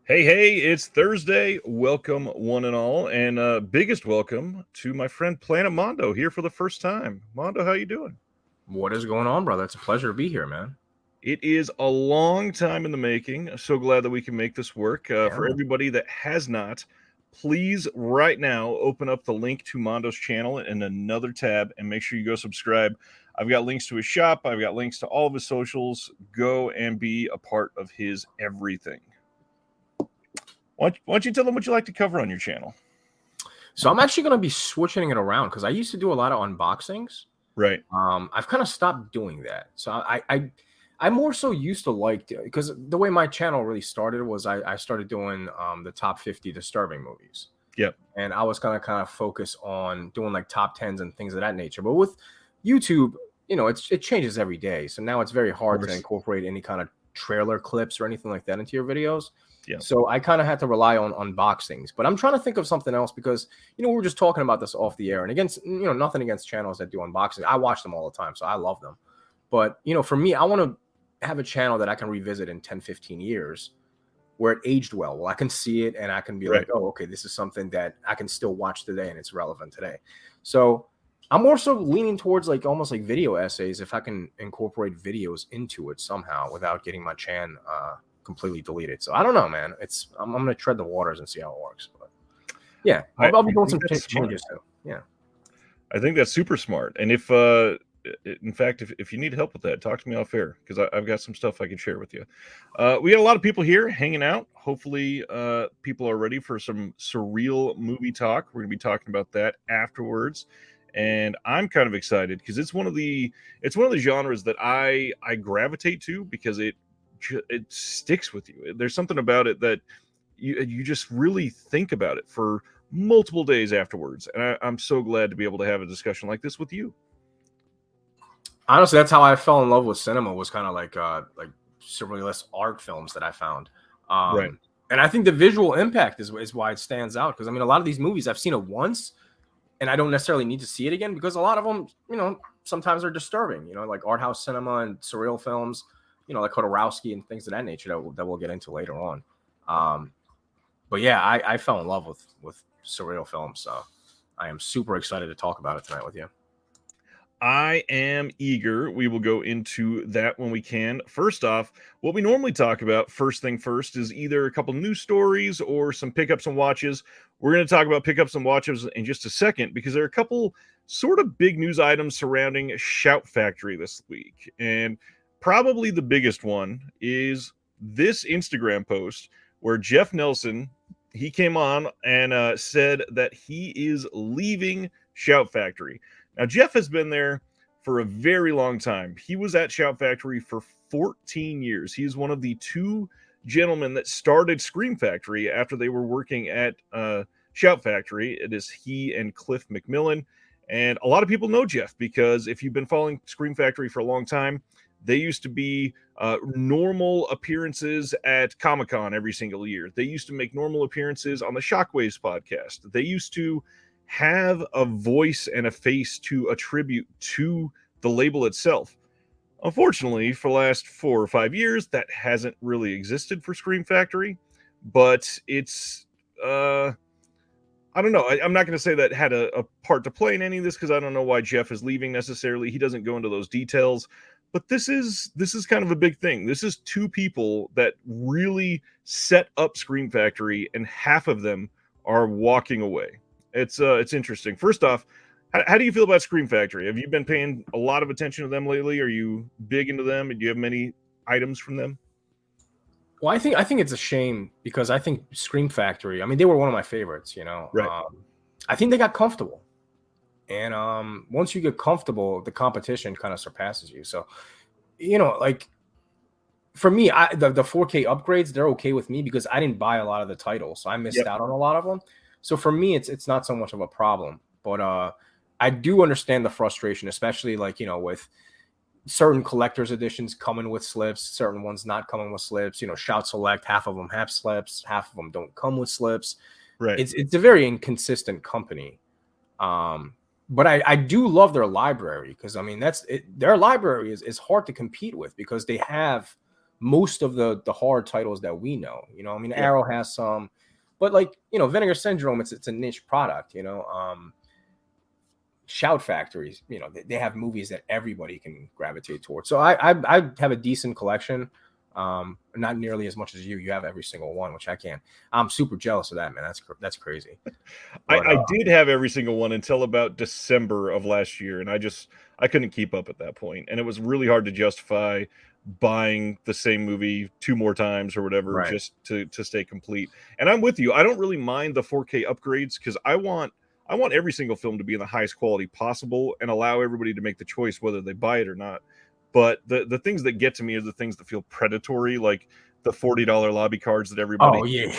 Hey, it's Thursday. Welcome, one and all, and biggest welcome to my friend Planet Mondo here for the first time. Mondo, how you doing? What is going on, brother? It's a pleasure to be here, man. It is a long time in the making. So glad that we can make this work. Yeah, For man. everybody that has not, please right now open up the link to Mondo's channel in another tab and make sure you go subscribe. I've got links to his shop. I've got links to all of his socials. Go and be a part of his everything. Why don't you tell them what you like to cover on your channel? So I'm actually going to be switching it around because I used to do a lot of unboxings. Right. I've kind of stopped doing that. So I more so used to like because the way my channel really started was I started doing the top 50 disturbing movies. Yep. And I was kind of focus on doing like top 10s and things of that nature. But with YouTube, it changes every day. So now it's very hard to incorporate any kind of trailer clips or anything like that into your videos. Yeah. So I kind of had to rely on unboxings, but I'm trying to think of something else because, we were just talking about this off the air, and against, nothing against channels that do unboxing. I watch them all the time, so I love them. But, for me, I want to have a channel that I can revisit in 10, 15 years where it aged well. Well, I can see it and I can be like, oh, okay, this is something that I can still watch today and it's relevant today. So I'm also leaning towards like almost like video essays if I can incorporate videos into it somehow without getting my channel completely deleted. So I don't know, man. I'm gonna tread the waters and see how it works. But yeah, I'll be doing some changes too. Yeah, I think that's super smart. And if in fact, if you need help with that, talk to me off air because I've got some stuff I can share with you. We got a lot of people here hanging out. Hopefully, people are ready for some surreal movie talk. We're gonna be talking about that afterwards. And I'm kind of excited because it's one of the genres that I gravitate to because it sticks with you. There's something about it that you just really think about it for multiple days afterwards. And I'm so glad to be able to have a discussion like this with you. Honestly, that's how I fell in love with cinema. Was kind of like surrealist art films that I found. Right. And I think the visual impact is why it stands out. Because I mean, a lot of these movies I've seen it once, and I don't necessarily need to see it again because a lot of them, sometimes are disturbing. Like art house cinema and surreal films. Like Hodorowski and things of that nature that we'll get into later on. But yeah, I fell in love with surreal films, so I am super excited to talk about it tonight with you. I am eager. We will go into that when we can. First off, what we normally talk about first thing first is either a couple news stories or some pickups and watches. We're going to talk about pickups and watches in just a second because there are a couple sort of big news items surrounding Shout Factory this week. And probably the biggest one is this Instagram post where Jeff Nelson, he came on and said that he is leaving Shout Factory. Now, Jeff has been there for a very long time. He was at Shout Factory for 14 years. He is one of the two gentlemen that started Scream Factory after they were working at Shout Factory. It is he and Cliff McMillan. And a lot of people know Jeff because if you've been following Scream Factory for a long time, they used to be normal appearances at Comic-Con every single year. They used to make normal appearances on the Shockwaves podcast. They used to have a voice and a face to attribute to the label itself. Unfortunately, for the last 4 or 5 years, that hasn't really existed for Scream Factory. But it's, I don't know. I'm not going to say that had a part to play in any of this because I don't know why Jeff is leaving necessarily. He doesn't go into those details. But this is kind of a big thing. This is two people that really set up Scream Factory, and half of them are walking away. It's interesting. First off, how do you feel about Scream Factory? Have you been paying a lot of attention to them lately? Are you big into them? And do you have many items from them? Well, I think it's a shame because I think Scream Factory, I mean, they were one of my favorites, Right. I think they got comfortable. And once you get comfortable, the competition kind of surpasses you. So, like for me, the 4K upgrades, they're okay with me because I didn't buy a lot of the titles. So I missed out on a lot of them. So for me, it's not so much of a problem. But I do understand the frustration, especially like, with certain collector's editions coming with slips, certain ones not coming with slips. Shout Select, half of them have slips, half of them don't come with slips. Right. It's a very inconsistent company. But I do love their library because I mean their library is hard to compete with because they have most of the hard titles that we know. I mean, Yeah. Arrow has some, but like, Vinegar Syndrome, it's a niche product. Shout Factories, they have movies that everybody can gravitate towards. So I have a decent collection. Not nearly as much as you. You have every single one, which I can't. I'm super jealous of that, man. That's crazy. But I did have every single one until about December of last year, and I couldn't keep up at that point, and it was really hard to justify buying the same movie 2 more times or whatever right, just to stay complete. And I'm with you. I don't really mind the 4K upgrades because I want every single film to be in the highest quality possible and allow everybody to make the choice whether they buy it or not. But the things that get to me are the things that feel predatory, like the $40 lobby cards that everybody oh yeah,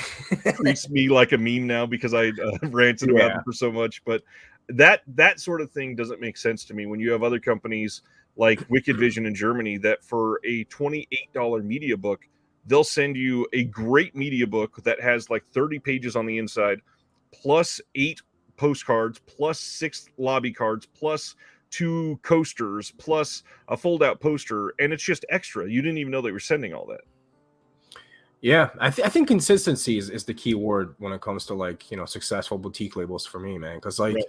treats me like a meme now because I ranted about yeah, them for so much. But that sort of thing doesn't make sense to me when you have other companies like Wicked Vision in Germany that for a $28 media book, they'll send you a great media book that has like 30 pages on the inside, plus 8 postcards, plus 6 lobby cards, plus 2 coasters, plus a fold out poster, and it's just extra. You didn't even know they were sending all that. yeah. I think consistency is the key word when it comes to like successful boutique labels for me, man. Because like Right.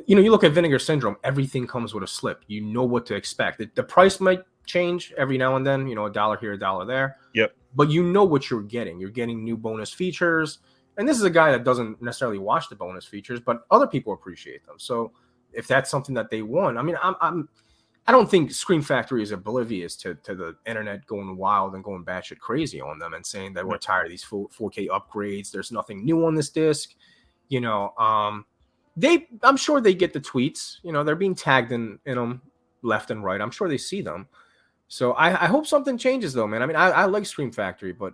you look at Vinegar Syndrome, everything comes with a slip. You know what to expect. The price might change every now and then. A dollar here, a dollar there. Yep. But you know what you're getting. You're getting new bonus features. And this is a guy that doesn't necessarily watch the bonus features, but other people appreciate them. So if that's something that they want, I mean, I don't think Scream Factory is oblivious to the internet going wild and going batshit crazy on them and saying that we're tired of these 4K upgrades. There's nothing new on this disc. I'm sure they get the tweets. They're being tagged in them left and right. I'm sure they see them. So I hope something changes though, man. I mean, I like Scream Factory, but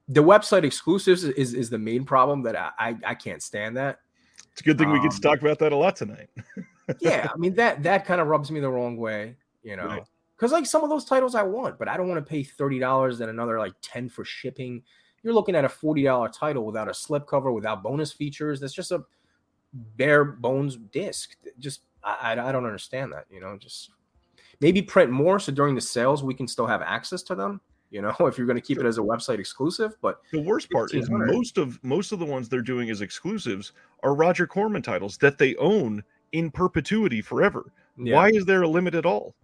the website exclusives is the main problem that I can't stand that. It's a good thing we get to talk about that a lot tonight. Yeah, I mean that kind of rubs me the wrong way, Right. because like some of those titles I want, but I don't want to pay $30 and another like 10 for shipping. You're looking at a $40 title without a slipcover, without bonus features. That's just a bare bones disc. Just I don't understand that. Just maybe print more so during the sales we can still have access to them. If you're going to keep it as a website exclusive, but The worst part is 1,500. most of the ones they're doing as exclusives are Roger Corman titles that they own in perpetuity forever. Yeah, Why is there a limit at all?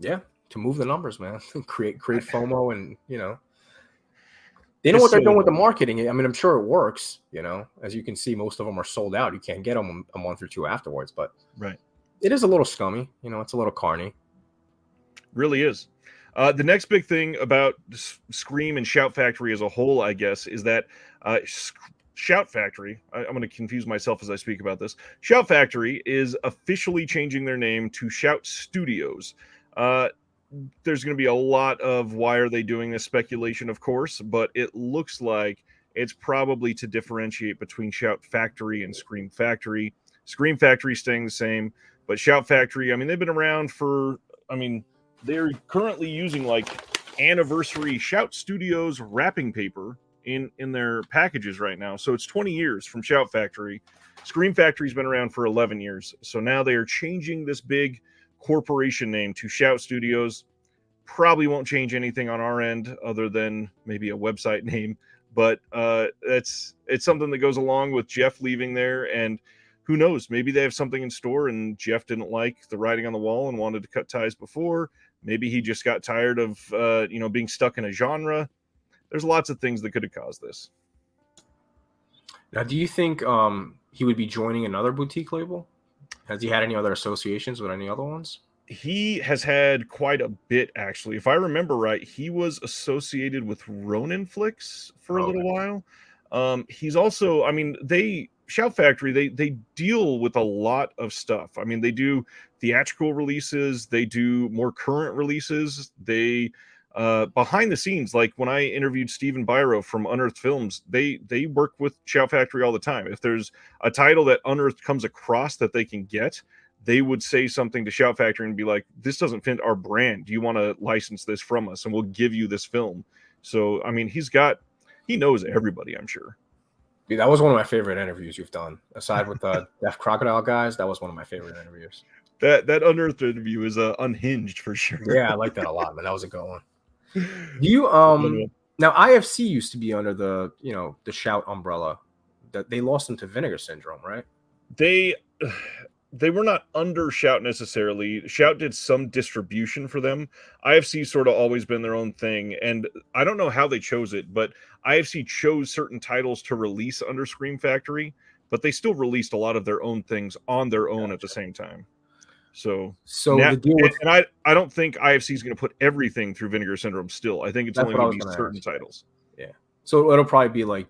yeah, to move the numbers, man. create FOMO, and they know It's what they're so doing with the dumb. marketing. I mean, I'm sure it works. As you can see, most of them are sold out. You can't get them a month or two afterwards, but Right. it is a little scummy. It's a little carny. Really is. The next big thing about Scream and Shout Factory as a whole, I guess, is that Shout Factory, I'm going to confuse myself as I speak about this. Shout Factory is officially changing their name to Shout Studios. There's going to be a lot of why are they doing this speculation, of course, but it looks like it's probably to differentiate between Shout Factory and Scream Factory. Scream Factory staying the same, but Shout Factory, I mean, they've been around for, I mean, they're currently using like anniversary Shout Studios wrapping paper in their packages right now. So it's 20 years from Shout Factory. Scream Factory's been around for 11 years. So now they are changing this big corporation name to Shout Studios. Probably won't change anything on our end other than maybe a website name, but it's something that goes along with Jeff leaving there, and who knows, maybe they have something in store and Jeff didn't like the writing on the wall and wanted to cut ties before. Maybe he just got tired of being stuck in a genre. There's lots of things that could have caused this. Now, do you think he would be joining another boutique label? Has he had any other associations with any other ones? He has had quite a bit, actually. If I remember right, he was associated with Ronin Flicks for a Okay. little while. He's also, I mean, Shout Factory, they deal with a lot of stuff. I mean, they do theatrical releases, they do more current releases, they behind the scenes, like when I interviewed Stephen Byro from Unearthed Films, they work with Shout Factory all the time. If there's a title that Unearthed comes across that they can get, they would say something to Shout Factory and be like, this doesn't fit our brand. Do you want to license this from us? And we'll give you this film. So, I mean, he knows everybody, I'm sure. Dude, that was one of my favorite interviews you've done. Aside with the Deaf Crocodile guys, that was one of my favorite interviews. That Unearthed interview is unhinged for sure. Yeah, I like that a lot, man. That was a good one. Do you now IFC used to be under the the Shout umbrella. That they lost them to Vinegar Syndrome, right? They they were not under Shout necessarily. Shout did some distribution for them. IFC sort of always been their own thing, and I don't know how they chose it, but IFC chose certain titles to release under Scream Factory, but they still released a lot of their own things on their own at the Gotcha. same time. So So now, the deal with and I don't think IFC is going to put everything through Vinegar Syndrome still. I think it's that's only what I going was to be going to certain ask. titles. Yeah. So it'll probably be like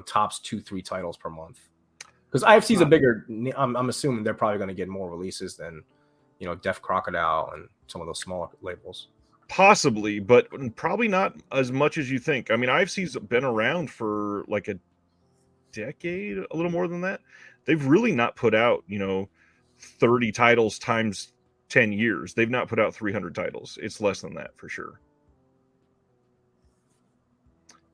tops 2-3 titles per month. Because IFC is a bigger. I'm assuming they're probably going to get more releases than Def Crocodile and some of those smaller labels. Possibly, but probably not as much as you think. I mean, IFC's been around for like a decade, a little more than that. They've really not put out 30 titles times 10 years. They've not put out 300 titles. It's less than that for sure.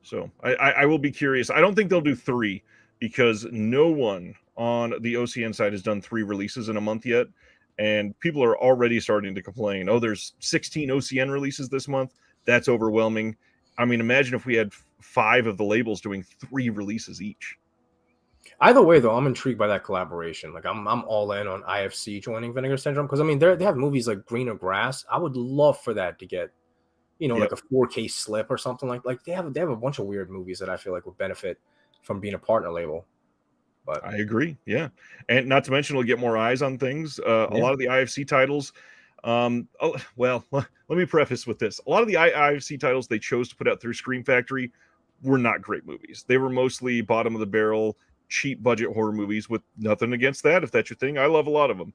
So I will be curious. I don't think they'll do 3 because no one on the OCN side has done 3 releases in a month yet. And people are already starting to complain. Oh, there's 16 OCN releases this month. That's overwhelming. I mean, imagine if we had 5 of the labels doing 3 releases each. Either way, though, I'm intrigued by that collaboration. Like, I'm all in on IFC joining Vinegar Syndrome because I mean they have movies like Greener Grass. I would love for that to get like a 4K slip or something like they have a bunch of weird movies that I feel like would benefit from being a partner label. But I agree. Yeah. And not to mention, we'll get more eyes on things. A lot of the IFC titles. Well, let me preface with this. A lot of the IFC titles they chose to put out through Scream Factory were not great movies. They were mostly bottom of the barrel, cheap budget horror movies with nothing against that. If that's your thing, I love a lot of them.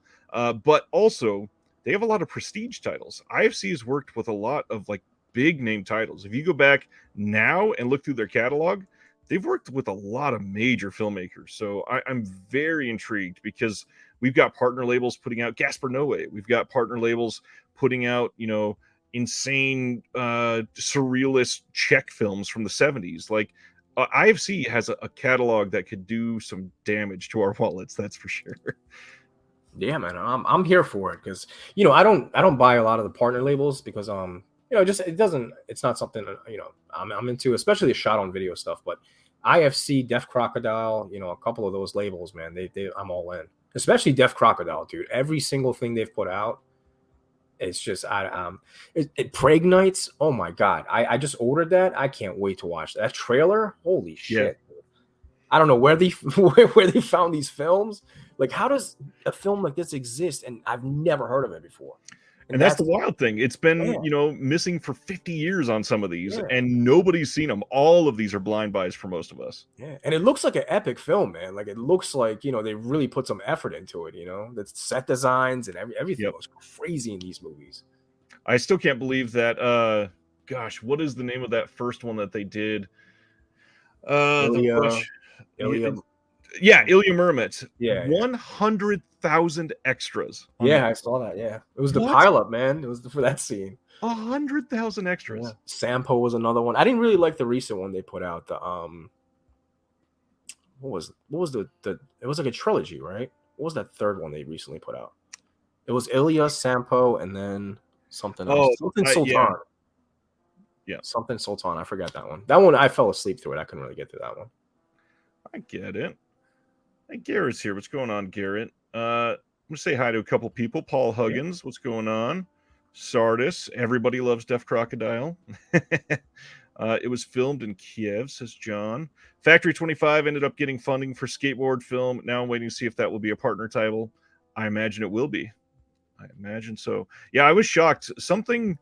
But also, they have a lot of prestige titles. IFC has worked with a lot of like big name titles. If you go back now and look through their catalog, they've worked with a lot of major filmmakers. So I'm very intrigued because we've got partner labels putting out Gaspar Noé. We've got partner labels putting out, insane surrealist Czech films from the 70s. Like IFC has a catalog that could do some damage to our wallets. That's for sure. Yeah, man, I'm here for it because I don't buy a lot of the partner labels because just it's not something that, I'm into, especially the shot on video stuff. But IFC, Def Crocodile, a couple of those labels, man, they I'm all in. Especially Def Crocodile, dude. Every single thing they've put out, it's just Prague Nights. Oh my god, I just ordered that. I can't wait to watch that trailer. Holy shit! Yeah. I don't know where they found these films. Like, how does a film like this exist? And I've never heard of it before. And that's the wild thing. It's been, missing for 50 years on some of these, and nobody's seen them. All of these are blind buys for most of us. Yeah, and it looks like an epic film, man. Like, it looks like, they really put some effort into it, The set designs and everything looks crazy in these movies. I still can't believe that, gosh, what is the name of that first one that they did? Ilya Muromets. Yeah. 100,000 extras. Yeah, I saw that. Yeah. It was the pilot, man. It was for that scene. 100,000 extras. Yeah. Sampo was another one. I didn't really like the recent one they put out. The what was the it was like a trilogy, right? What was that third one they recently put out? It was Ilya, Sampo, and then something else. Something Sultan. Yeah. Something Sultan. I forgot that one. That one I fell asleep through it. I couldn't really get through that one. I get it. Hey, Garrett's here. What's going on, Garrett? I'm gonna say hi to a couple people. Paul Huggins, what's going on? Sardis, everybody loves Def Crocodile. It was filmed in Kiev, says John. Factory 25 ended up getting funding for skateboard film. Now I'm waiting to see if that will be a partner title. I imagine it will be. I imagine so. Yeah, I was shocked. Something.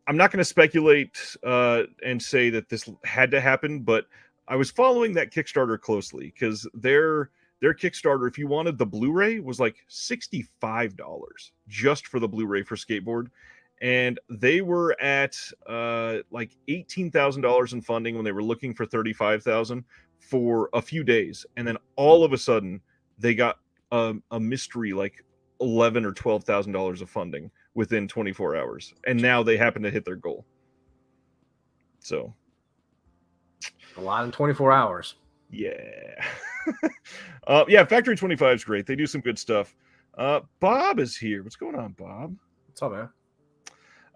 I'm not going to speculate and say that this had to happen, but I was following that Kickstarter closely because their Kickstarter, if you wanted the Blu-ray, was like $65 just for the Blu-ray for Skateboard. And they were at like $18,000 in funding when they were looking for $35,000 for a few days. And then all of a sudden they got a mystery like $11,000 or $12,000 of funding within 24 hours. And now they happen to hit their goal. So a lot in 24 hours. Yeah. Yeah, Factory 25 is great. They do some good stuff. Bob is here. What's going on, Bob? What's up, man?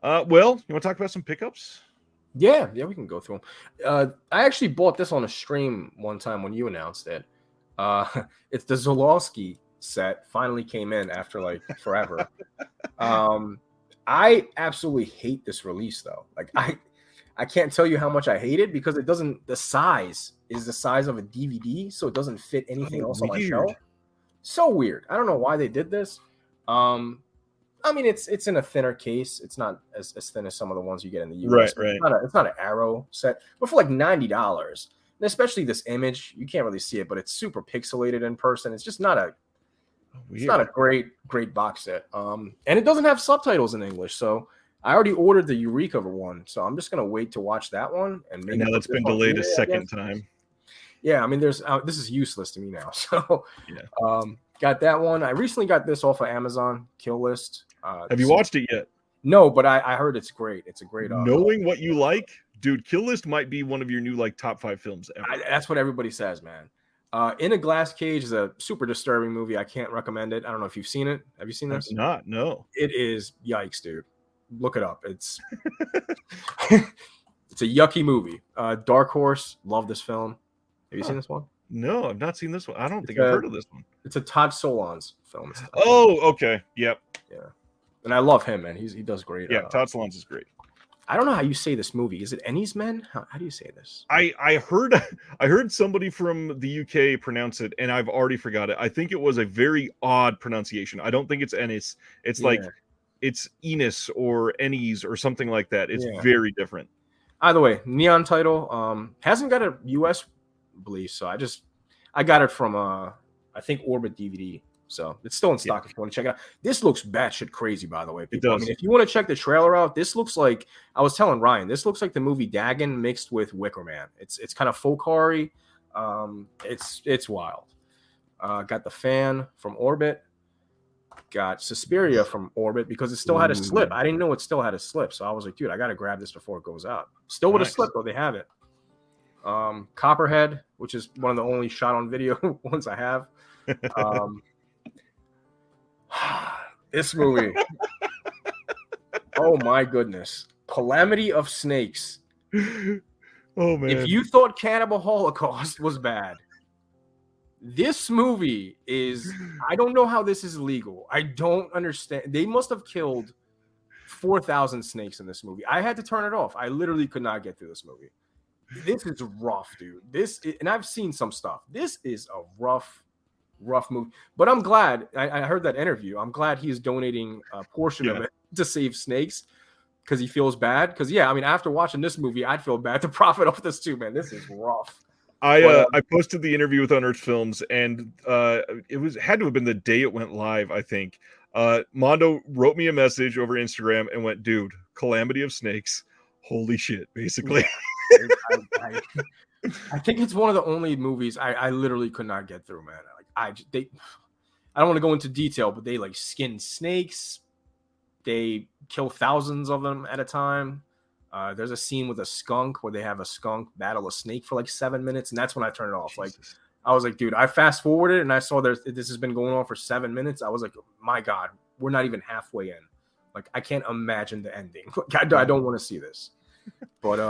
Well, you want to talk about some pickups? Yeah, we can go through them. I actually bought this on a stream one time when you announced it. Uh, it's the Zolowski set. Finally came in after like forever. I absolutely hate this release though. Like I can't tell you how much I hate it because it doesn't. The size is the size of a DVD, so it doesn't fit anything Oh, else on my weird. shelf. So weird. I don't know why they did this. I mean, it's in a thinner case. It's not as thin as some of the ones you get in the US. Right. It's not an Arrow set, but for like $90, and especially this image, you can't really see it, but it's super pixelated in person. It's just not a it's not a great box set. And it doesn't have subtitles in English, so I already ordered the Eureka one, so I'm just gonna wait to watch that one and maybe And now that's been delayed a second time. Yeah, I mean, this is useless to me now. So, Yeah. Got that one. I recently got this off of Amazon, Kill List. Have you watched it yet? No, but I heard it's great. It's a great. Knowing what you like, dude, Kill List might be one of your new like top 5 films ever. That's what everybody says, man. In a Glass Cage is a super disturbing movie. I can't recommend it. I don't know if you've seen it. Have you seen this? No. It is yikes, dude. Look it up. It's it's a yucky movie. Dark Horse, love this film. Have you seen this one? No, I've not seen this one. I don't think I've heard of this one. It's a Todd Solondz film. Oh, okay. Yep. Yeah. And I love him, man. He does great. Yeah, Todd Solondz is great. I don't know how you say this movie. Is it Ennie's Men? How do you say this? I heard somebody from the UK pronounce it, and I've already forgot it. I think it was a very odd pronunciation. I don't think it's Ennis. It's like it's Enos or Ennies or something like that. It's very different. Either way, Neon title hasn't got a US release, so I got it from I think Orbit DVD. So it's still in stock if you want to check it out. This looks batshit crazy, by the way. People. It does. I mean, if you want to check the trailer out, this looks like I was telling Ryan. This looks like the movie Dagon mixed with Wicker Man. It's kind of folk horror. It's wild. Got the Fan from Orbit. Got Suspiria from Orbit because it still had a slip. I didn't know it still had a slip, so I was like, dude, I gotta grab this before it goes out. Still with a slip though. They have it. Copperhead, which is one of the only shot on video ones I have. This movie. Oh my goodness. Calamity of Snakes. Oh man. If you thought Cannibal Holocaust was bad, this movie is, I don't know how this is legal. I don't understand. They must have killed 4,000 snakes in this movie. I had to turn it off. I literally could not get through this movie. This is rough, dude. And I've seen some stuff. This is a rough movie. But I'm glad. I heard that interview. I'm glad he is donating a portion of it to save snakes because he feels bad. Because, I mean, after watching this movie, I'd feel bad to profit off this too, man. This is rough. I posted the interview with Unearthed Films, and it had to have been the day it went live, I think. Mondo wrote me a message over Instagram and went, dude, Calamity of Snakes. Holy shit, basically. I think it's one of the only movies I literally could not get through, man. Like I don't want to go into detail, but they like skin snakes. They kill thousands of them at a time. There's a scene with a skunk where they have a skunk battle a snake for like 7 minutes, and that's when I turned it off. Jesus. Like I was like, dude, I fast forwarded and I saw this has been going on for 7 minutes. I was like, my God, we're not even halfway in. Like I can't imagine the ending. Like, I don't want to see this. But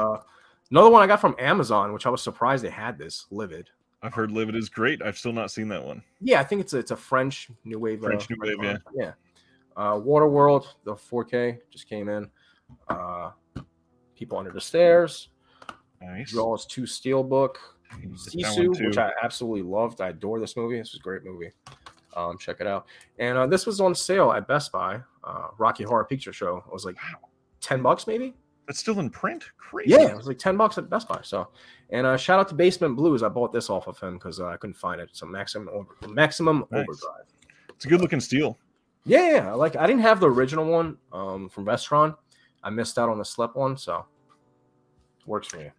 another one I got from Amazon, which I was surprised they had this, Livid. I've heard Livid is great. I've still not seen that one. Yeah, I think it's a French new wave. Yeah. Waterworld, the 4K just came in. People Under the Stairs. Nice. Jaws 2 Steelbook. Sisu, which I absolutely loved. I adore this movie. This is a great movie. Check it out. And this was on sale at Best Buy. Rocky Horror Picture Show. It was like $10 maybe. It's still in print? Crazy. Yeah, it was like $10 at Best Buy. So, and shout out to Basement Blues. I bought this off of him because I couldn't find it. So Maximum Overdrive. It's a good looking steel. Yeah. Like I didn't have the original one from Vestron. I missed out on the slip one, so it works for me.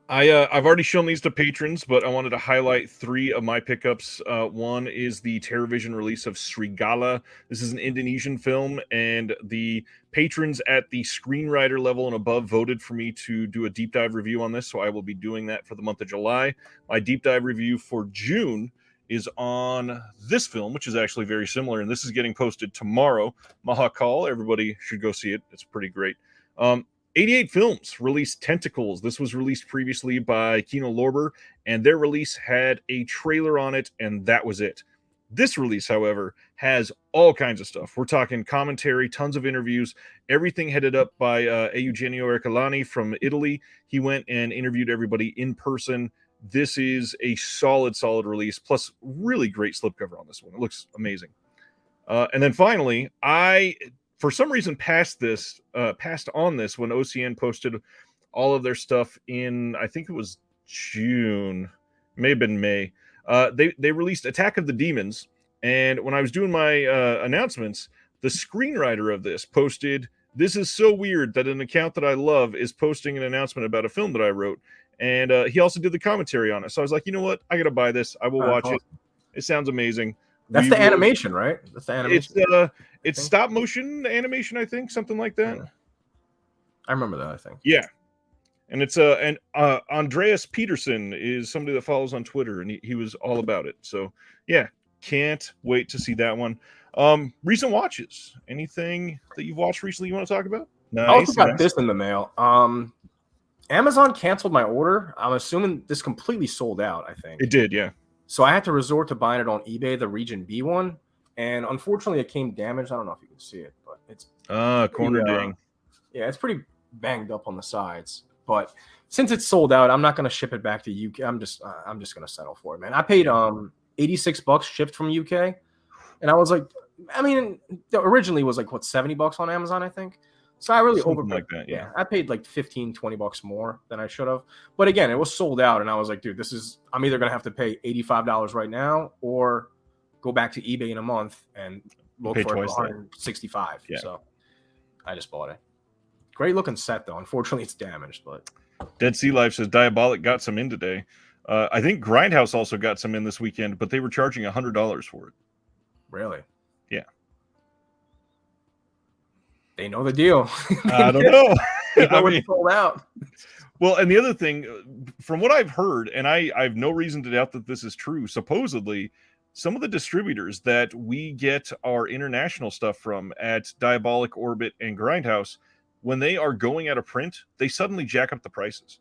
I've already shown these to patrons, but I wanted to highlight 3 of my pickups. One is the TerrorVision release of Serigala. This is an Indonesian film, and the patrons at the screenwriter level and above voted for me to do a deep dive review on this, so I will be doing that for the month of July. My deep dive review for June is on this film, which is actually very similar, and this is getting posted tomorrow. Mahakal, everybody should go see it. It's pretty great. Um, 88 Films released Tentacles. This was released previously by Kino Lorber, and their release had a trailer on it, and that was it. This release, however, has all kinds of stuff. We're talking commentary, tons of interviews, everything headed up by Eugenio Ercolani from Italy. He went and interviewed everybody in person. This is a solid release, plus really great slipcover on this one. It looks amazing. And then finally, I, for some reason, passed on this when OCN posted all of their stuff in, I think it was June, may have been May. They released Attack of the Demons, and when I was doing my announcements, the screenwriter of this posted, "This is so weird that an account that I love is posting an announcement about a film that I wrote," and he also did the commentary on it. So I was like, you know what, I gotta buy this. I will watch it. It sounds amazing. That's the animation, right? That's the animation. It's stop motion animation, I think, something like that. Yeah. I remember that, I think. Yeah. And it's Andreas Peterson is somebody that follows on Twitter, and he was all about it. So yeah, can't wait to see that one. Recent watches. Anything that you've watched recently you want to talk about? Nice. I also got this in the mail. Amazon canceled my order. I'm assuming this completely sold out, I think. It did, yeah. So I had to resort to buying it on eBay, the Region B one. And unfortunately, it came damaged. I don't know if you can see it, but it's corner ding. Yeah, it's pretty banged up on the sides. But since it's sold out, I'm not going to ship it back to UK. I'm just going to settle for it, man. I paid $86 shipped from UK, and I was like, I mean, originally was like what, $70 on Amazon, I think. So I really overpaid. Like that, yeah. I paid like $15-20 more than I should have. But again, it was sold out, and I was like, dude, I'm either going to have to pay $85 right now or go back to eBay in a month and look for it for $165. Yeah. So I just bought it. Great looking set though. Unfortunately, it's damaged. But Dead Sea Life says Diabolic got some in today. I think Grindhouse also got some in this weekend, but they were charging $100 for it. Really? Yeah. They know the deal. I don't know. I mean, sold out. Well, and the other thing, from what I've heard, and I have no reason to doubt that this is true, supposedly some of the distributors that we get our international stuff from at Diabolic, Orbit, and Grindhouse, when they are going out of print, they suddenly jack up the prices.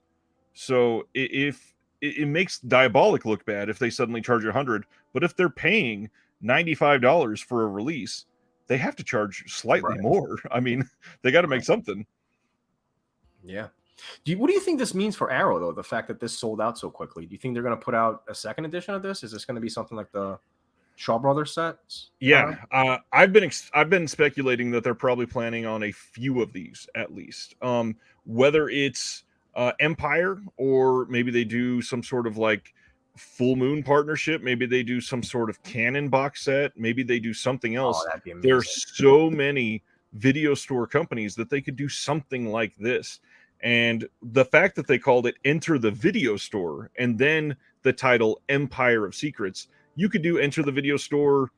So if it makes Diabolic look bad if they suddenly charge $100, but if they're paying $95 for a release, they have to charge slightly more. I mean, they got to make something. Yeah. What do you think this means for Arrow, though? The fact that this sold out so quickly. Do you think they're going to put out a second edition of this? Is this going to be something like the Shaw Brothers sets? Yeah, I've been speculating that they're probably planning on a few of these at least. Whether it's Empire, or maybe they do some sort of like Full Moon partnership. Maybe they do some sort of Canon box set. Maybe they do something else. Oh, that'd be amazing. There's so many video store companies that they could do something like this. And the fact that they called it Enter the Video Store and then the title Empire of Secrets, you could do Enter the Video Store,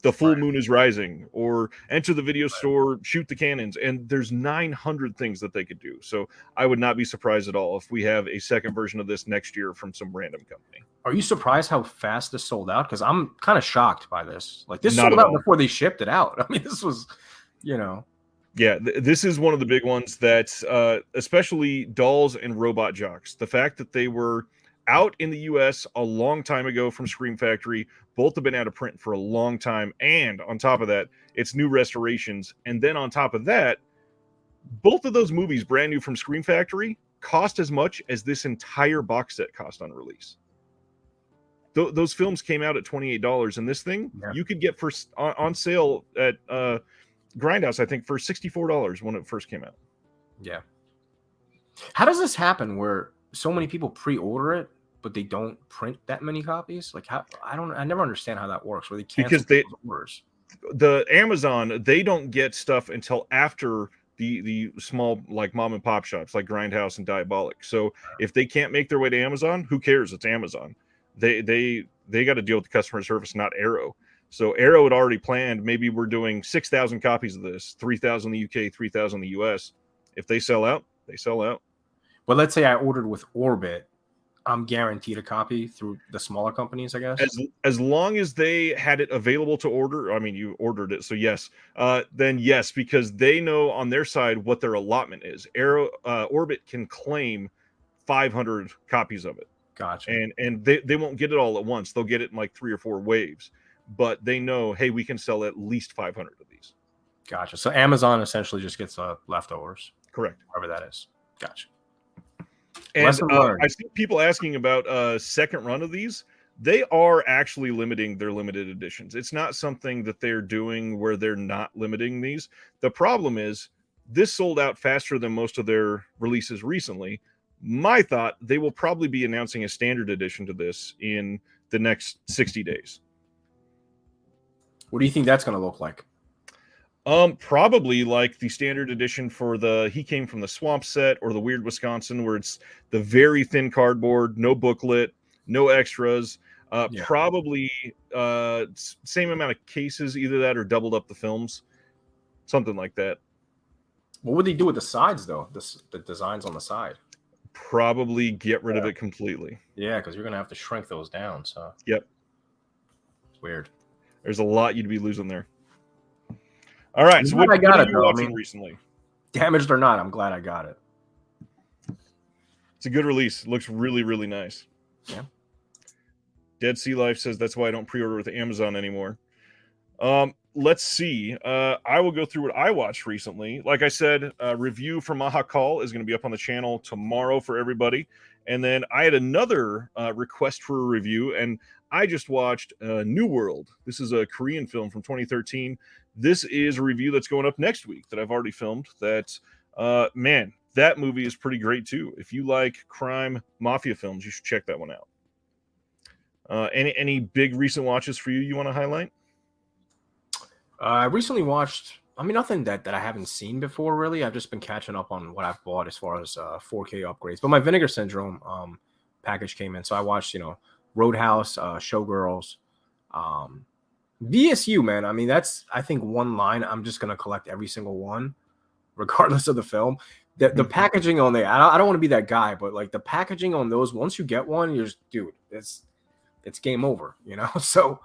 The Full Moon is Rising, or Enter the Video Store, Shoot the Cannons. And there's 900 things that they could do. So I would not be surprised at all if we have a second version of this next year from some random company. Are you surprised how fast this sold out? Because I'm kind of shocked by this. Like, this sold out before they shipped it out. I mean, this was, Yeah, this is one of the big ones that, especially Dolls and Robot Jocks, the fact that they were out in the U.S. a long time ago from Scream Factory, both have been out of print for a long time, and on top of that, it's new restorations, and then on top of that, both of those movies, brand new from Scream Factory, cost as much as this entire box set cost on release. Those films came out at $28, and this thing you could get for on sale at Grindhouse, I think, for $64 when it first came out. Yeah. How does this happen where so many people pre-order it, but they don't print that many copies? Like, how? I never understand how that works. Where they cancel orders. The Amazon, they don't get stuff until after the small, like, mom and pop shops like Grindhouse and Diabolic. So if they can't make their way to Amazon, who cares? It's Amazon. They got to deal with the customer service, not Arrow. So Arrow had already planned, maybe we're doing 6,000 copies of this, 3,000 in the UK, 3,000 in the US. If they sell out, they sell out. Well, let's say I ordered with Orbit. I'm guaranteed a copy through the smaller companies, I guess. As long as they had it available to order, I mean, you ordered it, so yes. Then yes, because they know on their side what their allotment is. Orbit can claim 500 copies of it, Gotcha. and they won't get it all at once. They'll get it in like 3 or 4 waves, but they know, hey, we can sell at least 500 of these. Gotcha. So Amazon essentially just gets leftovers. Correct. Whatever that is. Gotcha. And I see people asking about second run of these. They are actually limiting their limited editions. It's not something that they're doing where they're not limiting these. The problem is this sold out faster than most of their releases recently. My thought, they will probably be announcing a standard edition to this in the next 60 days. What do you think that's going to look like? Probably like the standard edition for the He Came from the Swamp set or the Weird Wisconsin, where it's the very thin cardboard, no booklet, no extras. Probably same amount of cases, either that or doubled up the films, something like that. What would they do with the sides though? The designs on the side. Probably get rid of it completely. Yeah, because you're gonna have to shrink those down. So yep, it's weird. There's a lot you'd be losing there. All right, so what I got have it you watching recently? Damaged or not, I'm glad I got it. It's a good release. It looks really, really nice. Yeah. Dead Sea Life says that's why I don't pre-order with Amazon anymore. Let's see. I will go through what I watched recently. Like I said, a review for Maha Call is going to be up on the channel tomorrow for everybody. And then I had another request for a review, and I just watched New World. This is a Korean film from 2013. This is a review that's going up next week that I've already filmed. That, man, that movie is pretty great too. If you like crime mafia films, you should check that one out. Any big recent watches for you want to highlight? I recently watched, nothing that I haven't seen before, really. I've just been catching up on what I've bought as far as 4K upgrades. But my Vinegar Syndrome package came in. So I watched, Roadhouse, Showgirls, VSU, man. That's, I think, one line I'm just going to collect every single one, regardless of the film. The packaging on there, I don't want to be that guy, but like the packaging on those, once you get one, you're just, dude, it's game over, So,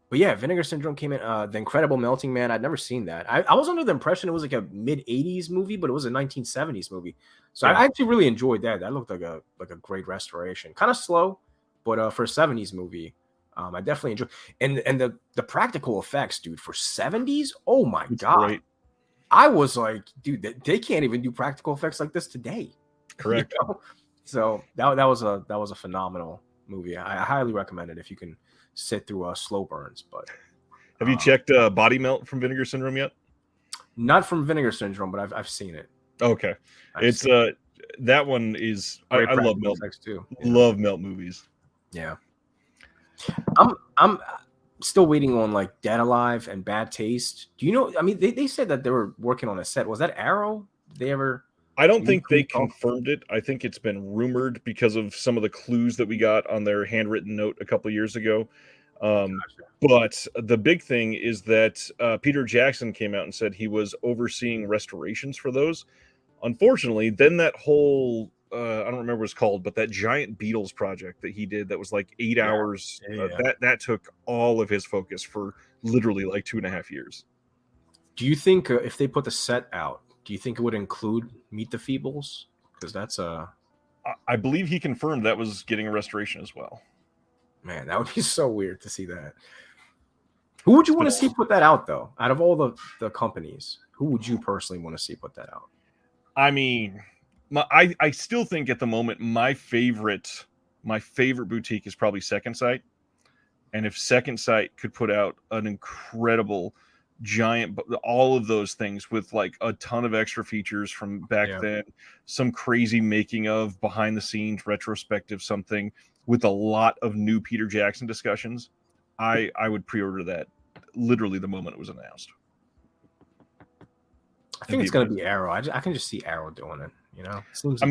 but yeah, Vinegar Syndrome came in. The Incredible Melting Man, I'd never seen that. I was under the impression it was like a mid-'80s movie, but it was a 1970s movie. So I actually really enjoyed that. That looked like a great restoration. Kind of slow, but for a 70s movie, I definitely enjoyed. And the practical effects, dude, for 70s, oh my God. Great. I was like, dude, they can't even do practical effects like this today. Correct. So that was a phenomenal movie. I highly recommend it if you can sit through slow burns. But have you checked Body Melt from Vinegar Syndrome yet? Not from Vinegar Syndrome, but I've seen it. Okay, it's that one is I love Melt too. Love Melt movies. Yeah, I'm still waiting on like Dead Alive and Bad Taste. Do you know? They said that they were working on a set. Was that Arrow? Did they ever? I don't think they confirmed it. I think it's been rumored because of some of the clues that we got on their handwritten note a couple years ago. But the big thing is that Peter Jackson came out and said he was overseeing restorations for those. Unfortunately, then that whole I don't remember what it's called, but that giant Beatles project that he did that was like 8 hours. That took all of his focus for literally like 2.5 years. Do you think if they put the set out, do you think it would include Meet the Feebles? Because that's I believe he confirmed that was getting a restoration as well. Man, that would be so weird to see that. Who would you want to see put that out, though? Out of all the companies, who would you personally want to see put that out? I mean, I still think at the moment my favorite boutique is probably Second Sight. And if Second Sight could put out an incredible giant, all of those things with like a ton of extra features from back then, some crazy making of behind the scenes retrospective, something with a lot of new Peter Jackson discussions, I would pre-order that literally the moment it was announced. I think it's going to be Arrow. I can just see Arrow doing it.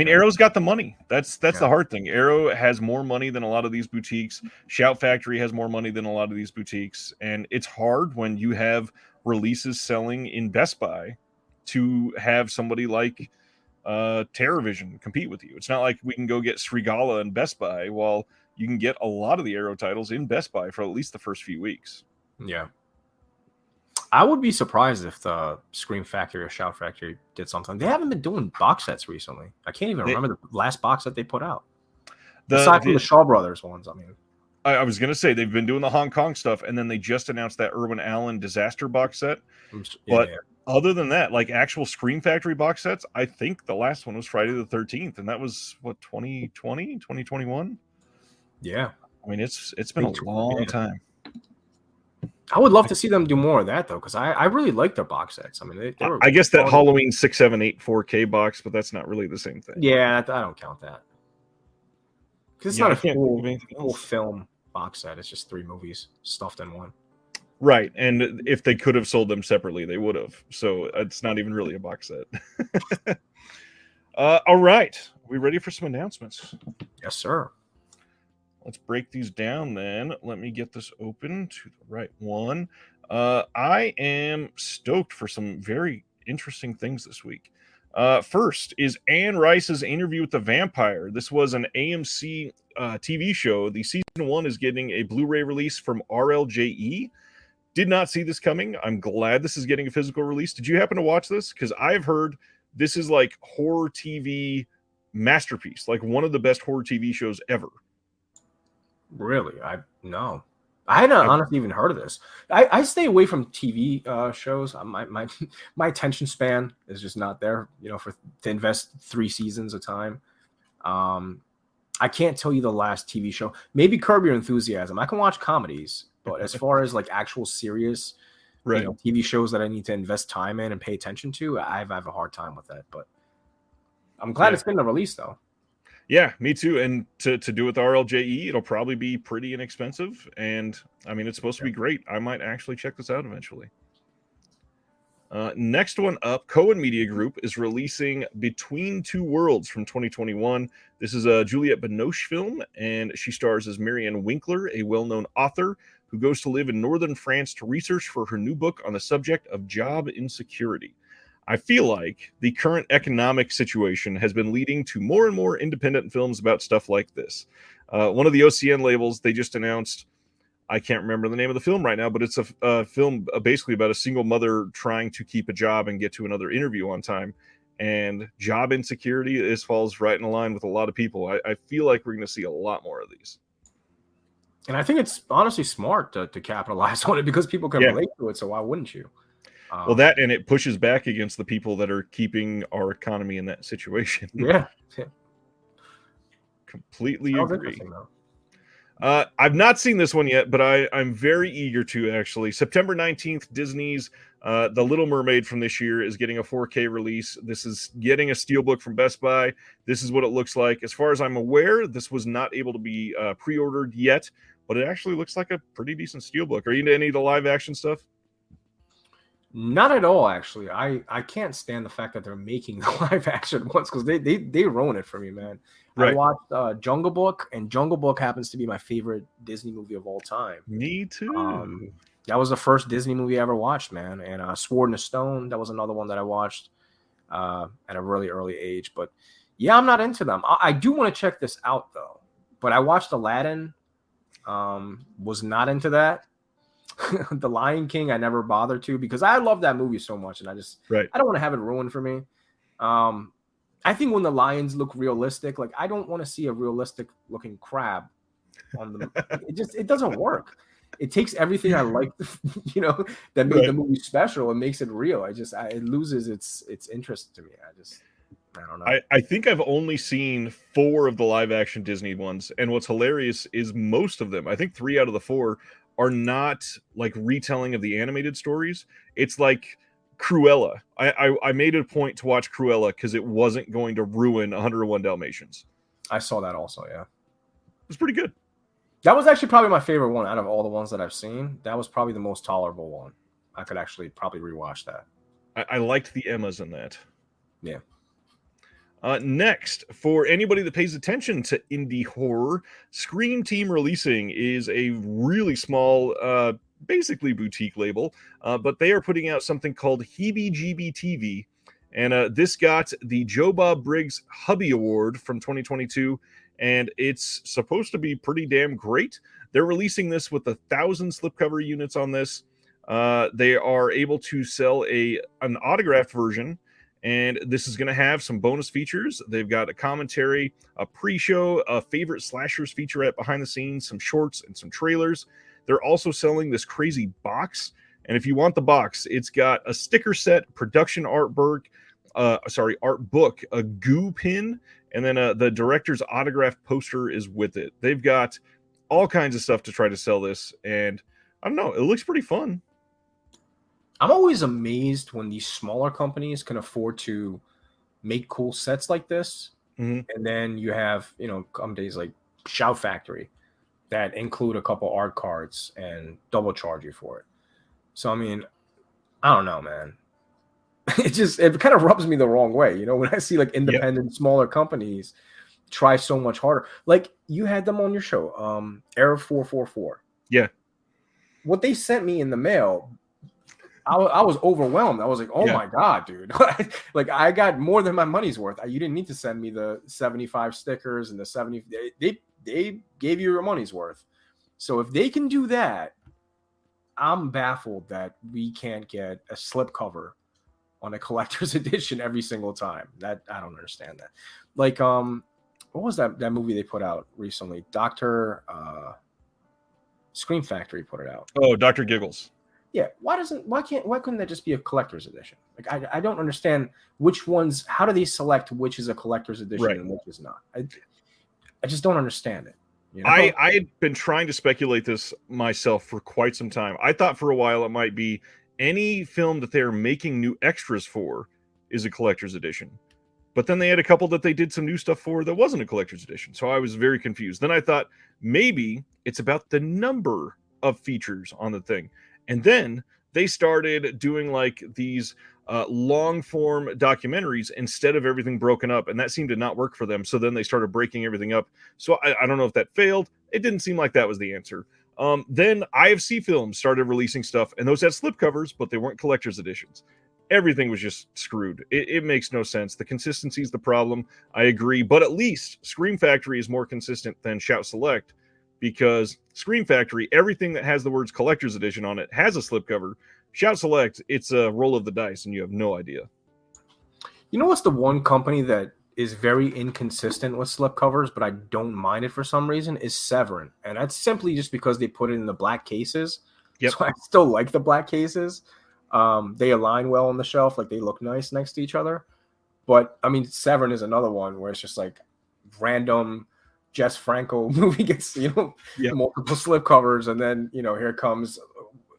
Arrow's got the money. That's the hard thing. Arrow has more money than a lot of these boutiques. Shout Factory has more money than a lot of these boutiques. And it's hard when you have releases selling in Best Buy to have somebody like TerraVision compete with you. It's not like we can go get Srigala and Best Buy. While you can get a lot of the Arrow titles in Best Buy for at least the first few weeks. Yeah. I would be surprised if the Scream Factory or Shout Factory did something. They haven't been doing box sets recently. I can't even remember the last box set they put out. Aside from the Shaw Brothers ones, I mean. I was going to say they've been doing the Hong Kong stuff, and then they just announced that Irwin Allen Disaster box set. But other than that, like actual Scream Factory box sets, I think the last one was Friday the 13th, and that was, what, 2020, 2021? Yeah. I mean, it's been a long time. I would love to see them do more of that, though, because I really like their box sets. I mean, I guess that Halloween 6, 7, 8 4K box, but that's not really the same thing. Yeah, I don't count that. Because it's not a full film box set. It's just 3 movies stuffed in one. Right, and if they could have sold them separately, they would have. So it's not even really a box set. All right, we ready for some announcements? Yes, sir. Let's break these down then. Let me get this open to the right one. I am stoked for some very interesting things this week. First is Anne Rice's Interview with the Vampire. This was an AMC TV show. The season 1 is getting a Blu-ray release from RLJE. Did not see this coming. I'm glad this is getting a physical release. Did you happen to watch this? Because I've heard this is like horror TV masterpiece, like one of the best horror TV shows ever. Really? No. I hadn't honestly even heard of this. I stay away from TV shows. My attention span is just not there, to invest 3 seasons of time. I can't tell you the last TV show. Maybe Curb Your Enthusiasm. I can watch comedies, but as far as like actual serious TV shows that I need to invest time in and pay attention to, I have a hard time with that. But I'm glad it's been a release, though. Yeah, me too. And to do with RLJE, it'll probably be pretty inexpensive. And I mean, it's supposed to be great. I might actually check this out eventually. Next one up, Cohen Media Group is releasing Between Two Worlds from 2021. This is a Juliette Binoche film, and she stars as Marianne Winkler, a well-known author who goes to live in northern France to research for her new book on the subject of job insecurity. I feel like the current economic situation has been leading to more and more independent films about stuff like this. One of the OCN labels, they just announced, I can't remember the name of the film right now, but it's a film basically about a single mother trying to keep a job and get to another interview on time. And job insecurity, this falls right in line with a lot of people. I feel like we're going to see a lot more of these. And I think it's honestly smart to capitalize on it because people can relate to it, so why wouldn't you? Well, that and it pushes back against the people that are keeping our economy in that situation. Yeah. Completely agree. I've not seen this one yet, but I'm very eager to, actually. September 19th, Disney's The Little Mermaid from this year is getting a 4K release. This is getting a steelbook from Best Buy. This is what it looks like. As far as I'm aware, this was not able to be pre-ordered yet, but it actually looks like a pretty decent steelbook. Are you into any of the live action stuff? Not at all, actually. I can't stand the fact that they're making the live action ones because they ruin it for me, man. Right. I watched Jungle Book, and Jungle Book happens to be my favorite Disney movie of all time. Me too. That was the first Disney movie I ever watched, man. And Sword in a Stone, that was another one that I watched at a really early age. But yeah, I'm not into them. I do want to check this out, though. But I watched Aladdin, was not into that. The Lion King, I never bothered to because I love that movie so much, and I don't want to have it ruined for me. I think when the lions look realistic, like I don't want to see a realistic looking crab on them. It doesn't work. It takes everything I like, that made the movie special and makes it real. It loses its interest to me. I don't know. I think I've only seen 4 of the live action Disney ones, and what's hilarious is most of them, I think 3 out of the 4 are not like retelling of the animated stories. It's like Cruella. I made it a point to watch Cruella because it wasn't going to ruin 101 Dalmatians. I saw that also, yeah. It was pretty good. That was actually probably my favorite one out of all the ones that I've seen. That was probably the most tolerable one. I could actually probably rewatch that. I liked the Emmas in that. Yeah. Next, for anybody that pays attention to indie horror, Scream Team Releasing is a really small, basically boutique label, but they are putting out something called Heebie Jeebie TV, And this got the Joe Bob Briggs Hubby Award from 2022, and it's supposed to be pretty damn great. They're releasing this with 1,000 slipcover units on this. They are able to sell an autographed version, and this is going to have some bonus features. They've got a commentary, a pre-show, a favorite slashers featurette behind the scenes, some shorts, and some trailers. They're also selling this crazy box, and if you want the box, it's got a sticker set, production art book, a goo pin, and then the director's autographed poster is with it. They've got all kinds of stuff to try to sell this, and I don't know, it looks pretty fun. I'm always amazed when these smaller companies can afford to make cool sets like this. Mm-hmm. And then you have, companies like Shout Factory that include a couple art cards and double charge you for it. So, I mean, I don't know, man. It kind of rubs me the wrong way. When I see like independent, smaller companies try so much harder. Like you had them on your show, Era 444. Yeah. What they sent me in the mail, I was overwhelmed. I was like, oh my God, dude. Like I got more than my money's worth. You didn't need to send me the 75 stickers and the 70. They gave you your money's worth. So if they can do that, I'm baffled that we can't get a slipcover on a collector's edition every single time. That I don't understand that. Like, what was that movie they put out recently? Scream Factory put it out. Oh, Dr. Giggles. Yeah. Why couldn't that just be a collector's edition? Like, I don't understand which ones. How do they select which is a collector's edition and which is not? I just don't understand it. I had been trying to speculate this myself for quite some time. I thought for a while it might be any film that they're making new extras for is a collector's edition. But then they had a couple that they did some new stuff for that wasn't a collector's edition. So I was very confused. Then I thought maybe it's about the number of features on the thing. And then they started doing like these long form documentaries instead of everything broken up. And that seemed to not work for them. So then they started breaking everything up. So I don't know if that failed. It didn't seem like that was the answer. Then IFC Films started releasing stuff, and those had slipcovers, but they weren't collector's editions. Everything was just screwed. It makes no sense. The consistency is the problem. I agree, but at least Scream Factory is more consistent than Shout Select, because Scream Factory, everything that has the words collector's edition on it has a slipcover. Shout Select, it's a roll of the dice, and you have no idea. You know what's the one company that is very inconsistent with slipcovers, but I don't mind it for some reason, is Severin. And that's simply just because they put it in the black cases. Yep. So I still like the black cases. They align well on the shelf, like they look nice next to each other. But I mean, Severin is another one where it's just like random Jess Franco movie gets, multiple slipcovers, and then, here comes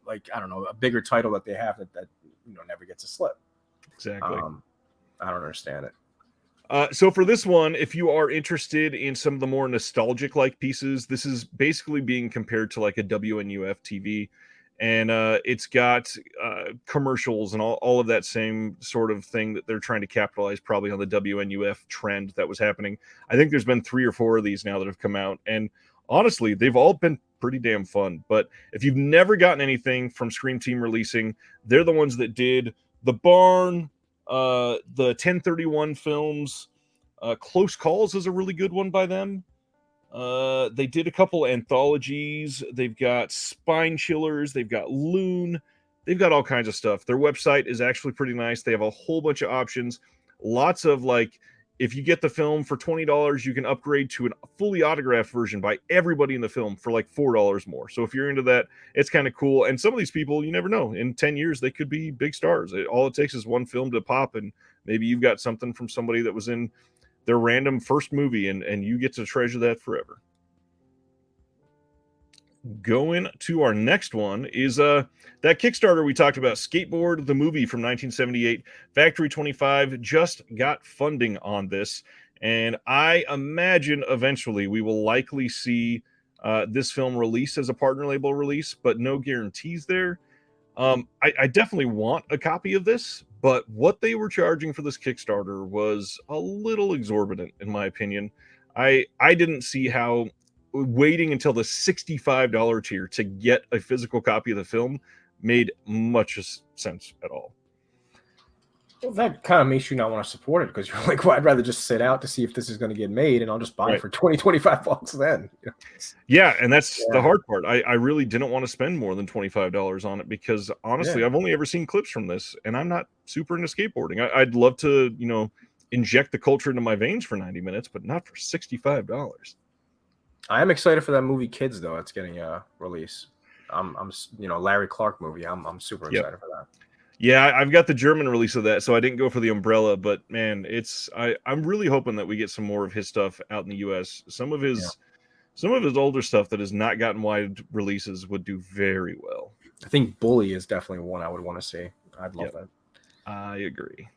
like, I don't know, a bigger title that they have that never gets a slip. Exactly. I don't understand it. So for this one, if you are interested in some of the more nostalgic like pieces, this is basically being compared to like a WNUF TV, and it's got commercials and all of that same sort of thing that they're trying to capitalize probably on the WNUF trend that was happening. I think there's been 3 or 4 of these now that have come out, and honestly, they've all been pretty damn fun. But if you've never gotten anything from Scream Team releasing, they're the ones that did The Barn, the 1031 films, Close Calls is a really good one by them. They did a couple anthologies. They've got Spine Chillers. They've got Loon. They've got all kinds of stuff. Their website is actually pretty nice. They have a whole bunch of options. Lots of like, if you get the film for $20, you can upgrade to a fully autographed version by everybody in the film for like $4 more. So if you're into that, it's kind of cool. And some of these people, you never know. In 10 years, they could be big stars. All it takes is one film to pop, and maybe you've got something from somebody that was in their random first movie, and you get to treasure that forever. Going to our next one is that Kickstarter we talked about, Skateboard the movie from 1978. Factory 25 just got funding on this, and I imagine eventually we will likely see this film released as a partner label release, but no guarantees there. I definitely want a copy of this, but what they were charging for this Kickstarter was a little exorbitant, in my opinion. I didn't see how waiting until the $65 tier to get a physical copy of the film made much sense at all. Well, that kind of makes you not want to support it because you're like, well, I'd rather just sit out to see if this is going to get made, and I'll just buy it Right. for 20, 25 bucks then. Yeah, and that's the Yeah, hard part. I really didn't want to spend more than $25 on it because honestly, yeah. I've only ever seen clips from this, and I'm not super into skateboarding. I'd love to, inject the culture into my veins for 90 minutes, but not for $65. I am excited for that movie Kids though. It's getting a release. Larry Clark movie. I'm super Yep. excited for that. Yeah, I've got the German release of that, so I didn't go for the Umbrella, but man, I'm really hoping that we get some more of his stuff out in the US. Yeah. Some of his older stuff that has not gotten wide releases would do very well. I think Bully is definitely one I would want to see. I'd love Yep, that. I agree.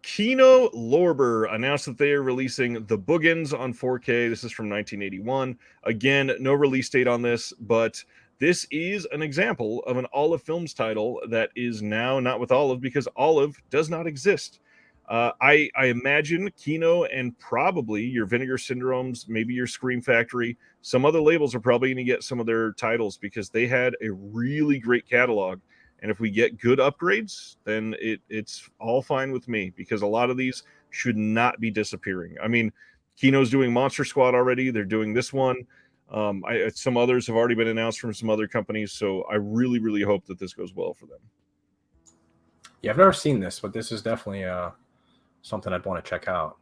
Kino Lorber announced that they are releasing The Boogans on 4K. This is from 1981. Again, no release date on this, but this is an example of an Olive Films title that is now not with Olive because Olive does not exist. I imagine Kino and probably your Vinegar Syndromes, maybe your Scream Factory, some other labels are probably going to get some of their titles because they had a really great catalog. And if we get good upgrades, then it's all fine with me because a lot of these should not be disappearing. I mean, Kino's doing Monster Squad already. They're doing this one. Some others have already been announced from some other companies. So I really, really hope that this goes well for them. Yeah, I've never seen this, but this is definitely something I'd want to check out.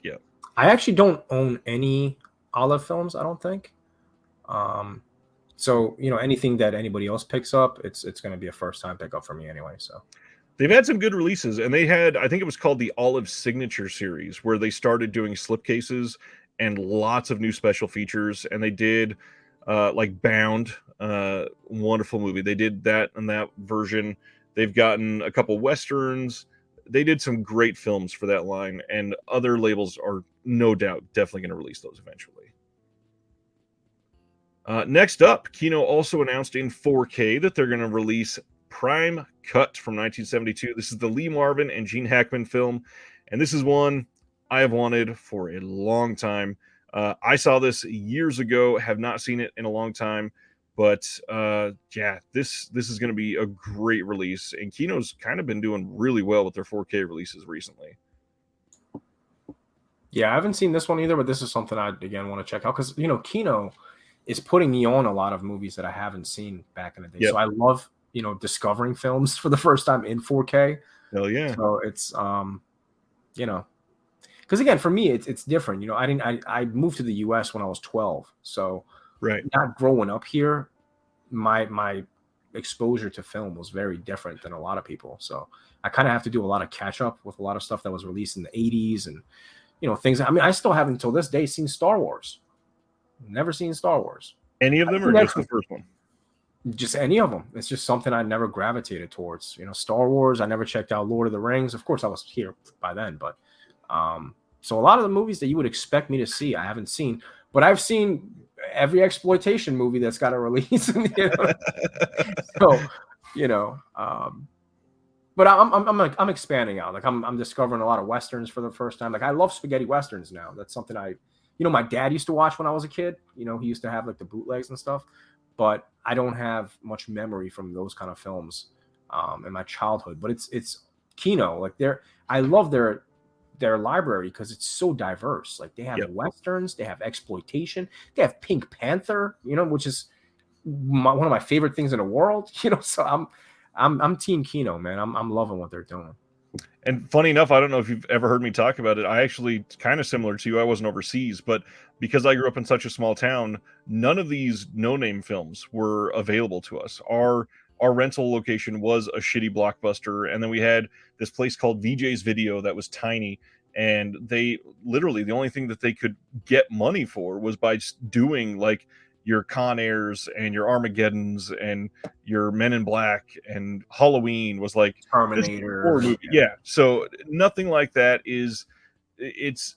Yeah. I actually don't own any Olive Films. I don't think. So anything that anybody else picks up, it's going to be a first time pickup for me anyway. So they've had some good releases, and they had, I think it was called the Olive Signature series, where they started doing slipcases and lots of new special features. And they did like Bound, wonderful movie. They did that in that version. They've gotten a couple westerns. They did some great films for that line, and other labels are no doubt definitely going to release those eventually. Next up, Kino also announced in 4K that they're going to release Prime Cut from 1972. This is the Lee Marvin and Gene Hackman film, and this is one I have wanted for a long time. I saw this years ago, have not seen it in a long time, but yeah, this is going to be a great release, and Kino's kind of been doing really well with their 4K releases recently. yeah, I haven't seen this one either, but this is something I again want to check out because Kino is putting me on a lot of movies that I haven't seen back in the day. Yep. So I love discovering films for the first time in 4K. Hell yeah. So it's because again for me it's different. I moved to the US when I was 12. So Right. not growing up here, my exposure to film was very different than a lot of people. So I kind of have to do a lot of catch up with a lot of stuff that was released in the 80s and things. I mean, I still haven't until this day seen Star Wars. Never seen Star Wars. Any of them or just the first one? Just any of them. It's just something I never gravitated towards. Star Wars. I never checked out Lord of the Rings. Of course, I was here by then, but so a lot of the movies that you would expect me to see, I haven't seen. But I've seen every exploitation movie that's got a release. So, but I'm expanding out. Like I'm discovering a lot of westerns for the first time. Like I love spaghetti westerns now. That's something my dad used to watch when I was a kid. He used to have like the bootlegs and stuff, but I don't have much memory from those kind of films in my childhood. But it's Kino. Like I love their library because it's so diverse. Like they have westerns, they have exploitation, they have Pink Panther, which is one of my favorite things in the world. So I'm Team Kino, man. I'm loving what they're doing. And funny enough, I don't know if you've ever heard me talk about it. I actually, kind of similar to you, I wasn't overseas, but because I grew up in such a small town, none of these no-name films were available to us. Our rental location was a shitty Blockbuster, and then we had this place called VJ's Video that was tiny, and they literally, the only thing that they could get money for was by just doing like your Con Airs and your Armageddons and your Men in Black, and Halloween was like Terminator. Yeah. So nothing like that it's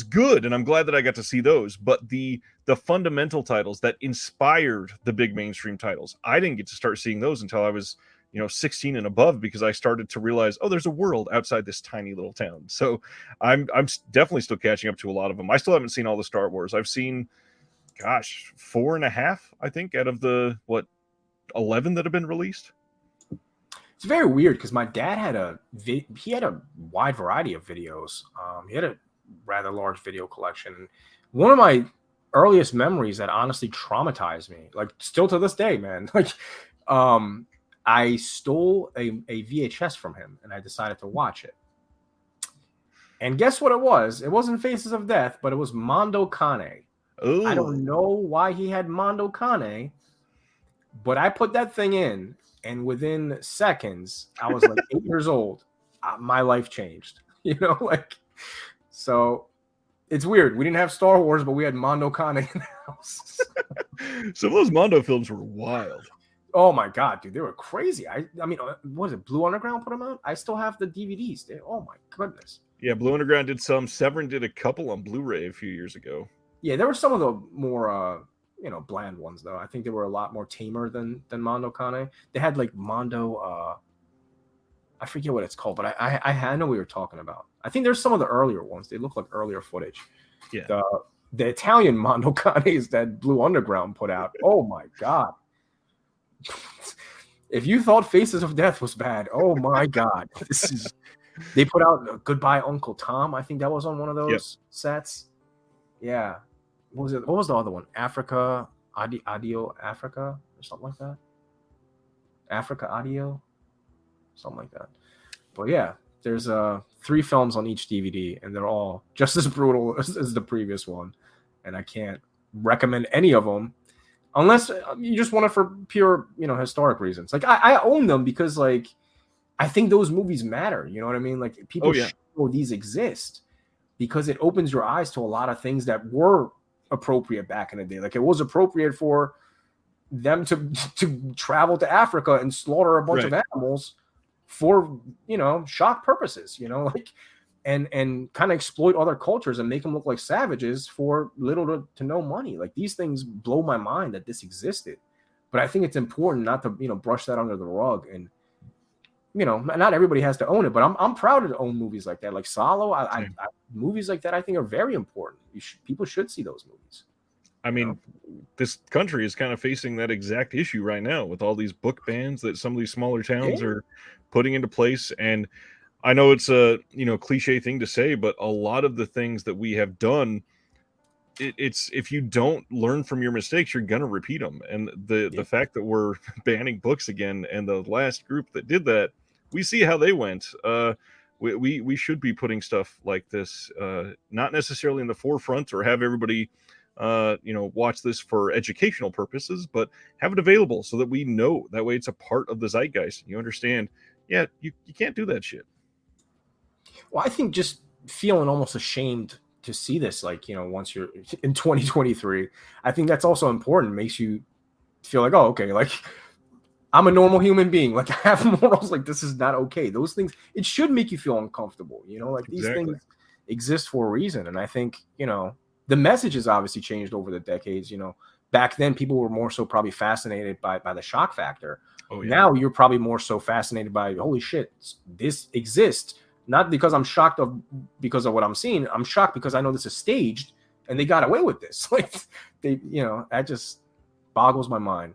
good, and I'm glad that I got to see those. But the fundamental titles that inspired the big mainstream titles, I didn't get to start seeing those until I was 16 and above, because I started to realize, oh, there's a world outside this tiny little town. So I'm definitely still catching up to a lot of them. I still haven't seen all the Star Wars. I've seen, gosh, 4.5, I think, out of the 11 that have been released. It's very weird because my dad had he had a wide variety of videos. He had a rather large video collection. And one of my earliest memories that honestly traumatized me, like still to this day, man, like I stole a VHS from him and I decided to watch it. And guess what it was? It wasn't Faces of Death, but it was Mondo Cane. I Oh, don't know why he had Mondo Cane, but I put that thing in, and within seconds, I was like 8 years old. My life changed, you know, like, so it's weird. We didn't have Star Wars, but we had Mondo Cane in the house. some of those Mondo films were wild. Oh my God, dude, they were crazy. I mean, what is it? Blue Underground put them out? I still have the DVDs. Oh my goodness. Yeah, Blue Underground did some. Severn did a couple on Blu-ray a few years ago. Yeah, there were some of the more bland ones though. I think they were a lot more tamer than Mondo Cane. They had like Mondo I forget what it's called, but I know what you're talking about. I think there's some of the earlier ones. They look like earlier footage. Yeah. The Italian Mondo Canes that Blue Underground put out. Oh my God. If you thought Faces of Death was bad, oh my God. They put out Goodbye Uncle Tom. I think that was on one of those sets. Yeah. What was it? What was the other one? Africa, Audio Africa, or something like that. Africa Audio, something like that. But yeah, there's 3 films on each DVD, and they're all just as brutal as the previous one. And I can't recommend any of them unless you just want it for pure, historic reasons. Like I own them because like I think those movies matter. You know what I mean? Like people should know these exist because it opens your eyes to a lot of things that were appropriate back in the day. Like it was appropriate for them to travel to Africa and slaughter a bunch of animals for, shock purposes, like, and kind of exploit other cultures and make them look like savages for little to no money. Like these things blow my mind that this existed, but I think it's important not to, brush that under the rug. And, not everybody has to own it, but I'm proud to own movies like that. Like Solo, movies like that, I think are very important. People should see those movies. I mean, this country is kind of facing that exact issue right now with all these book bans that some of these smaller towns are putting into place. And I know it's a, cliche thing to say, but a lot of the things that we have done, it's if you don't learn from your mistakes, you're going to repeat them. And the fact that we're banning books again, and the last group that did that, we see how they went. We should be putting stuff like this, not necessarily in the forefront or have everybody watch this for educational purposes, but have it available so that we know. That way it's a part of the zeitgeist. You understand, you can't do that shit. Well, I think just feeling almost ashamed to see this, like, once you're in 2023, I think that's also important. It makes you feel like, oh, okay, like I'm a normal human being. Like I have morals. Like this is not okay. Those things, it should make you feel uncomfortable. Like these things exist for a reason. And I think, the message has obviously changed over the decades. Back then people were more so probably fascinated by the shock factor. Oh, yeah. Now you're probably more so fascinated by, holy shit, this exists. Not because I'm shocked because of what I'm seeing. I'm shocked because I know this is staged and they got away with this. Like that just boggles my mind.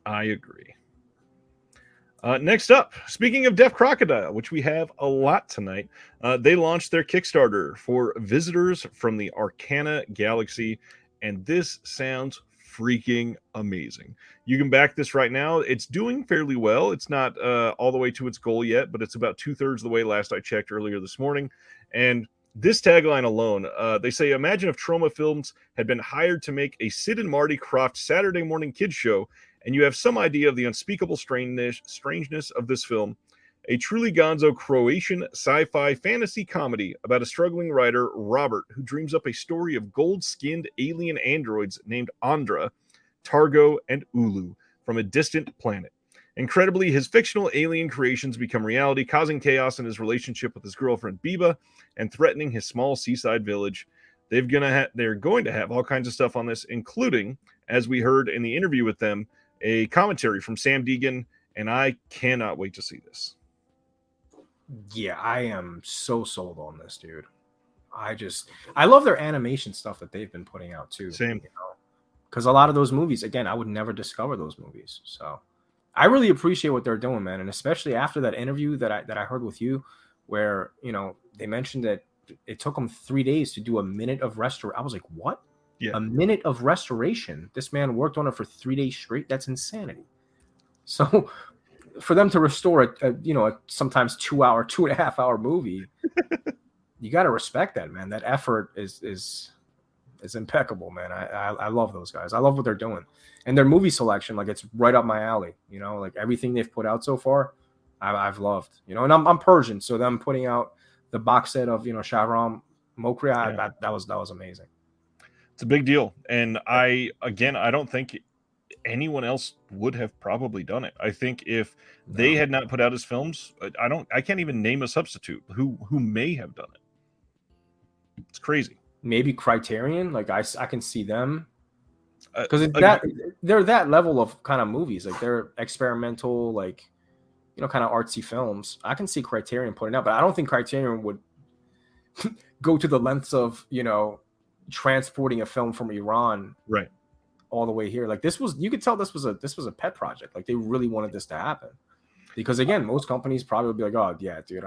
I agree. Next up, speaking of Deaf Crocodile, which we have a lot tonight, they launched their Kickstarter for Visitors from the Arcana Galaxy, and this sounds freaking amazing. You can back this right now. It's doing fairly well. It's not all the way to its goal yet, but it's about 2/3 of the way last I checked earlier this morning. And this tagline alone, they say, imagine if Troma Films had been hired to make a Sid and Marty Krofft Saturday morning kids show, and you have some idea of the unspeakable strangeness of this film. A truly gonzo Croatian sci-fi fantasy comedy about a struggling writer, Robert, who dreams up a story of gold-skinned alien androids named Andra, Targo, and Ulu from a distant planet. Incredibly, his fictional alien creations become reality, causing chaos in his relationship with his girlfriend Biba and threatening his small seaside village. They're going to have all kinds of stuff on this, including, as we heard in the interview with them, a commentary from Sam Deegan, and I cannot wait to see this. Yeah, I am so sold on this, dude. I love their animation stuff that they've been putting out too. Same. Because a lot of those movies, again, I would never discover those movies. So I really appreciate what they're doing, man, and especially after that interview that I heard with you, where they mentioned that it took them 3 days to do a minute of restoration. I was like, what? Yeah. A minute of restoration? This man worked on it for 3 days straight. That's insanity. So for them to restore a sometimes 2 hour, 2.5 hour movie, you got to respect that, man. That effort is impeccable, man. I love those guys. I love what they're doing, and their movie selection, like, it's right up my alley. Like everything they've put out so far, I've loved. And I'm Persian, so them putting out the box set of Shahram Mokri, that was amazing. It's a big deal, and I don't think anyone else would have probably done it. I think if they had not put out his films, I can't even name a substitute who may have done it. It's crazy. Maybe Criterion, like I can see them, because they're that level of kind of movies, like they're experimental, like kind of artsy films. I can see Criterion putting out, but I don't think Criterion would go to the lengths of transporting a film from Iran right all the way here. Like you could tell this was a pet project. Like they really wanted this to happen, because again, most companies probably would be like, oh yeah, dude,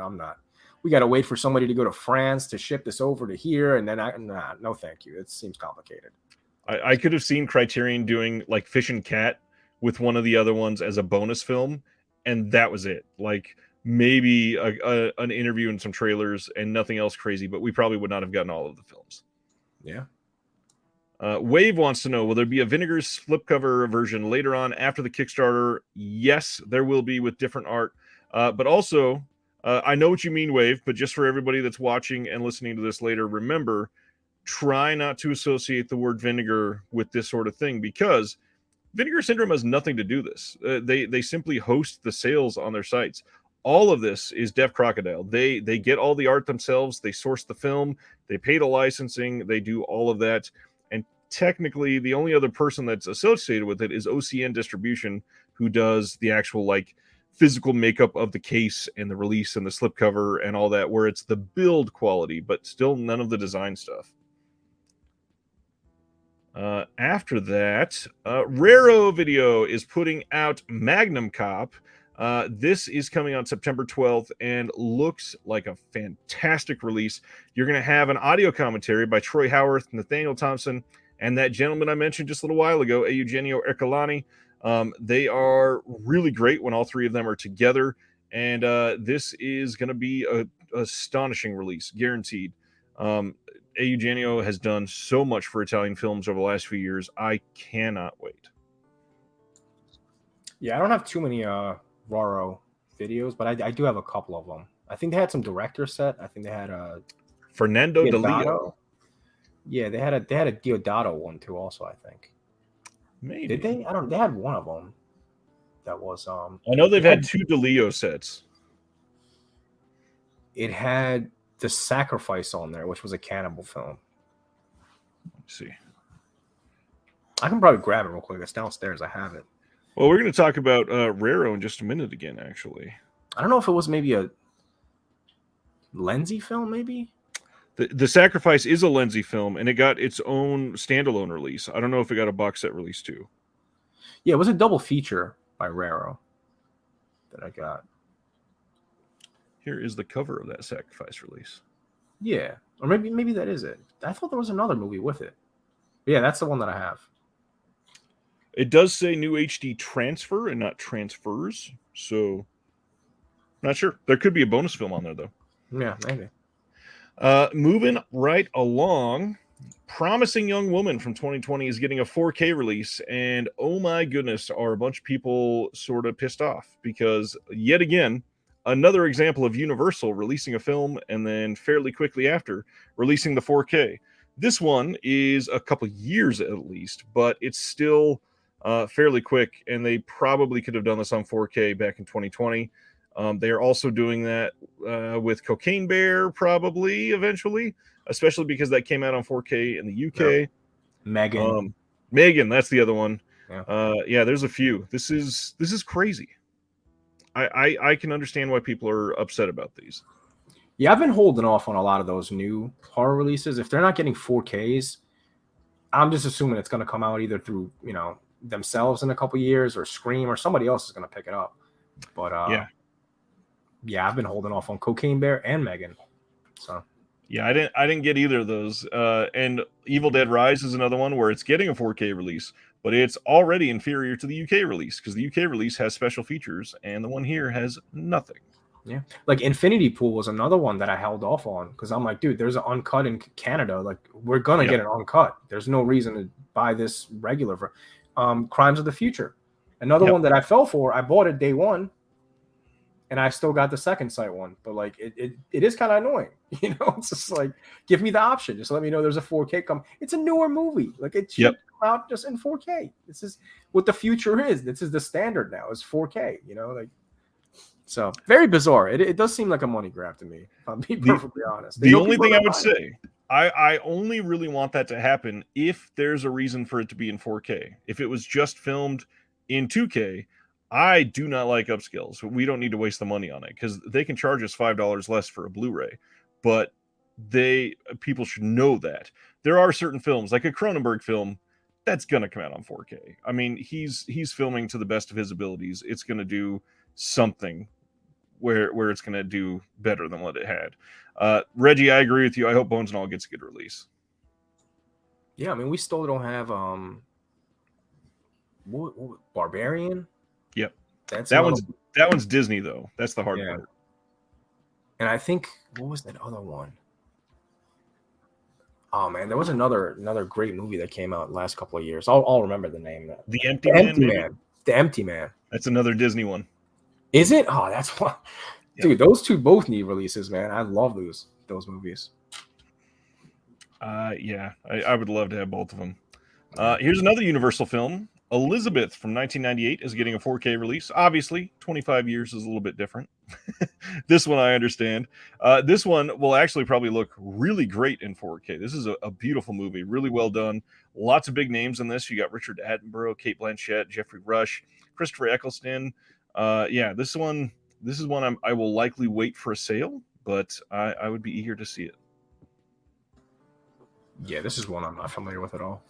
we got to wait for somebody to go to France to ship this over to here, and then no thank you, it seems complicated. I could have seen Criterion doing like Fish and Cat with one of the other ones as a bonus film, and that was it. Like maybe an interview and some trailers and nothing else crazy, but we probably would not have gotten all of the films. Yeah. Wave wants to know, will there be a Vinegar slipcover version later on after the Kickstarter? Yes, there will be, with different art. But also, I know what you mean, Wave, but just for everybody that's watching and listening to this later, remember, try not to associate the word vinegar with this sort of thing, because Vinegar Syndrome has nothing to do this. They simply host the sales on their sites. All of this is Deaf Crocodile. They get all the art themselves. They source the film. They pay the licensing. They do all of that. And technically, the only other person that's associated with it is OCN Distribution, who does the actual like physical makeup of the case and the release and the slipcover and all that, where it's the build quality, but still none of the design stuff. After that, Raro Video is putting out Magnum Cop. This is coming on September 12th and looks like a fantastic release. You're going to have an audio commentary by Troy Howarth, Nathaniel Thompson, and that gentleman I mentioned just a little while ago, Eugenio Ercolani. They are really great when all three of them are together, and this is going to be an astonishing release, guaranteed. Eugenio has done so much for Italian films over the last few years. I cannot wait. Yeah, I don't have too many Raro videos, but I do have a couple of them. I think they had some director set. I think they had Fernando Deodato. Yeah, they had a Deodato one too. Also, I think. Maybe. Did they? I don't. They had one of them. That was I know they've had two DeLeo sets. It had The Sacrifice on there, which was a cannibal film. Let's see. I can probably grab it real quick. It's downstairs. I have it. Well, we're going to talk about Raro in just a minute again, actually. I don't know if it was maybe a Lenzi film, maybe? The Sacrifice is a Lenzi film, and it got its own standalone release. I don't know if it got a box set release, too. Yeah, it was a double feature by Raro that I got. Here is the cover of that Sacrifice release. Yeah, or maybe that is it. I thought there was another movie with it. But yeah, that's the one that I have. It does say new HD transfer and not transfers, so not sure. There could be a bonus film on there, though. Yeah, maybe. Moving right along, Promising Young Woman from 2020 is getting a 4K release, and oh my goodness, are a bunch of people sort of pissed off, because yet again, another example of Universal releasing a film and then fairly quickly after releasing the 4K. This one is a couple years at least, but it's still fairly quick, and they probably could have done this on 4K back in 2020. They are also doing that with Cocaine Bear probably eventually, especially because that came out on 4K in the UK. Megan. Megan, that's the other one. Yeah. There's a few. This is crazy. I can understand why people are upset about these. Yeah, I've been holding off on a lot of those new horror releases. If they're not getting 4Ks, I'm just assuming it's going to come out either through, themselves in a couple years, or Scream, or somebody else is going to pick it up. But yeah, I've been holding off on Cocaine Bear and Megan. So yeah, I didn't get either of those. And Evil Dead Rise is another one where it's getting a 4K release, but it's already inferior to the UK release because the UK release has special features, and the one here has nothing. Yeah, like Infinity Pool was another one that I held off on because I'm like, dude, there's an uncut in Canada. Like, we're gonna get an uncut. There's no reason to buy this regular. For Crimes of the Future, another one that I fell for. I bought it day one, and I still got the second sight one. But like, it is kind of annoying, you know. It's just like, give me the option. Just let me know there's a 4K come. It's a newer movie. Like, it should come out just in 4K. This is what the future is. This is the standard now. Is 4K. You know, like. So very bizarre. It does seem like a money grab to me, if I'm being perfectly honest. The only thing I would say, I only really want that to happen if there's a reason for it to be in 4K. If it was just filmed in 2K, I do not like upscales. We don't need to waste the money on it because they can charge us $5 less for a Blu-ray. But people should know that. There are certain films, like a Cronenberg film, that's going to come out on 4K. I mean, he's filming to the best of his abilities. It's going to do something where it's going to do better than what it had. Reggie, I agree with you. I hope Bones and All gets a good release. Yeah, I mean, we still don't have Barbarian. Yep, that one's Disney though. That's the hard part. And I think, what was that other one? Oh man, there was another great movie that came out last couple of years. I'll remember the name. The Empty Man. The Empty Man. That's another Disney one. Is it? Oh, that's one. Dude, those two both need releases, man. I love those movies. Yeah, I would love to have both of them. Here's another Universal film. Elizabeth from 1998 is getting a 4K release. Obviously, 25 years is a little bit different. This one I understand. This one will actually probably look really great in 4K. This is a beautiful movie, really well done. Lots of big names in this. You got Richard Attenborough, Cate Blanchett, Jeffrey Rush, Christopher Eccleston. Yeah, this is one I will likely wait for a sale, but I would be eager to see it. Yeah, this is one I'm not familiar with at all.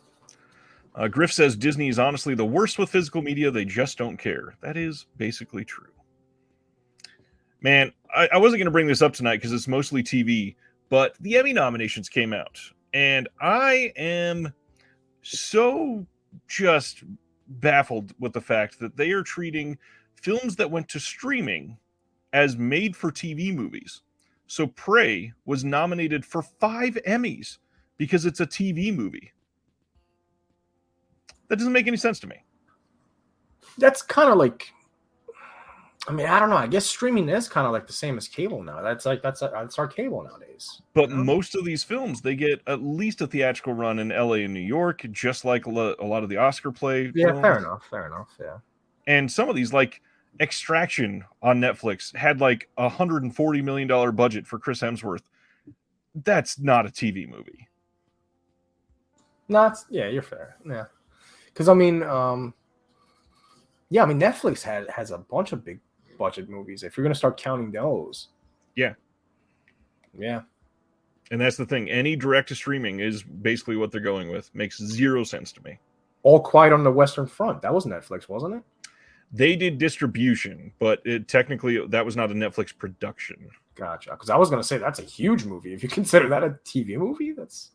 Griff says Disney is honestly the worst with physical media. They just don't care. That is basically true. Man, I wasn't going to bring this up tonight because it's mostly TV, but the Emmy nominations came out, and I am so just baffled with the fact that they are treating films that went to streaming as made-for-TV movies. So Prey was nominated for 5 Emmys because it's a TV movie. That doesn't make any sense to me. That's kind of like, I mean, I don't know. I guess streaming is kind of like the same as cable now. That's our cable nowadays. But most of these films, they get at least a theatrical run in LA and New York, just like a lot of the Oscar play. Yeah, films. Fair enough. Yeah. And some of these, like Extraction on Netflix, had like $140 million budget for Chris Hemsworth. That's not a TV movie. Yeah, you're fair. Yeah. Because I mean, Netflix has a bunch of big budget movies. If you're gonna start counting those, yeah. And that's the thing. Any direct to streaming is basically what they're going with. Makes zero sense to me. All Quiet on the Western Front. That was Netflix, wasn't it? They did distribution, but technically that was not a Netflix production. Gotcha. Because I was gonna say that's a huge movie. If you consider that a TV movie, that's.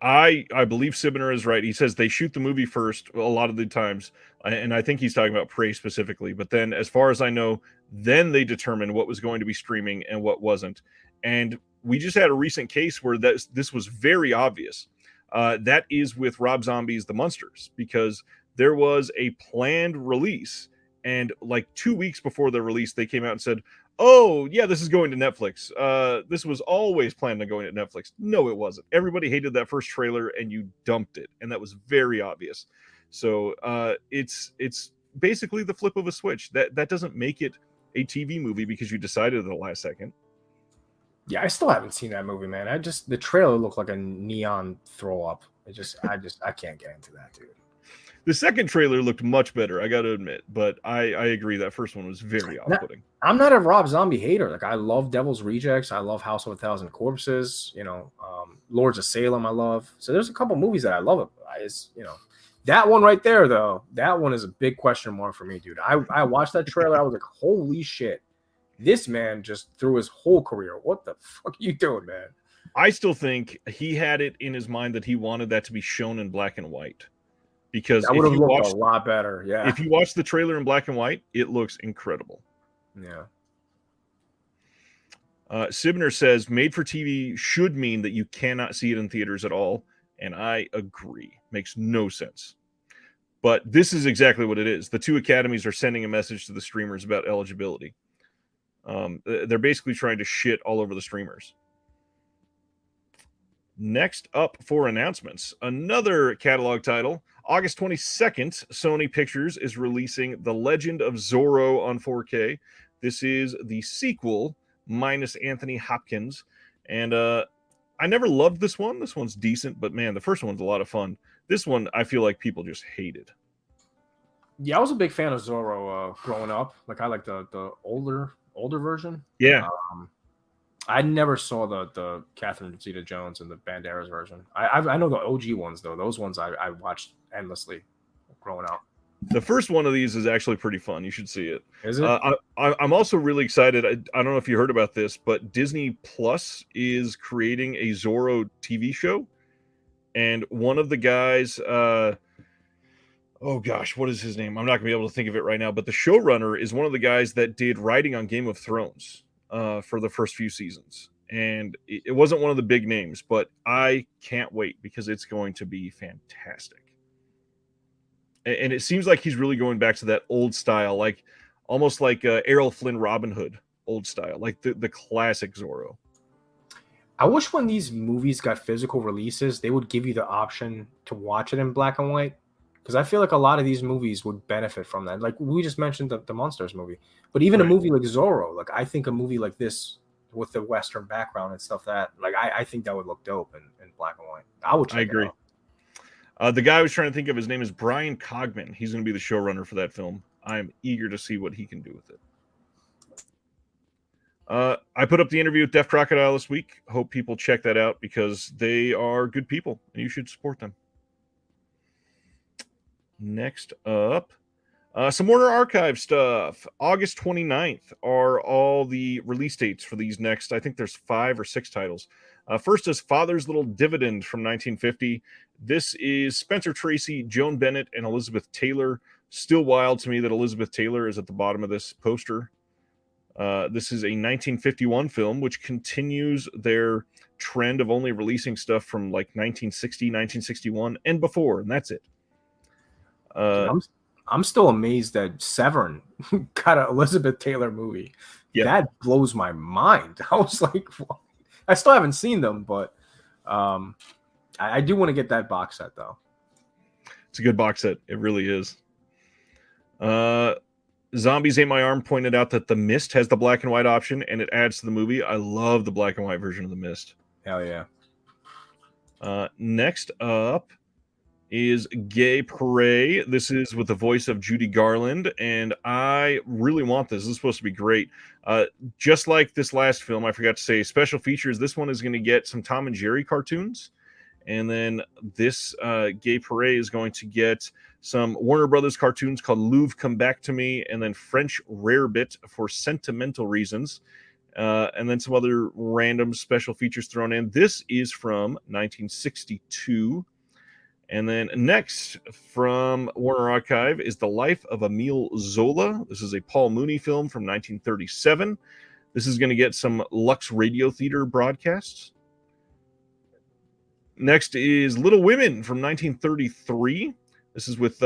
I believe Sibner is right. He says they shoot the movie first a lot of the times, and I think he's talking about Prey specifically. But then, as far as I know, then they determine what was going to be streaming and what wasn't. And we just had a recent case where this was very obvious. That is with Rob Zombie's The Munsters, because there was a planned release, and like 2 weeks before the release, they came out and said, "Oh, yeah, this is going to Netflix. This was always planned on going to Netflix." No, it wasn't. Everybody hated that first trailer, and you dumped it, and that was very obvious. So it's basically the flip of a switch. That doesn't make it a TV movie because you decided at the last second. Yeah, I still haven't seen that movie, man. The trailer looked like a neon throw up. I can't get into that, dude. The second trailer looked much better, I got to admit, but I agree that first one was very off-putting. I'm not a Rob Zombie hater. Like, I love Devil's Rejects. I love House of a Thousand Corpses. Lords of Salem I love. So there's a couple movies that I love. That one right there, though, that one is a big question mark for me, dude. I watched that trailer. I was like, holy shit. This man just threw his whole career. What the fuck are you doing, man? I still think he had it in his mind that he wanted that to be shown in black and white. Because That would have looked a lot better. Yeah. if you watch the trailer in black and white, it looks incredible. Yeah. Sibner says made for TV should mean that you cannot see it in theaters at all. And I agree. Makes no sense. But this is exactly what it is. The two academies are sending a message to the streamers about eligibility. They're basically trying to shit all over the streamers. Next up for announcements, another catalog title. August 22nd, Sony Pictures is releasing The Legend of Zorro on 4K. This is the sequel minus Anthony Hopkins. And I never loved this one. This one's decent, but man, the first one's a lot of fun. This one, I feel like people just hated. Yeah, I was a big fan of Zorro growing up. Like, I like the older version. Yeah. I never saw the Catherine Zeta-Jones and the Banderas version. I know the OG ones, though. Those ones I watched endlessly growing up. The first one of these is actually pretty fun. You should see it. Is it? I'm also really excited. I don't know if you heard about this, but Disney Plus is creating a Zorro TV show. And one of the guys, oh gosh, what is his name? I'm not going to be able to think of it right now. But the showrunner is one of the guys that did writing on Game of Thrones for the first few seasons. And it wasn't one of the big names, but I can't wait because it's going to be fantastic. And it seems like he's really going back to that old style, like almost like Errol Flynn Robin Hood old style, like the classic Zorro. I wish when these movies got physical releases, they would give you the option to watch it in black and white. Because I feel like a lot of these movies would benefit from that. Like we just mentioned the Monsters movie. But even a movie like Zorro, like I think a movie like this with the Western background and stuff that, like I think that would look dope in black and white. I would check it agree. out. The guy I was trying to think of, his name is Brian Cogman. He's going to be the showrunner for that film. I'm eager to see what he can do with it. I put up the interview with Def Crocodile this week. Hope people check that out because they are good people and you should support them. Next up, some Warner Archive stuff. August 29th are all the release dates for these next. I think there's 5 or 6 titles. First is Father's Little Dividend from 1950. This is Spencer Tracy, Joan Bennett, and Elizabeth Taylor. Still wild to me that Elizabeth Taylor is at the bottom of this poster. This is a 1951 film, which continues their trend of only releasing stuff from like 1960, 1961, and before, and that's it. I'm still amazed that Severn got an Elizabeth Taylor movie. Yep. That blows my mind. I was like, what? I still haven't seen them, but I do want to get that box set, though. It's a good box set. It really is. Zombies Ate My Arm pointed out that The Mist has the black and white option, and it adds to the movie. I love the black and white version of The Mist. Hell yeah. Next up is Gay Parade. This is with the voice of Judy Garland, and I really want this. This is supposed to be great. Just like this last film, I forgot to say, special features. This one is going to get some Tom and Jerry cartoons, and then this Gay Parade is going to get some Warner Brothers cartoons called Louvre Come Back to Me, and then French Rarebit for Sentimental Reasons, and then some other random special features thrown in. This is from 1962. And then next from Warner Archive is The Life of Emile Zola. This is a Paul Mooney film from 1937. This is going to get some Lux Radio Theater broadcasts. Next is Little Women from 1933. This is with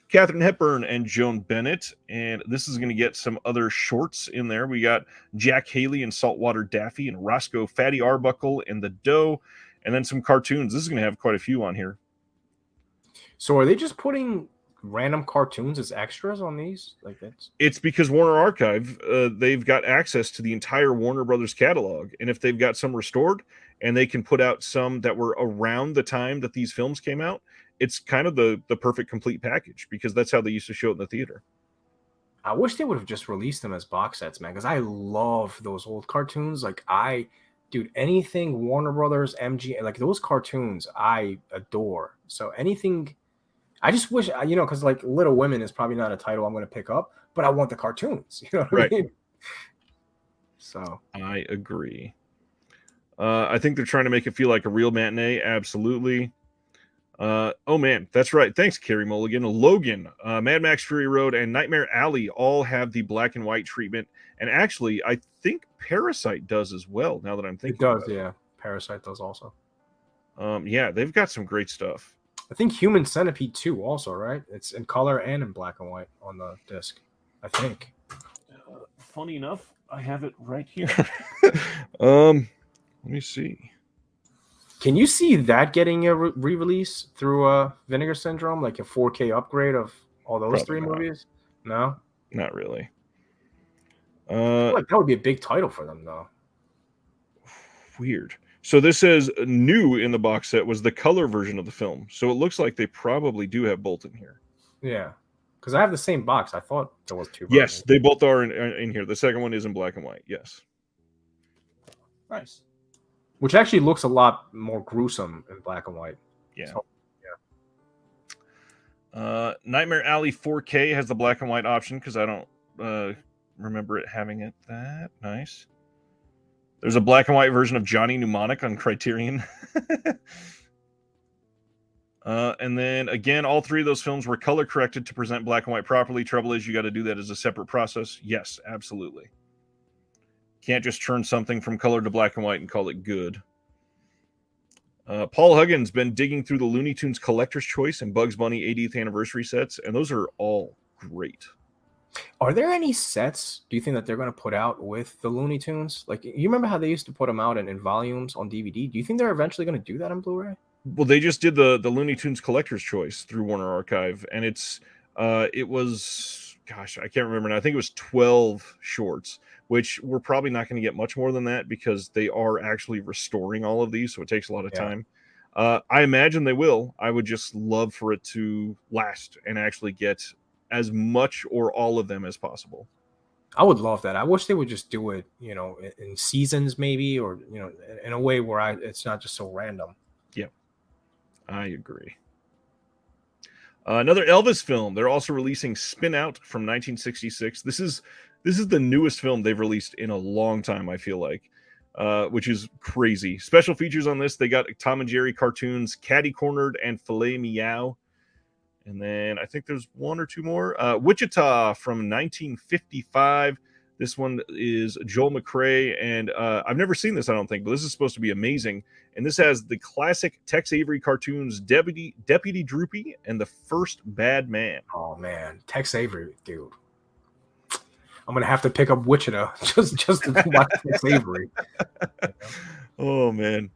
Katharine Hepburn and Joan Bennett. And this is going to get some other shorts in there. We got Jack Haley and Saltwater Daffy and Roscoe Fatty Arbuckle and The Doe. And then some cartoons. This is going to have quite a few on here. So are they just putting random cartoons as extras on these? Like that's... It's because Warner Archive, they've got access to the entire Warner Brothers catalog. And if they've got some restored and they can put out some that were around the time that these films came out, it's kind of the perfect complete package because that's how they used to show it in the theater. I wish they would have just released them as box sets, man, because I love those old cartoons. Like dude, anything Warner Brothers, MG, like those cartoons I adore. So anything... I just wish, because like Little Women is probably not a title I'm going to pick up, but I want the cartoons. You know what Right. I mean? So I agree. I think they're trying to make it feel like a real matinee. Absolutely. Oh man, that's right. Thanks, Carrie Mulligan. Logan, Mad Max Fury Road, and Nightmare Alley all have the black and white treatment. And actually, I think Parasite does as well. Now that I'm it thinking, does, about yeah. Parasite does also. Yeah, they've got some great stuff. I think Human Centipede 2 also, right? It's in color and in black and white on the disc, I think. Funny enough, I have it right here. Let me see. Can you see that getting a re-release through Vinegar Syndrome, like a 4K upgrade of all those Probably three not. movies? No? Not really. I feel like that would be a big title for them, though. Weird. So this says new in the box set was the color version of the film. So it looks like they probably do have both in here. Yeah. Because I have the same box. I thought there was two Yes, versions. they both are in here. The second one is in black and white. Yes. Nice. Which actually looks a lot more gruesome in black and white. Yeah. So, Nightmare Alley 4K has the black and white option because I don't remember it having it that nice. There's a black and white version of Johnny Mnemonic on Criterion. And then again, all three of those films were color corrected to present black and white properly. Trouble is, you got to do that as a separate process. Yes, absolutely. Can't just turn something from color to black and white and call it good. Paul Huggins been digging through the Looney Tunes Collector's Choice and Bugs Bunny 80th anniversary sets, and those are all great. are there any sets, do you think, that they're going to put out with the Looney Tunes? Like, you remember how they used to put them out in volumes on DVD? Do you think they're eventually going to do that on Blu-ray? Well, they just did the Looney Tunes Collector's Choice through Warner Archive, and it was, gosh, I can't remember now. I think it was 12 shorts, which we're probably not going to get much more than that because they are actually restoring all of these, so it takes a lot of time. I imagine they will. I would just love for it to last and actually get as much or all of them as possible. I would love that. I wish they would just do it, in seasons maybe, or, in a way where it's not just so random. Yeah, I agree. Another Elvis film. They're also releasing Spin Out from 1966. This is the newest film they've released in a long time, I feel like, which is crazy. Special features on this: they got Tom and Jerry cartoons, Catty Cornered, and Filet Meow. And then I think there's one or two more. Wichita from 1955. This one is Joel McRae, and I've never seen this, I don't think, but this is supposed to be amazing. And this has the classic Tex Avery cartoons, Deputy Droopy, and The First Bad Man. Oh man, Tex Avery, dude. I'm gonna have to pick up Wichita just to watch Tex Avery. Oh man.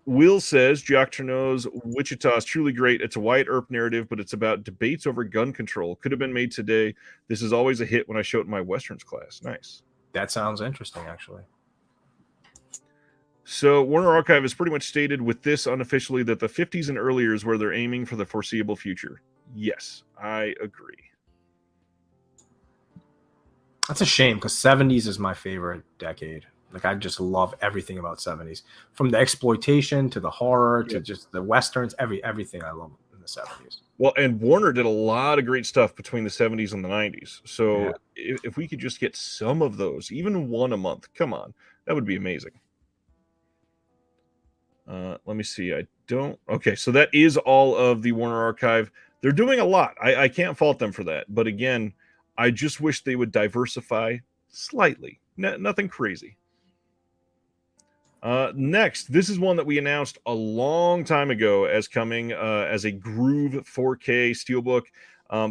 Will says Jock Cherno's Wichita is truly great. It's a Wyatt Earp narrative, but it's about debates over gun control. Could have been made today. This is always a hit when I show it in my Westerns class. Nice. That sounds interesting, actually. So Warner Archive has pretty much stated with this unofficially that the 50s and earlier is where they're aiming for the foreseeable future. Yes, I agree. That's a shame because 70s is my favorite decade. Like, I just love everything about 70s, from the exploitation to the horror to just the Westerns, everything I love in the 70s. Well, and Warner did a lot of great stuff between the 70s and the 90s. So if we could just get some of those, even one a month, come on, that would be amazing. Let me see. Okay, so that is all of the Warner Archive. They're doing a lot. I can't fault them for that. But again, I just wish they would diversify slightly. Nothing crazy. Next, this is one that we announced a long time ago as coming as a Groove 4K Steelbook.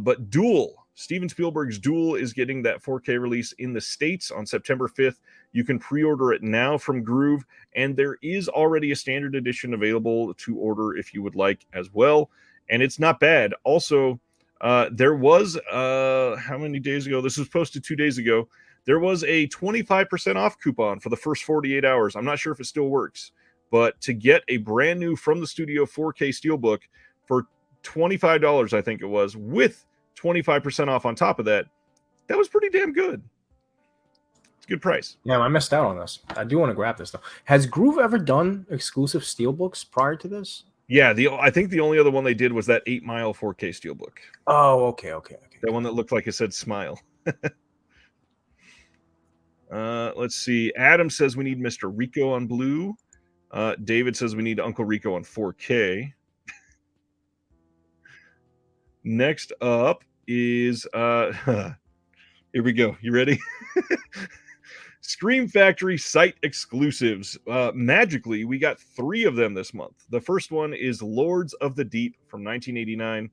But Duel, Steven Spielberg's Duel, is getting that 4K release in the States on September 5th. You can pre-order it now from Groove, and there is already a standard edition available to order if you would like as well. And it's not bad. Also, there was, how many days ago? This was posted 2 days ago. There was a 25% off coupon for the first 48 hours. I'm not sure if it still works, but to get a brand new From the Studio 4K Steelbook for $25, I think it was, with 25% off on top of that, that was pretty damn good. It's a good price. Yeah, I missed out on this. I do want to grab this, though. Has Groove ever done exclusive Steelbooks prior to this? Yeah, I think the only other one they did was that 8 Mile 4K Steelbook. Oh, okay. That one that looked like it said smile. Let's see. Adam says we need Mr. Rico on blue. David says we need Uncle Rico on 4K. Next up is here we go. You ready? Scream Factory site exclusives. Magically, we got 3 of them this month. The first one is Lords of the Deep from 1989.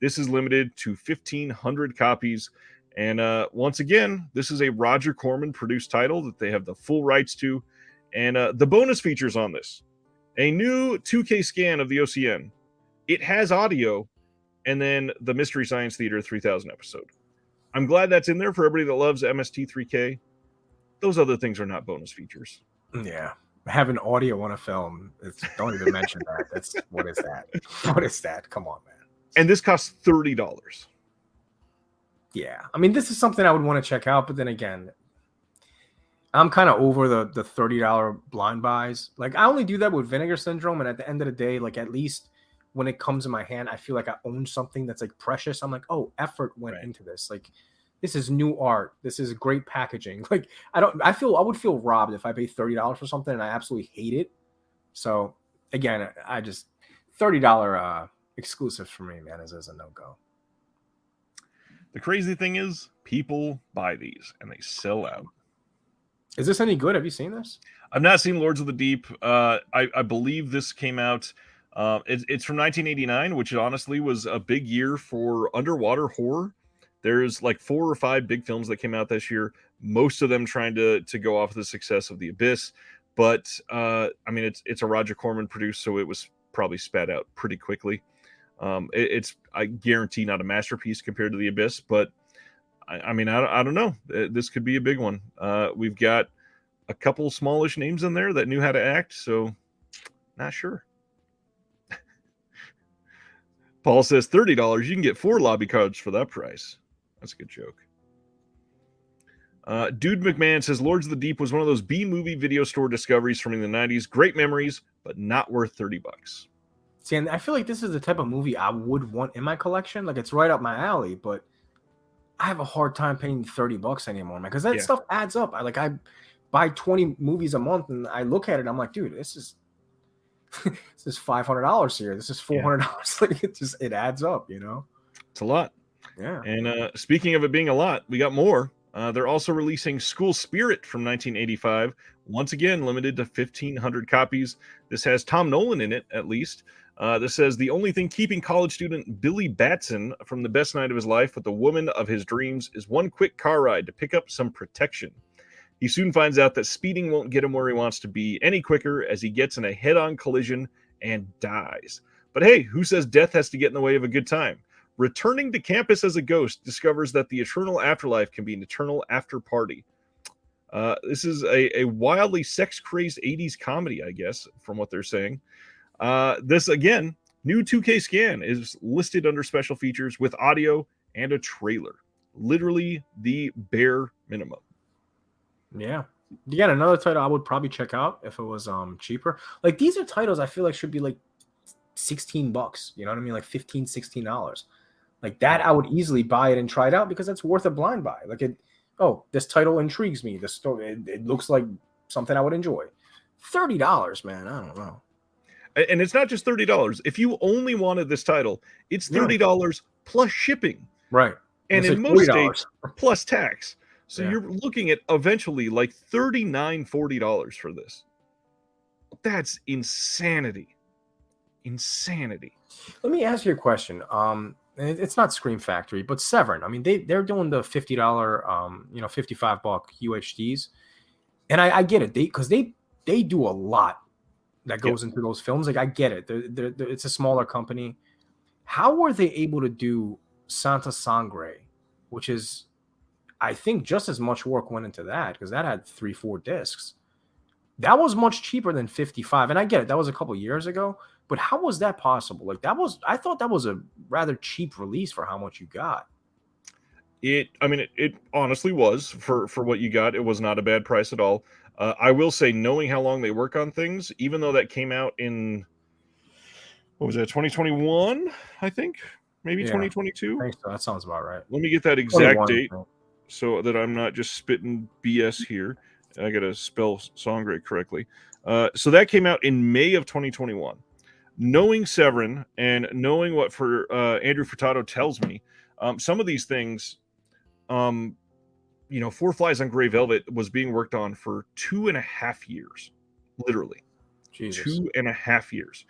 This is limited to 1,500 copies. And once again, this is a Roger Corman produced title that they have the full rights to. And the bonus features on this: a new 2K scan of the OCN. It has audio, and then the Mystery Science Theater 3000 episode. I'm glad that's in there for everybody that loves MST3K. Those other things are not bonus features. Yeah. Having audio on a film, don't even mention that. What is that? What is that? Come on, man. And this costs $30. Yeah. I mean, this is something I would want to check out, but then again, I'm kind of over the $30 blind buys. Like, I only do that with Vinegar Syndrome, and at the end of the day, like, at least when it comes in my hand, I feel like I own something that's like precious. I'm like, oh, effort went into this. Like, this is new art. This is great packaging. Like, I would feel robbed if I paid $30 for something and I absolutely hate it. So again, I just $30 exclusive for me, man, is a no-go. The crazy thing is, people buy these and they sell out. Is this any good? Have you seen this? I've not seen Lords of the Deep. I believe this came out. It's from 1989, which honestly was a big year for underwater horror. There's like 4 or 5 big films that came out this year, most of them trying to go off the success of The Abyss. But I mean, it's a Roger Corman produced, so it was probably spat out pretty quickly. It's, I guarantee, not a masterpiece compared to The Abyss, but I mean, I don't know. This could be a big one. We've got a couple smallish names in there that knew how to act, so not sure. Paul says $30. You can get 4 lobby cards for that price. That's a good joke. Dude McMahon says Lords of the Deep was one of those B-movie video store discoveries from the 90s. Great memories, but not worth $30. See, and I feel like this is the type of movie I would want in my collection. Like, it's right up my alley, but I have a hard time paying $30 anymore, man, because that stuff adds up. I buy 20 movies a month, and I look at it, and I'm like, dude, this is $500 here. This is $400. Like, it adds up, you know? It's a lot. Yeah. And speaking of it being a lot, we got more. They're also releasing School Spirit from 1985. Once again, limited to 1,500 copies. This has Tom Nolan in it, at least. This says the only thing keeping college student Billy Batson from the best night of his life with the woman of his dreams is one quick car ride to pick up some protection. He soon finds out that speeding won't get him where he wants to be any quicker as he gets in a head-on collision and dies. But hey, who says death has to get in the way of a good time? Returning to campus as a ghost discovers that the eternal afterlife can be an eternal after party. This is a wildly sex-crazed 80s comedy, I guess, from what they're saying. This, again, new 2K scan is listed under special features with audio and a trailer. Literally the bare minimum. Yeah. Again, another title I would probably check out if it was cheaper. Like, these are titles I feel like should be like $16. You know what I mean? Like $15, $16. Like that, I would easily buy it and try it out because that's worth a blind buy. Like, this title intrigues me. The story, it looks like something I would enjoy. $30, man. I don't know. And it's not just $30. If you only wanted this title, it's $30 plus shipping. Right. And in most states, plus tax. So you're looking at eventually like $39, $40 for this. That's insanity. Insanity. Let me ask you a question. It's not Scream Factory, but Severin. I mean, they're doing the $50, $55 UHDs, and I get it. Because they do a lot that goes into those films. Like, I get it. It's a smaller company. How were they able to do Santa Sangre, which is, I think, just as much work went into that because that had 3-4 discs. That was much cheaper than 55, and I get it. That was a couple years ago. But how was that possible? Like, I thought that was a rather cheap release for how much you got. It honestly was for what you got. It was not a bad price at all. I will say, knowing how long they work on things, even though that came out in What was that? 2021, I think, maybe Yeah, 2022. I think so. That sounds about right. Let me get that exact 21. date so that I'm not just spitting BS here. I got to spell Sangre correctly. So that came out in May of 2021. Knowing Severin and knowing what for Andrew Furtado tells me, some of these things, Four Flies on Gray Velvet was being worked on for 2.5 years, literally Jesus. 2.5 years.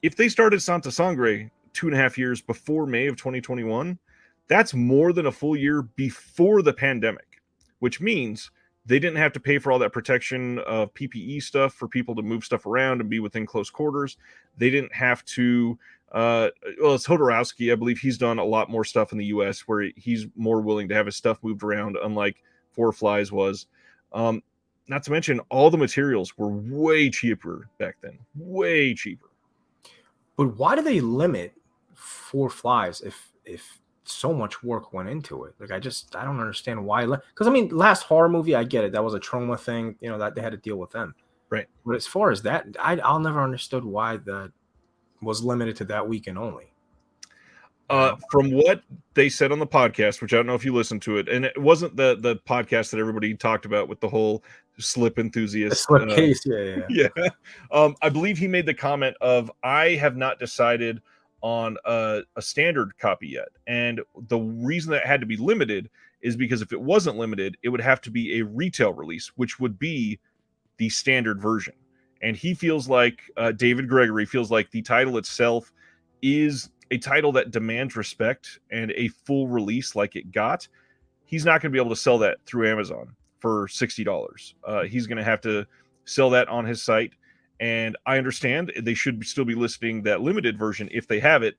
If they started Santa Sangre 2.5 years before May of 2021, that's more than a full year before the pandemic, which means they didn't have to pay for all that protection of PPE stuff for people to move stuff around and be within close quarters. They didn't have to. It's Hodorowski. I believe he's done a lot more stuff in the U.S. where he's more willing to have his stuff moved around, unlike Four Flies was. Not to mention, all the materials were way cheaper back then. Way cheaper. But why do they limit Four Flies if so much work went into it? Like I don't understand why. Because I mean, last horror movie, I get it. That was a trauma thing. That they had to deal with them. Right. But as far as that, I'll never understood why that was limited to that weekend only. From what they said on the podcast, which I don't know if you listened to it, and it wasn't the podcast that everybody talked about with the whole slip enthusiast. The slip case, yeah. Yeah. I believe he made the comment of, I have not decided on a standard copy yet. And the reason that it had to be limited is because if it wasn't limited, it would have to be a retail release, which would be the standard version. And he feels like, David Gregory feels like the title itself is a title that demands respect and a full release like it got. He's not going to be able to sell that through Amazon for $60. He's going to have to sell that on his site. And I understand they should still be listing that limited version if they have it.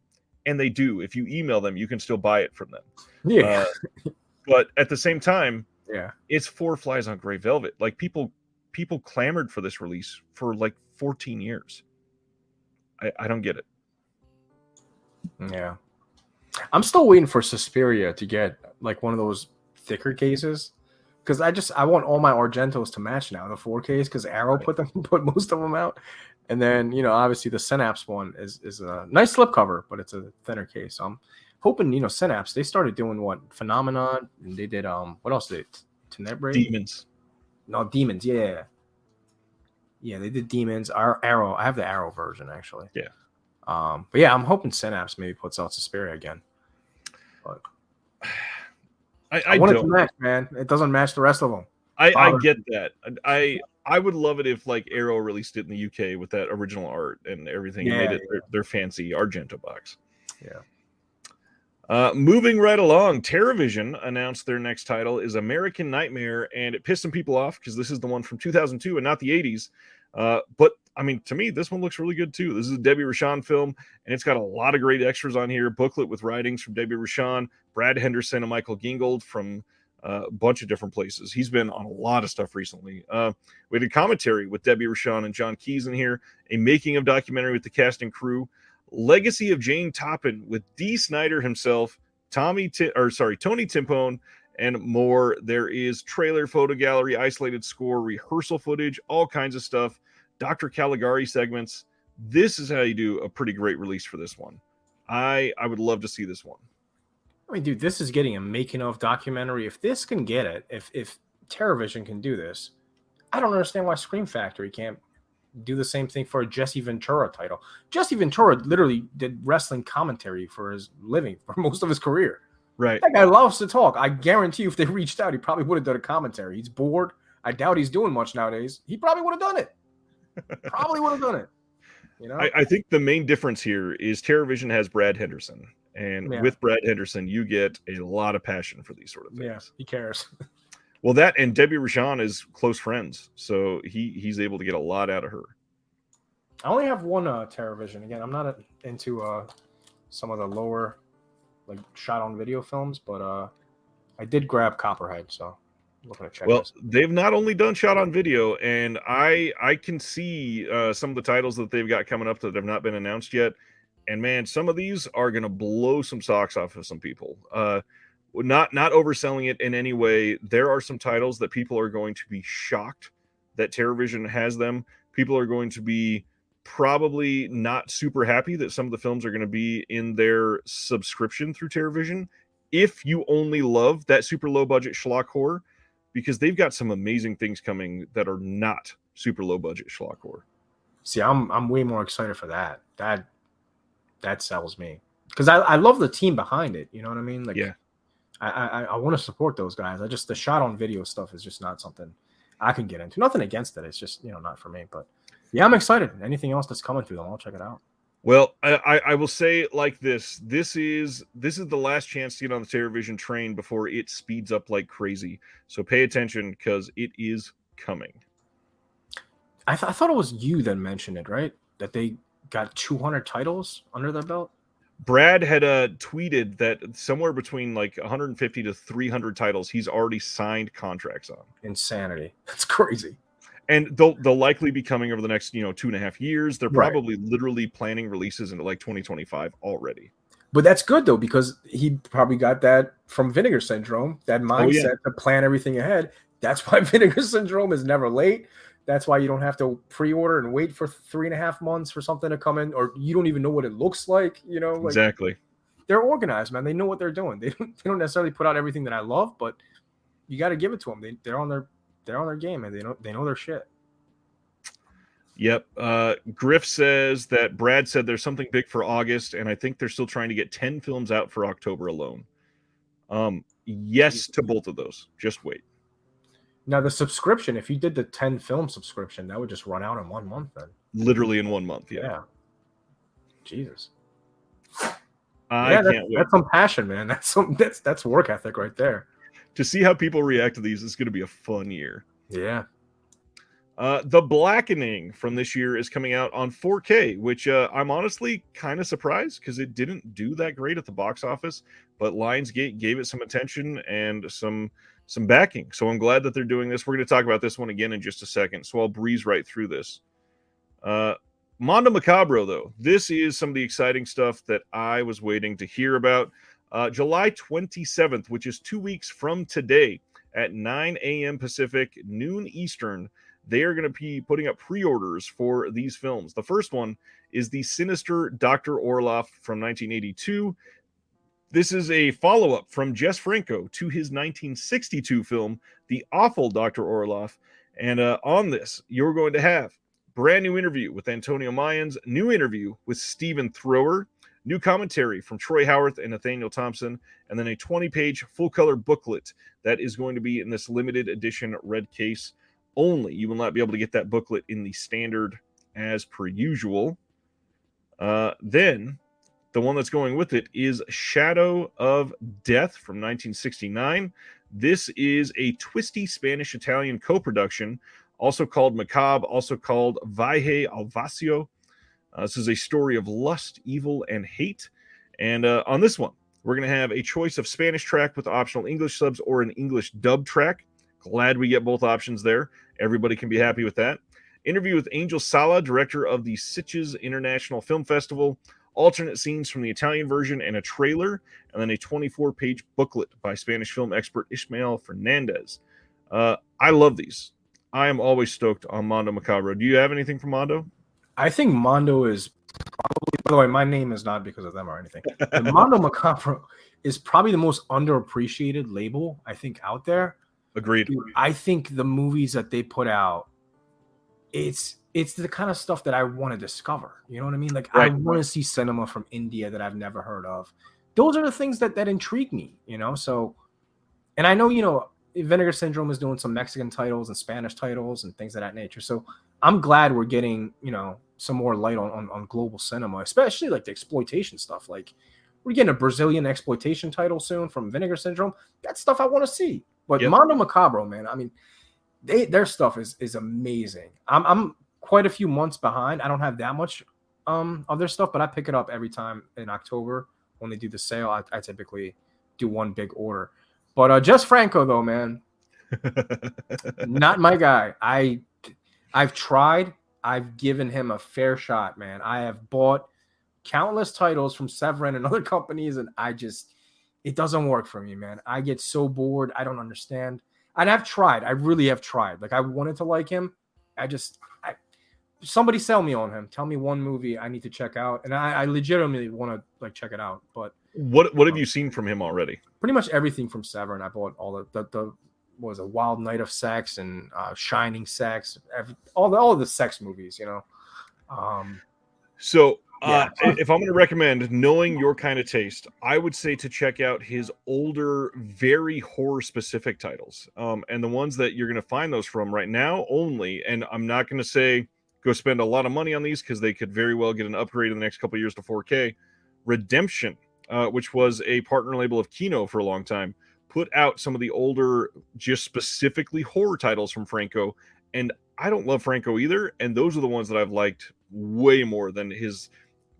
And they do. If you email them, you can still buy it from them. Yeah. But at the same time, yeah, it's Four Flies on Gray Velvet. Like people clamored for this release for like 14 years. I don't get it. Yeah. I'm still waiting for Suspiria to get like one of those thicker cases. Because I want all my Argentos to match now, the 4Ks, because Arrow put most of them out. And then, obviously the Synapse one is a nice slipcover, but it's a thinner case. So I'm hoping, Synapse, they started doing what? Phenomenon, and they did what else did they? Tenebrae? Demons. No, Demons, yeah. Yeah, they did Demons. Arrow, I have the Arrow version actually. Yeah. But yeah, I'm hoping Synapse maybe puts out Suspiria again. But I want it to match, man. It doesn't match the rest of them. I get that. I would love it if like Arrow released it in the UK with that original art and everything. Yeah, made it their fancy Argento box. Yeah. Moving right along, TerraVision announced their next title is American Nightmare, and it pissed some people off because this is the one from 2002 and not the 80s. But I mean, to me, this one looks really good too. This is a Debbie Rochon film, and it's got a lot of great extras on here. Booklet with writings from Debbie Rochon, Brad Henderson, and Michael Gingold from a bunch of different places. He's been on a lot of stuff recently. We had a commentary with Debbie Rochon and John Keyes in here, a making of documentary with the cast and crew, Legacy of Jane Toppin with Dee Snider himself, Tony Timpone, and more. There is trailer, photo gallery, isolated score, rehearsal footage, all kinds of stuff, Dr. Caligari segments. This is how you do a pretty great release for this one. I would love to see this one. I mean, dude, this is getting a making of documentary. If this can get it, if TerraVision can do this, I don't understand why Scream Factory can't do the same thing for a Jesse Ventura title. Jesse Ventura literally did wrestling commentary for his living for most of his career. Right. That guy loves to talk. I guarantee you if they reached out, he probably would have done a commentary. He's bored. I doubt he's doing much nowadays. He probably would have done it. I think the main difference here is TerraVision has Brad Henderson. And with Brad Henderson, you get a lot of passion for these sort of things. Yeah, he cares. Well, that and Debbie Rochon is close friends, so he's able to get a lot out of her. I only have one TerraVision. Again, I'm not into some of the lower, like shot on video films, but I did grab Copperhead, so I'm looking to check. Well, they've not only done shot on video, and I can see some of the titles that they've got coming up that have not been announced yet. And man, some of these are going to blow some socks off of some people. Not overselling it in any way. There are some titles that people are going to be shocked that TerraVision has them. People are going to be probably not super happy that some of the films are going to be in their subscription through TerraVision if you only love that super low budget schlock horror, because they've got some amazing things coming that are not super low budget schlock horror. See, I'm way more excited for that. That sells me, because I love the team behind it. You know what I mean? Like, Yeah. I want to support those guys. The shot on video stuff is just not something I can get into. Nothing against it. It's just, not for me. But yeah, I'm excited. Anything else that's coming through them, I'll check it out. Well, I will say like this. This is the last chance to get on the TerraVision train before it speeds up like crazy. So pay attention, because it is coming. I thought it was you that mentioned it, right? That they got 200 titles under their belt. Brad had tweeted that somewhere between like 150 to 300 titles he's already signed contracts on. Insanity. That's crazy. And they'll likely be coming over the next 2.5 years. They're Right. probably literally planning releases into like 2025 already. But that's good though, because he probably got that from Vinegar Syndrome, that mindset to plan everything ahead. That's why Vinegar Syndrome is never late. That's why you don't have to pre-order and wait for 3.5 months for something to come in, or you don't even know what it looks like. Like, exactly. They're organized, man. They know what they're doing. They don't necessarily put out everything that I love, but you got to give it to them. They're on their game, and they know their shit. Yep. Griff says that Brad said there's something big for August, and I think they're still trying to get 10 films out for October alone. Yes to both of those. Just wait. Now, the subscription, if you did the 10 film subscription, that would just run out in 1 month then. Literally in 1 month, yeah. Jesus. I can't wait. That's some passion, man. That's work ethic right there. To see how people react to these is going to be a fun year. Yeah. The Blackening from this year is coming out on 4K, which I'm honestly kind of surprised, because it didn't do that great at the box office, but Lionsgate gave it some attention and some backing. So I'm glad that they're doing this. We're going to talk about this one again in just a second, so I'll breeze right through this. Mondo Macabro, though, this is some of the exciting stuff that I was waiting to hear about. July 27th, which is 2 weeks from today at 9 a.m. Pacific, noon Eastern, they are going to be putting up pre-orders for these films. The first one is the sinister Dr. Orloff from 1982. This is a follow-up from Jess Franco to his 1962 film, The Awful Dr. Orloff. And on this, you're going to have brand new interview with Antonio Mayans, new interview with Stephen Thrower, new commentary from Troy Howarth and Nathaniel Thompson, and then a 20-page full-color booklet that is going to be in this limited edition red case only. You will not be able to get that booklet in the standard as per usual. Then the one that's going with it is Shadow of Death from 1969. This is a twisty Spanish-Italian co-production, also called Macabre, also called Viaje al Vacío. This is a story of lust, evil, and hate. And on this one, we're going to have a choice of Spanish track with optional English subs or an English dub track. Glad we get both options there. Everybody can be happy with that. Interview with Angel Sala, director of the Sitges International Film Festival. Alternate scenes from the Italian version and a trailer. And then a 24-page booklet by Spanish film expert Ismael Fernandez. I love these. I am always stoked on Mondo Macabro. Do you have anything from Mondo? I think Mondo is probably, by the way, my name is not because of them or anything. The Mondo Macabro is probably the most underappreciated label, I think, out there. Agreed. I think the movies that they put out, it's the kind of stuff that I want to discover. You know what I mean? Like, right. I want to see cinema from India that I've never heard of. Those are the things that intrigue me, So, and I know, Vinegar Syndrome is doing some Mexican titles and Spanish titles and things of that nature. So I'm glad we're getting, some more light on global cinema, especially like the exploitation stuff. Like, we're getting a Brazilian exploitation title soon from Vinegar Syndrome. That's stuff I want to see. But Mondo Macabro, man, I mean, their stuff is amazing. I'm quite a few months behind. I don't have that much of their stuff, but I pick it up every time in October when they do the sale. I typically do one big order. But Jess Franco, though, man, not my guy. I've tried. I've given him a fair shot, man. I have bought countless titles from Severin and other companies, and it doesn't work for me, man. I get so bored. I don't understand. And I've tried. I really have tried. Like, I wanted to like him. somebody sell me on him. Tell me one movie I need to check out, and I legitimately want to like check it out. But What have you seen from him already? pretty much everything from Severin. I bought all the what was a Wild Night of Sex and Shining Sex, all the sex movies, you know. So Yeah. if I'm going to recommend, knowing your kind of taste, I would say to check out his older, very horror specific titles. And the ones that you're going to find those from right now only, and I'm not going to say go spend a lot of money on these because they could very well get an upgrade in the next couple of years to 4K. Redemption, which was a partner label of Kino for a long time, put out some of the older, just specifically horror titles from Franco. And I don't love Franco either. And those are the ones that I've liked way more than his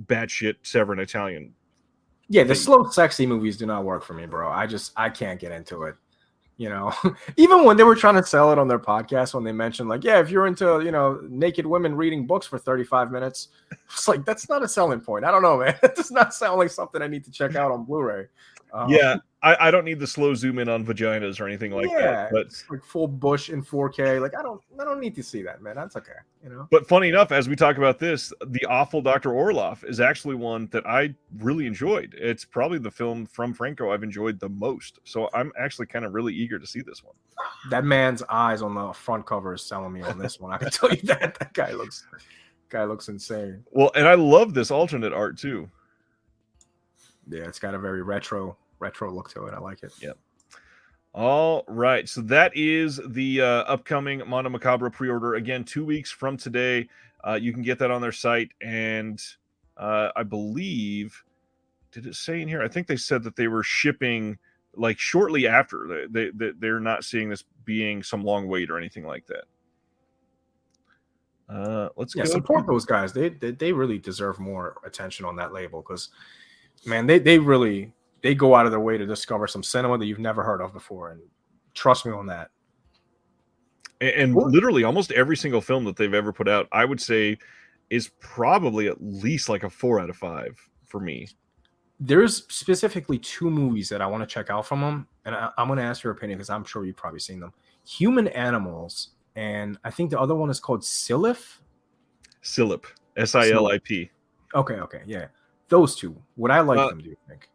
batshit Severin Italian. Yeah, the slow, sexy movies do not work for me, bro. I can't get into it. You know, even when they were trying to sell it on their podcast, when they mentioned like, yeah, if you're into, you know, naked women reading books for 35 minutes, it's like, that's not a selling point. I don't know, man. It does not sound like something I need to check out on Blu-ray. Yeah, I don't need the slow zoom in on vaginas or anything like that. But it's like full bush in 4K. Like I don't need to see that, man. That's okay, you know. But funny enough, as we talk about this, the awful Dr. Orloff is actually one that I really enjoyed. It's probably the film from Franco I've enjoyed the most. So I'm actually kind of really eager to see this one. That man's eyes on the front cover is selling me on this one. I can tell you that. That guy looks insane. Well, and I love this alternate art too. Yeah, it's got a very retro look to it. I like it. Yep. All right. So that is the upcoming Mondo Macabro pre-order. Again, 2 weeks from today. You can get that on their site. And I believe, did it say in here? I think they said that they were shipping like shortly after. They're not seeing this being some long wait or anything like that. Let's go support those guys. They really deserve more attention on that label because, man, they really go out of their way to discover some cinema that you've never heard of before, and trust me on that. And literally almost every single film that they've ever put out, I would say, is probably at least like a 4 out of 5 for me. There's specifically 2 movies that I want to check out from them, and I'm going to ask your opinion because I'm sure you've probably seen them. Human Animals, and I think the other one is called Silip. Silip, Silip. Okay, yeah. Those 2. Would I like them, do you think?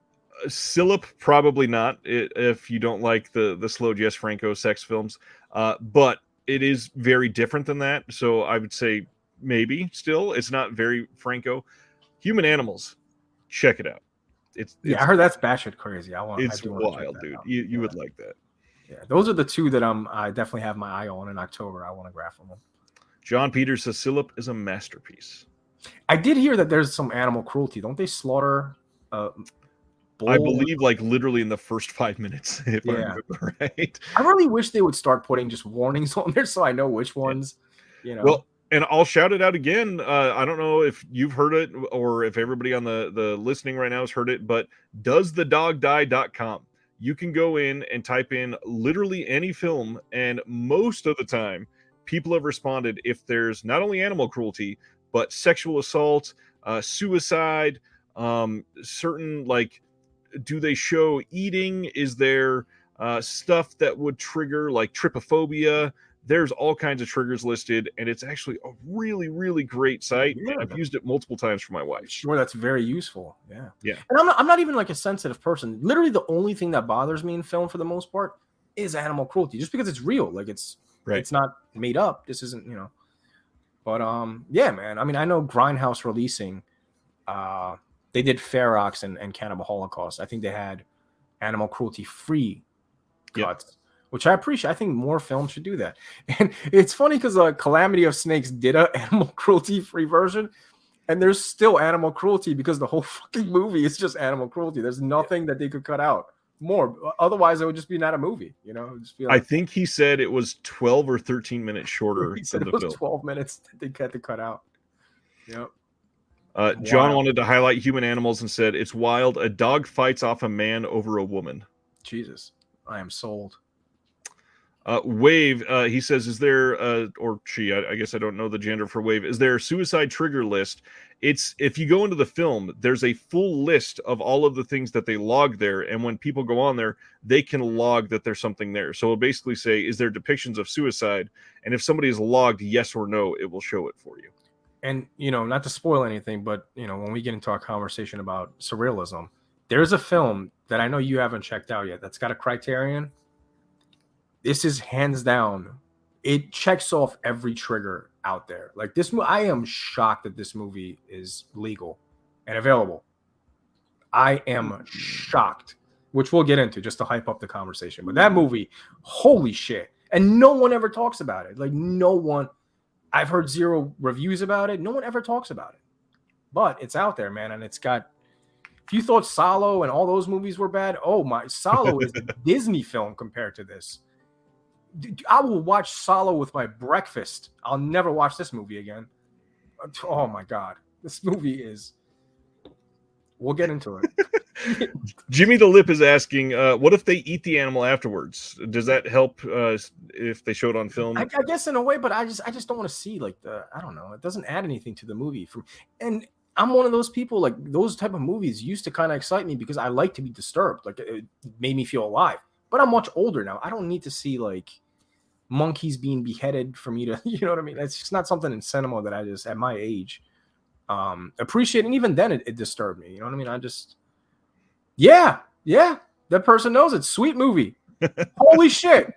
Silip, probably not, if you don't like the slow Jess Franco sex films. But it is very different than that. So I would say maybe still. It's not very Franco. Human Animals, check it out. It's I heard that's batshit crazy. It's wild, dude. You would like that. Yeah, those are the 2 that I definitely have my eye on in October. I want to grab from them. John Peters says Silip is a masterpiece. I did hear that there's some animal cruelty. Don't they slaughter I believe like literally in the first 5 minutes, if I remember right. I really wish they would start putting just warnings on there so I know which ones, you know. Well, and I'll shout it out again. I don't know if you've heard it or if everybody on the listening right now has heard it, but doesthedogdie.com. You can go in and type in literally any film, and most of the time people have responded if there's not only animal cruelty, but sexual assault, suicide, certain like, do they show eating? Is there stuff that would trigger like trypophobia? There's all kinds of triggers listed, and it's actually a really, really great site. Yeah. I've used it multiple times for my wife. Sure, that's very useful. Yeah. And I'm not even like a sensitive person. Literally, the only thing that bothers me in film for the most part is animal cruelty, just because it's real. Like it's not made up. This isn't, you know. But yeah, man. I mean, I know Grindhouse releasing. They did Ferox and Cannibal Holocaust. I think they had animal cruelty free cuts, which I appreciate. I think more films should do that. And it's funny because Calamity of Snakes did an animal cruelty free version, and there's still animal cruelty because the whole fucking movie is just animal cruelty. There's nothing that they could cut out more. Otherwise, it would just be not a movie. You know, just be like, I think he said it was 12 or 13 minutes shorter. He said than it the was film. 12 minutes that they had to cut out. Yep. John wanted to highlight Human Animals and said, it's wild. A dog fights off a man over a woman. Jesus. I am sold. Wave, he says, is there, or she, I guess I don't know the gender for Wave. Is there a suicide trigger list? It's, if you go into the film, there's a full list of all of the things that they log there. And when people go on there, they can log that there's something there. So it'll basically say, is there depictions of suicide? And if somebody is logged yes or no, it will show it for you. And, not to spoil anything, but, when we get into our conversation about surrealism, there's a film that I know you haven't checked out yet that's got a Criterion. This is hands down. It checks off every trigger out there. Like this, I am shocked that this movie is legal and available. I am shocked, which we'll get into just to hype up the conversation. But that movie, holy shit. And no one ever talks about it. Like no one. I've heard zero reviews about it. No one ever talks about it. But it's out there, man. And it's got, if you thought Solo and all those movies were bad, oh my, Solo is a Disney film compared to this. I will watch Solo with my breakfast. I'll never watch this movie again. Oh my God. This movie is, we'll get into it. Jimmy the Lip is asking, what if they eat the animal afterwards? Does that help if they show it on film? I guess in a way, but I just don't want to see like I don't know. It doesn't add anything to the movie. And I'm one of those people, like those type of movies used to kind of excite me because I like to be disturbed. Like it made me feel alive. But I'm much older now. I don't need to see like monkeys being beheaded for me to, you know what I mean? It's just not something in cinema that I just, at my age, appreciate. And even then it disturbed me. You know what I mean? I just, yeah, that person knows it. Sweet movie. Holy shit.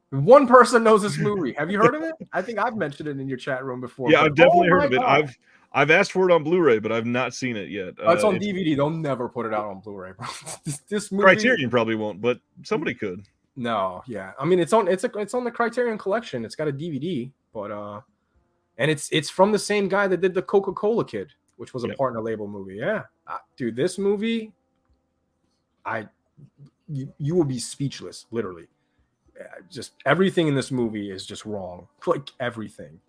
One person knows this movie. Have you heard of it? I think I've mentioned it in your chat room before. Yeah, I've definitely heard of it. I've asked for it on Blu-ray, but I've not seen it yet. It's on DVD. They'll never put it out on Blu-ray, bro. This movie, Criterion probably won't, but somebody could. No, yeah. I mean, it's on the Criterion Collection. It's got a DVD, but and it's from the same guy that did the Coca-Cola Kid, which was a partner label movie. Yeah, dude, this movie, you will be speechless, literally. Just everything in this movie is just wrong, like everything.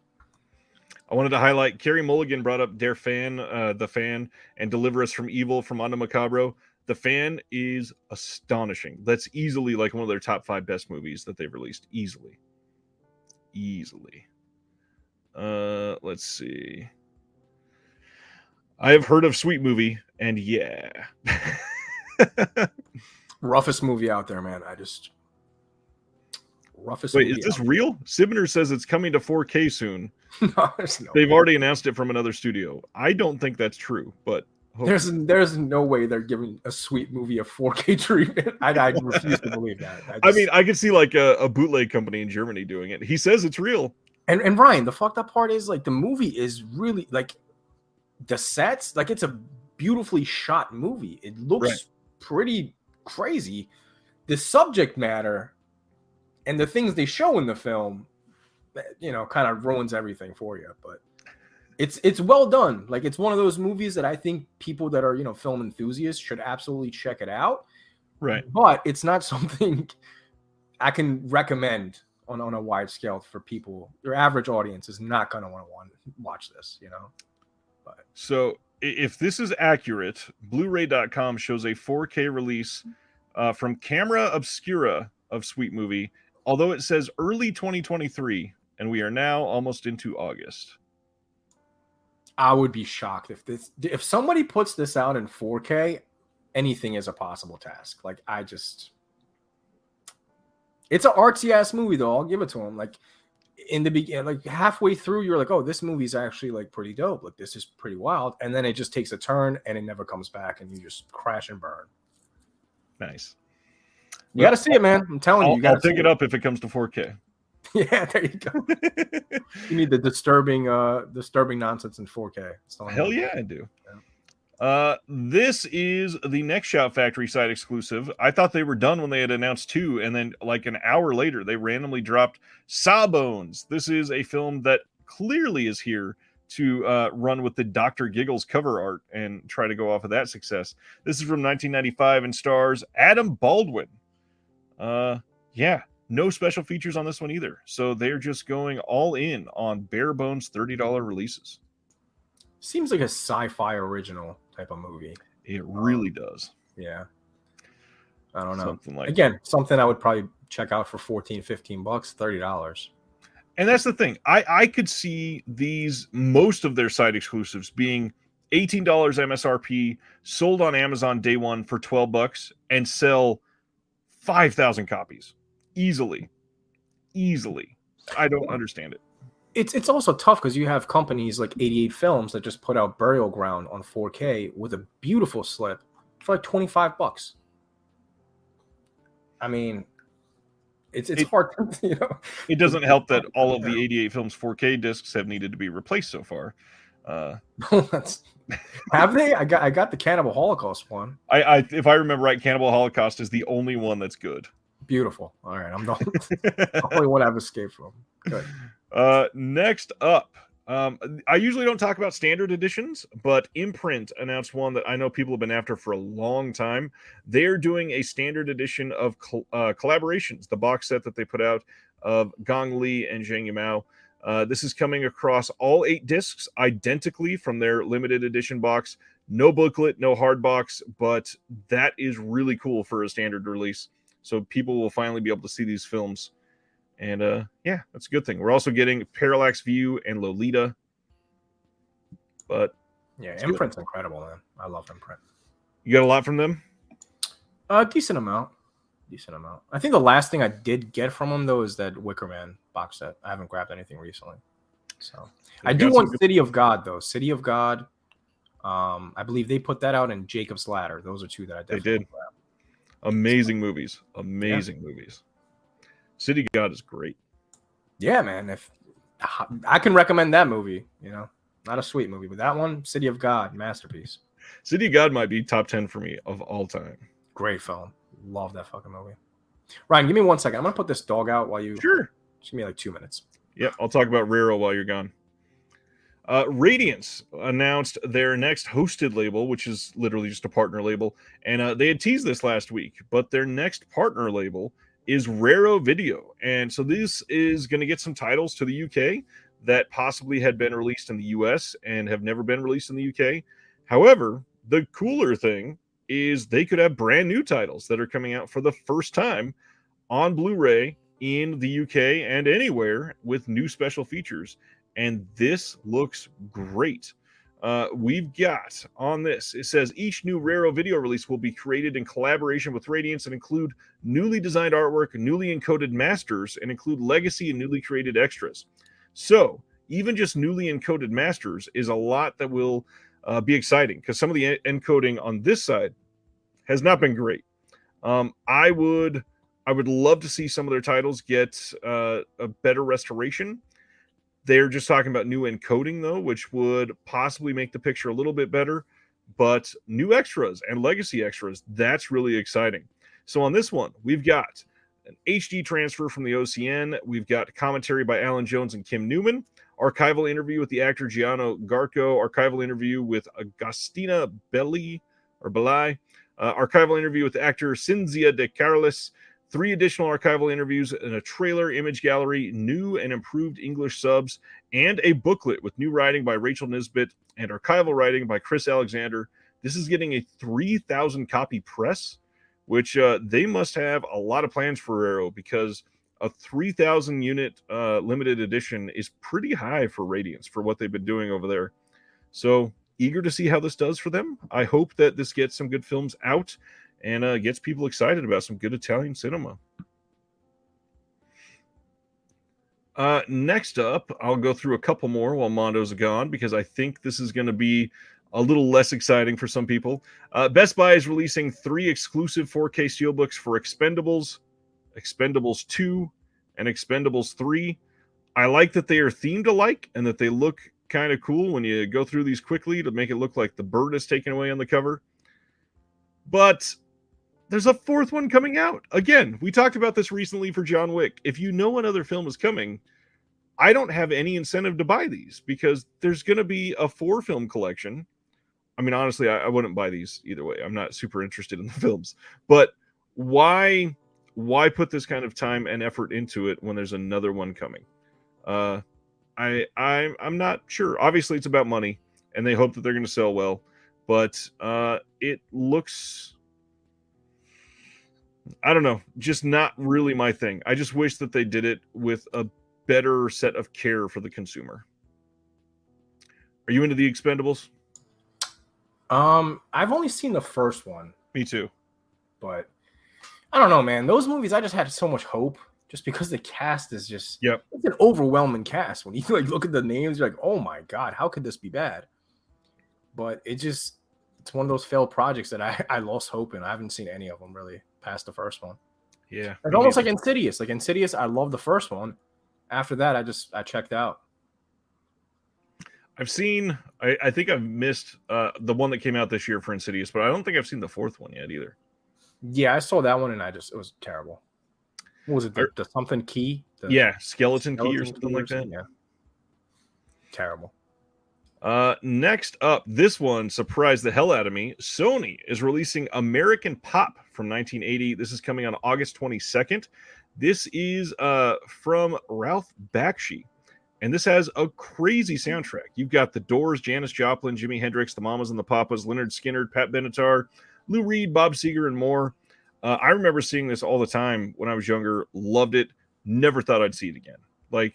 I wanted to highlight Carrie Mulligan brought up Der Fan, The Fan, and Deliver Us from Evil from Mondo Macabro. The Fan is astonishing. That's easily like one of their top 5 best movies that they've released. Easily. Let's see. I have heard of Sweet Movie, and yeah. Roughest movie out there, man. Roughest Wait, movie is this out real? Sibner says it's coming to 4K soon. No, there's no They've way. already announced it from another studio. I don't think that's true, but there's no way they're giving a Sweet Movie a 4K treatment. I refuse to believe that. I mean, I could see like a bootleg company in Germany doing it. He says it's real. And Ryan, the fucked up part is like the movie is really like the sets, like it's a beautifully shot movie. It looks pretty crazy. The subject matter and the things they show in the film, kind of ruins everything for you. But it's well done. Like it's one of those movies that I think people that are, film enthusiasts should absolutely check it out. Right. But it's not something I can recommend on a wide scale for people. Your average audience is not going to want to watch this, But so if this is accurate, Blu-ray.com shows a 4K release from Camera Obscura of Sweet Movie, although it says early 2023, and we are now almost into August. I would be shocked if somebody puts this out in 4K, anything is a possible task. Like it's an artsy ass movie though. I'll give it to him. Like in the beginning, like halfway through, you're like, oh, this movie's actually like pretty dope. Like this is pretty wild. And then it just takes a turn and it never comes back and you just crash and burn. Nice. You got to see it, man. I'm telling you. I'll pick it up if it comes to 4K. Yeah, there you go. You need the disturbing nonsense in 4K. Hell yeah, I do. This is the Next Shout Factory site exclusive. I thought they were done when they had announced 2, and then like an hour later, they randomly dropped Sawbones. This is a film that clearly is here to run with the Dr. Giggles cover art and try to go off of that success. This is from 1995 and stars Adam Baldwin. Yeah, no special features on this one either. So they're just going all in on bare bones $30 releases. Seems like a sci-fi original type of movie. It really does. Yeah. I don't know. Something I would probably check out for $14, $15, $30. And that's the thing. I could see most of their site exclusives being $18 MSRP, sold on Amazon day one for $12 and sell 5,000 copies easily. I don't understand it. it's also tough because you have companies like 88 Films that just put out Burial Ground on 4K with a beautiful slip for like $25. I mean, it's It hard to, you know. it doesn't help that all of the 88 Films 4K discs have needed to be replaced so far. Have they? I got the Cannibal Holocaust one. I if I remember right, Cannibal Holocaust is the only one that's good. Beautiful. All right, I'm the only one I've escaped from. Good. Next up, I usually don't talk about standard editions, but Imprint announced one that I know people have been after for a long time. They're doing a standard edition of collaborations, the box set that they put out of Gong Li and Zhang Yimou. This is coming across all 8 discs identically from their limited edition box. No booklet, no hard box, but that is really cool for a standard release. So people will finally be able to see these films. And yeah, that's a good thing. We're also getting Parallax View and Lolita. But yeah, Imprint's incredible, man. I love Imprint. You got a lot from them? Decent amount. I think the last thing I did get from them though is that Wicker Man box set. I haven't grabbed anything recently. So I do want City of God though. City of God. I believe they put that out in Jacob's Ladder. Those are 2 that I definitely did. grabbed. Amazing movies. Movies. City of God is great. Yeah, man. If I can recommend that movie, you know, not a sweet movie, but that one, City of God, masterpiece. City of God might be top 10 for me of all time. Great film. Love that fucking movie. Ryan, give me 1 second. I'm gonna put this dog out while you. Sure. Just give me like 2 minutes. Yep, I'll talk about Raro while you're gone. Radiance announced their next hosted label, which is literally just a partner label, and they had teased this last week. But their next partner label is Raro Video, and so this is going to get some titles to the UK that possibly had been released in the US and have never been released in the UK. However, the cooler thing is they could have brand new titles that are coming out for the first time on Blu-ray in the UK and anywhere with new special features. And this looks great. We've got on this, it says each new Raro Video release will be created in collaboration with Radiance and include newly designed artwork, newly encoded masters, and include legacy and newly created extras. So even just newly encoded masters is a lot that will be exciting because some of the encoding on this side has not been great. I would love to see some of their titles get a better restoration. They're just talking about new encoding, though, which would possibly make the picture a little bit better. But new extras and legacy extras, that's really exciting. So on this one, we've got an HD transfer from the OCN. We've got commentary by Alan Jones and Kim Newman, archival interview with the actor Gianno Garco, archival interview with Agostina Belli, archival interview with actor Cinzia De Carlis, 3 additional archival interviews, and a trailer, image gallery, new and improved English subs, and a booklet with new writing by Rachel Nisbet and archival writing by Chris Alexander. This is getting a 3,000 copy press, which they must have a lot of plans for Raro because a 3,000 unit limited edition is pretty high for Radiance for what they've been doing over there. So eager to see how this does for them. I hope that this gets some good films out and gets people excited about some good Italian cinema. Next up, I'll go through a couple more while Mondo's gone because I think this is going to be a little less exciting for some people. Best Buy is releasing 3 exclusive 4K steelbooks for Expendables, Expendables 2, and Expendables 3. I like that they are themed alike and that they look kind of cool when you go through these quickly to make it look like the bird is taken away on the cover. But there's a 4th one coming out. Again, we talked about this recently for John Wick. If you know another film is coming, I don't have any incentive to buy these because there's going to be a 4-film collection. I mean, honestly, I wouldn't buy these either way. I'm not super interested in the films. But why put this kind of time and effort into it when there's another one coming? I'm not sure. Obviously, it's about money, and they hope that they're going to sell well. But it looks, I don't know, just not really my thing. I just wish that they did it with a better set of care for the consumer. Are you into the Expendables? I've only seen the first one. Me too. But I don't know, man. Those movies, I just had so much hope just because the cast is just Yep. it's an overwhelming cast. When you like look at the names, you're like, oh my god, how could this be bad? But it's one of those failed projects that I lost hope in. I haven't seen any of them really past the first one. Yeah. It's almost like Insidious. Like Insidious, I love the first one. After that, I checked out. I've seen. I think I've missed the one that came out this year for Insidious, but I don't think I've seen the fourth one yet either. Yeah, I saw that one and it was terrible. What was it? The something key? Skeleton Key or something like that. Yeah. Terrible. Next up, this one surprised the hell out of me. Sony is releasing American Pop from 1980. This is coming on August 22nd. This is from Ralph Bakshi. And this has a crazy soundtrack. You've got The Doors, Janis Joplin, Jimi Hendrix, the Mamas and the Papas, Leonard Skinner, Pat Benatar, Lou Reed, Bob Seger, and more. I remember seeing this all the time when I was younger. Loved it. Never thought I'd see it again. Like,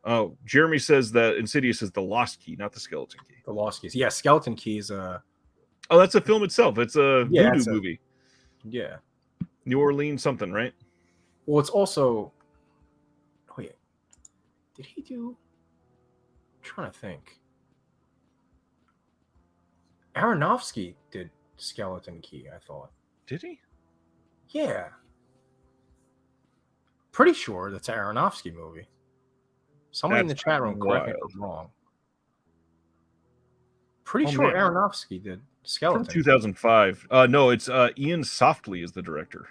oh, Jeremy says that Insidious is the Lost Key, not the Skeleton Key. The Lost Keys. Yeah, Skeleton Key is a... Oh, that's a film itself. It's a voodoo movie. Yeah. New Orleans something, right? Well, it's also... Wait. Did he do... I'm trying to think. Aronofsky did Skeleton Key, I thought. Did he? Yeah. Pretty sure that's an Aronofsky movie. Someone in the chat room, correct me if I'm wrong. Pretty sure Aronofsky did Skeleton. From 2005. No, it's Ian Softly is the director.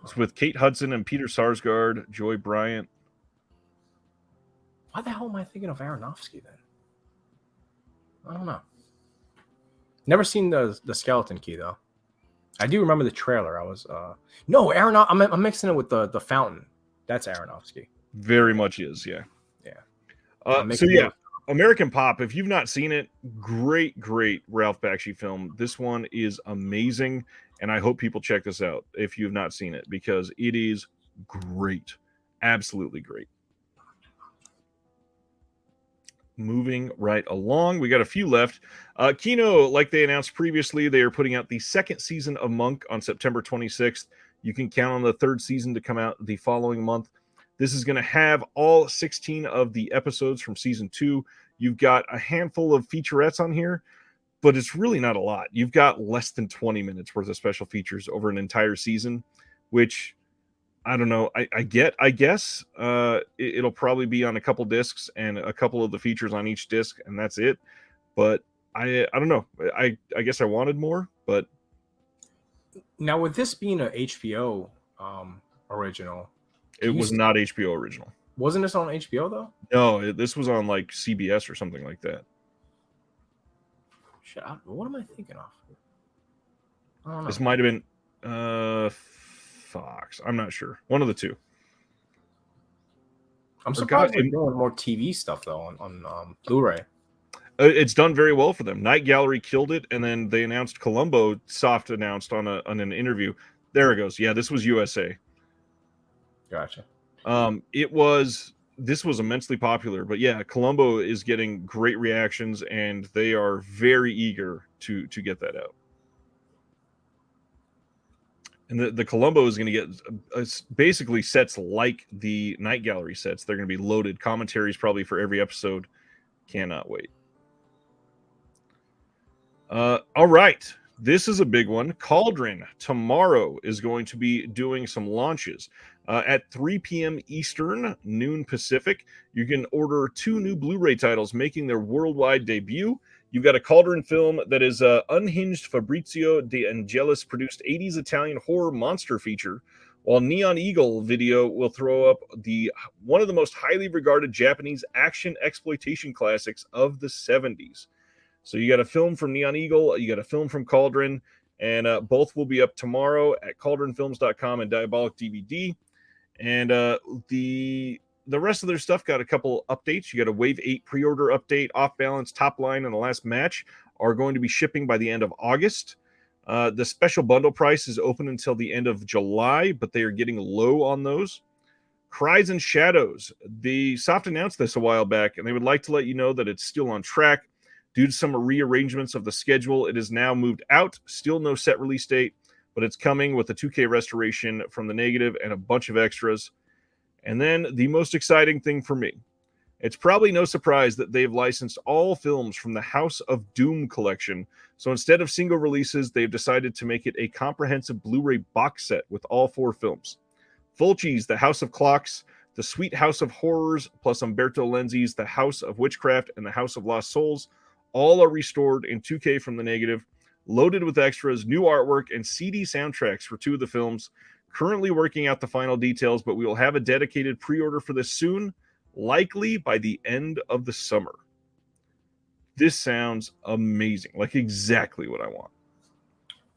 It's with Kate Hudson and Peter Sarsgaard, Joy Bryant. Why the hell am I thinking of Aronofsky then? I don't know. Never seen the Skeleton Key though. I do remember the trailer. I was no Aronofsky. I'm mixing it with the Fountain. That's Aronofsky. Very much is, yeah. Yeah. So yeah, American Pop. If you've not seen it, great Ralph Bakshi film. This one is amazing, and I hope people check this out if you've not seen it because it is great, absolutely great. Moving right along, we got a few left. Kino, like they announced previously, they are putting out the second season of Monk on September 26th. You can count on the third season to come out the following month. This is going to have all 16 of the episodes from season 2. You've got a handful of featurettes on here, but it's really not a lot. You've got less than 20 minutes worth of special features over an entire season, which I don't know. I guess it'll probably be on a couple discs and a couple of the features on each disc, and that's it. But I don't know. I guess I wanted more, but now with this being an HBO original, it was not HBO original. Wasn't this on HBO though? No, this was on like CBS or something like that. Shit, what am I thinking of? I don't know. This might have been Fox. I'm not sure. One of the two. I'm surprised they're doing more TV stuff though on Blu-ray. It's done very well for them. Night Gallery killed it, and then they announced Columbo. Soft announced on an interview. There it goes. Yeah, this was USA. Gotcha. This was immensely popular, but yeah, Columbo is getting great reactions, and they are very eager to get that out. And the Columbo is going to get basically sets like the Night Gallery sets. They're going to be loaded. Commentaries probably for every episode. Cannot wait. All right. This is a big one. Cauldron tomorrow is going to be doing some launches. At 3 p.m. Eastern, noon Pacific, you can order 2 new Blu-ray titles making their worldwide debut. You've got a Cauldron film that is unhinged Fabrizio De Angelis produced 80s Italian horror monster feature, while Neon Eagle Video will throw up one of the most highly regarded Japanese action exploitation classics of the 70s. So you got a film from Neon Eagle, you got a film from Cauldron, and both will be up tomorrow at cauldronfilms.com and Diabolic DVD. And the rest of their stuff got a couple updates. You got a Wave 8 pre-order update, Off Balance, Top Line, and The Last Match are going to be shipping by the end of August. The special bundle price is open until the end of July, but they are getting low on those. Cries and Shadows. The Soft announced this a while back, and they would like to let you know that it's still on track. Due to some rearrangements of the schedule, it is now moved out. Still no set release date, but it's coming with a 2K restoration from the negative and a bunch of extras. And then the most exciting thing for me, it's probably no surprise that they've licensed all films from the House of Doom collection. So instead of single releases, they've decided to make it a comprehensive Blu-ray box set with all 4 films. Fulci's The House of Clocks, The Sweet House of Horrors, plus Umberto Lenzi's The House of Witchcraft and The House of Lost Souls, all are restored in 2K from the negative, loaded with extras, new artwork, and CD soundtracks for 2 of the films. Currently working out the final details, but we will have a dedicated pre-order for this soon, likely by the end of the summer. This sounds amazing, like exactly what I want.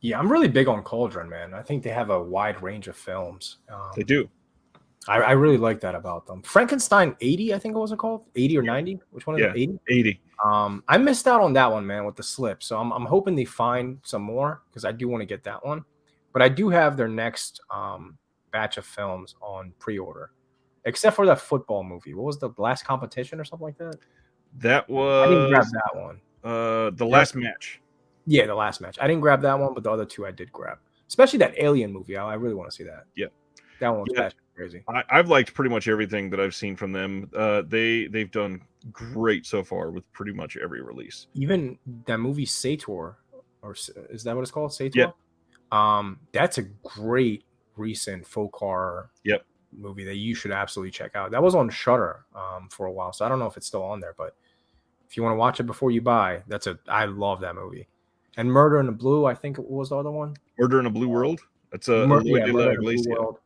Yeah, I'm really big on Cauldron, man. I think they have a wide range of films. They do. I really like that about them. Frankenstein 80, I think it was called 80 or 90. Which one is it? 80. 80. I missed out on that one, man, with the slip. So I'm hoping they find some more because I do want to get that one. But I do have their next batch of films on pre-order, except for that football movie. What was the last competition or something like that? That was. I didn't grab that one. The last match. Yeah, the last match. I didn't grab that one, but the other 2 I did grab. Especially that Alien movie. I really want to see that. Yeah, that one was crazy. I've liked pretty much everything that I've seen from them. They've done great so far with pretty much every release. Even that movie Sator, or is that what it's called? Sator. Yeah. That's a great recent folk horror. Yep. Movie that you should absolutely check out. That was on Shudder for a while, so I don't know if it's still on there, but if you want to watch it before you buy, I love that movie. And Murder in the Blue, I think it was the other one. Murder in a Blue World. That's a Murder in the Blue World.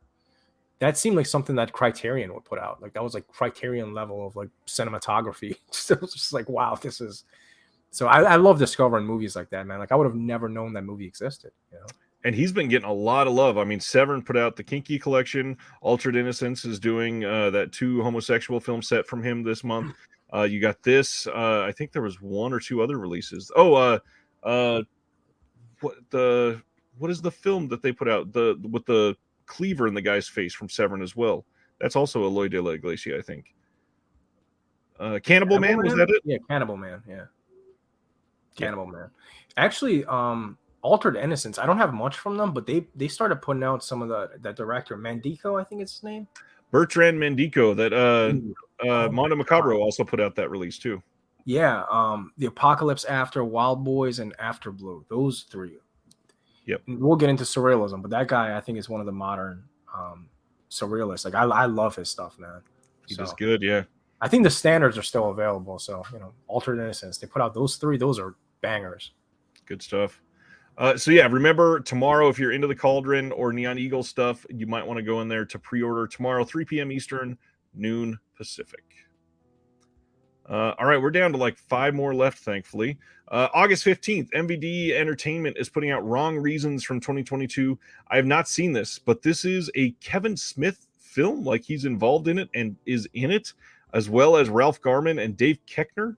That seemed like something that Criterion would put out. Like that was like Criterion level of like cinematography. It was just like, wow, this is. So I love discovering movies like that, man. Like I would have never known that movie existed. You know. And he's been getting a lot of love. I mean, Severin put out the Kinky collection. Altered Innocence is doing that 2 homosexual film set from him this month. You got this. I think there was 1 or 2 other releases. What is the film that they put out? With the cleaver in the guy's face from Severin as well. That's also Eloy de la Iglesia, I think. Cannibal Man, was that it? Yeah, Cannibal Man. Yeah, Cannibal Man. Actually, Altered Innocence. I don't have much from them, but they started putting out some of that director Mandico, I think it's his name. Bertrand Mandico. That Mondo Macabro also put out that release too. Yeah, The Apocalypse After, Wild Boys, and After Blue. Those 3. Yep. We'll get into surrealism, but that guy I think is one of the modern surrealists. Like I love his stuff, man. He's just good, yeah. I think the standards are still available. So Altered Innocence. They put out those 3. Those are bangers. Good stuff. So yeah, remember tomorrow, if you're into the Cauldron or Neon Eagle stuff, you might want to go in there to pre-order tomorrow, 3 p.m. Eastern, noon Pacific. All right, we're down to like 5 more left, thankfully. August 15th, MVD Entertainment is putting out Wrong Reasons from 2022. I have not seen this, but this is a Kevin Smith film. Like he's involved in it and is in it, as well as Ralph Garman and Dave Koechner.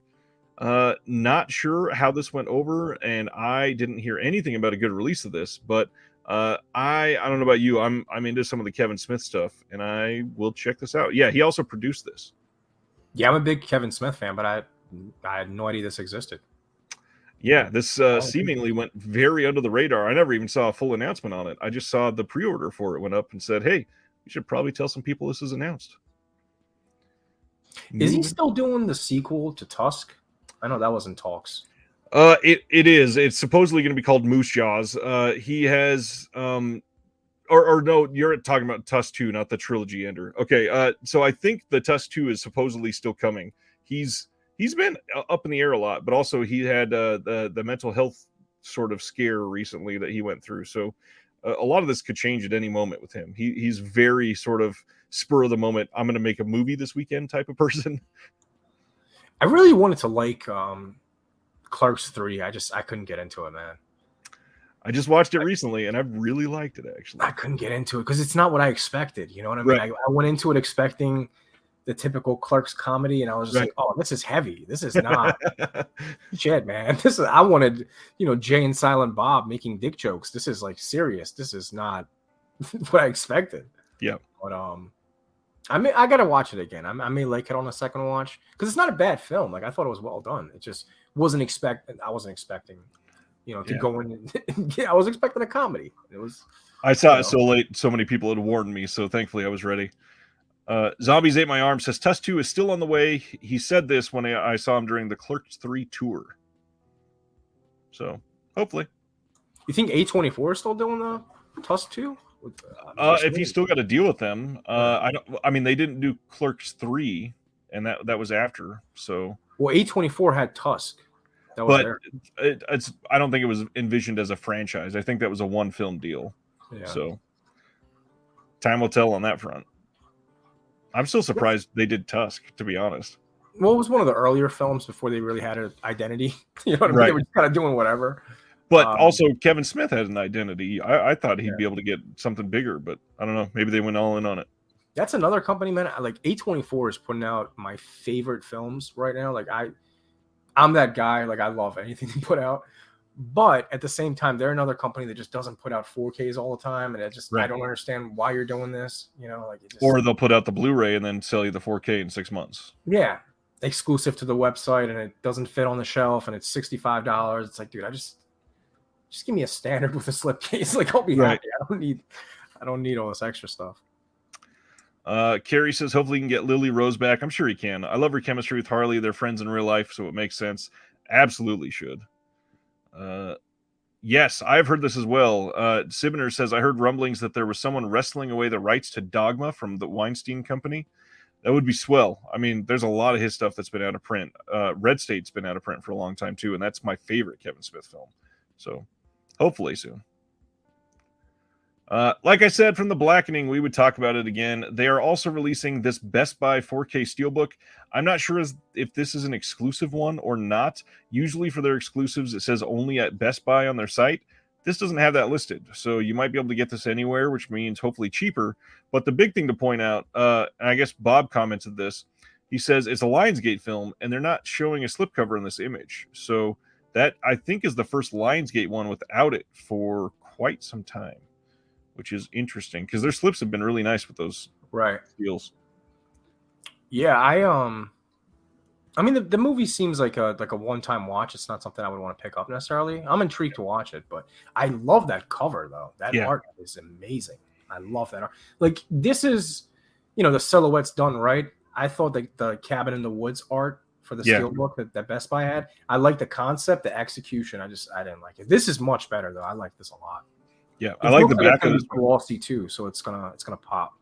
Not sure how this went over, and I didn't hear anything about a good release of this, but I don't know about you. I'm into some of the Kevin Smith stuff, and I will check this out. Yeah, he also produced this. Yeah, I'm a big Kevin Smith fan, but I had no idea this existed. Yeah, this seemingly went very under the radar. I never even saw a full announcement on it. I just saw the pre-order for it went up and said, hey, you should probably tell some people this is announced. Is he still doing the sequel to Tusk? I know that was in talks. It is. It's supposedly going to be called Moose Jaws. He has or no, you're talking about Tusk 2, not the trilogy ender. Okay, so I think the Tusk 2 is supposedly still coming. He's been up in the air a lot, but also he had the mental health sort of scare recently that he went through. So a lot of this could change at any moment with him. He's very sort of spur of the moment. I'm going to make a movie this weekend type of person. I really wanted to like Clerks 3. I couldn't get into it, man. I just watched it recently, and I really liked it, actually. I couldn't get into it because it's not what I expected. You know what I mean? Right. I went into it expecting the typical Clerks comedy, and I was just like, oh, this is heavy. This is not shit, man. I wanted, Jay and Silent Bob making dick jokes. This is like serious. This is not what I expected. Yeah. But I gotta watch it again. I may like it on a second watch because it's not a bad film. Like I thought it was well done. It just wasn't expecting. I wasn't expecting, to Yeah. go in. Yeah, I was expecting a comedy. It was. I saw it so late. So many people had warned me. So thankfully I was ready. Zombies Ate My Arm says Tusk 2 is still on the way. He said this when I saw him during the Clerks 3 tour. So hopefully. You think A24 is still doing the Tusk 2? If he's still got to deal with them, I don't. I mean, they didn't do Clerks 3, and that was after. So well, A24 had Tusk. That was there. It's. I don't think it was envisioned as a franchise. I think that was a one film deal. Yeah. So time will tell on that front. I'm still surprised they did Tusk, to be honest. Well, it was one of the earlier films before they really had an identity. You know what I mean? Right. They were just kind of doing whatever. But also, Kevin Smith had an identity. I thought he'd Yeah. be able to get something bigger, but I don't know. Maybe they went all in on it. That's another company, man. Like A24 is putting out my favorite films right now. Like I'm that guy. Like I love anything they put out. But at the same time, they're another company that just doesn't put out 4Ks all the time, and I don't understand why you're doing this. Like it just, Or they'll put out the Blu-ray and then sell you the 4K in 6 months. Yeah, exclusive to the website, and it doesn't fit on the shelf, and it's $65. It's like, dude, just give me a standard with a slipcase. Like I'll be happy. I don't need all this extra stuff. Carrie says hopefully he can get Lily Rose back. I'm sure he can. I love her chemistry with Harley. They're friends in real life, so it makes sense. Absolutely should. Yes, I've heard this as well. Sibner says, I heard rumblings that there was someone wrestling away the rights to Dogma from the Weinstein Company. That would be swell. I mean, there's a lot of his stuff that's been out of print. Red State's been out of print for a long time, too, and that's my favorite Kevin Smith film. So, hopefully soon. Like I said, from The Blackening, we would talk about it again. They are also releasing this Best Buy 4K Steelbook. I'm not sure if this is an exclusive one or not. Usually for their exclusives, it says only at Best Buy on their site. This doesn't have that listed, so you might be able to get this anywhere, which means hopefully cheaper. But the big thing to point out, and I guess Bob commented this, he says it's a Lionsgate film, and they're not showing a slipcover in this image. So that, I think, is the first Lionsgate one without it for quite some time, which is interesting because their slips have been really nice with those deals. Yeah, I mean the movie seems like a one-time watch. It's not something I would want to pick up necessarily. I'm intrigued to watch it, but I love that cover though. That art is amazing. I love that art. Like this is, the silhouette's done right. I thought the Cabin in the Woods art for the Steelbook that Best Buy had. I like the concept, the execution. I didn't like it. This is much better though. I like this a lot. Yeah, I like the back of this glossy too, so it's gonna pop.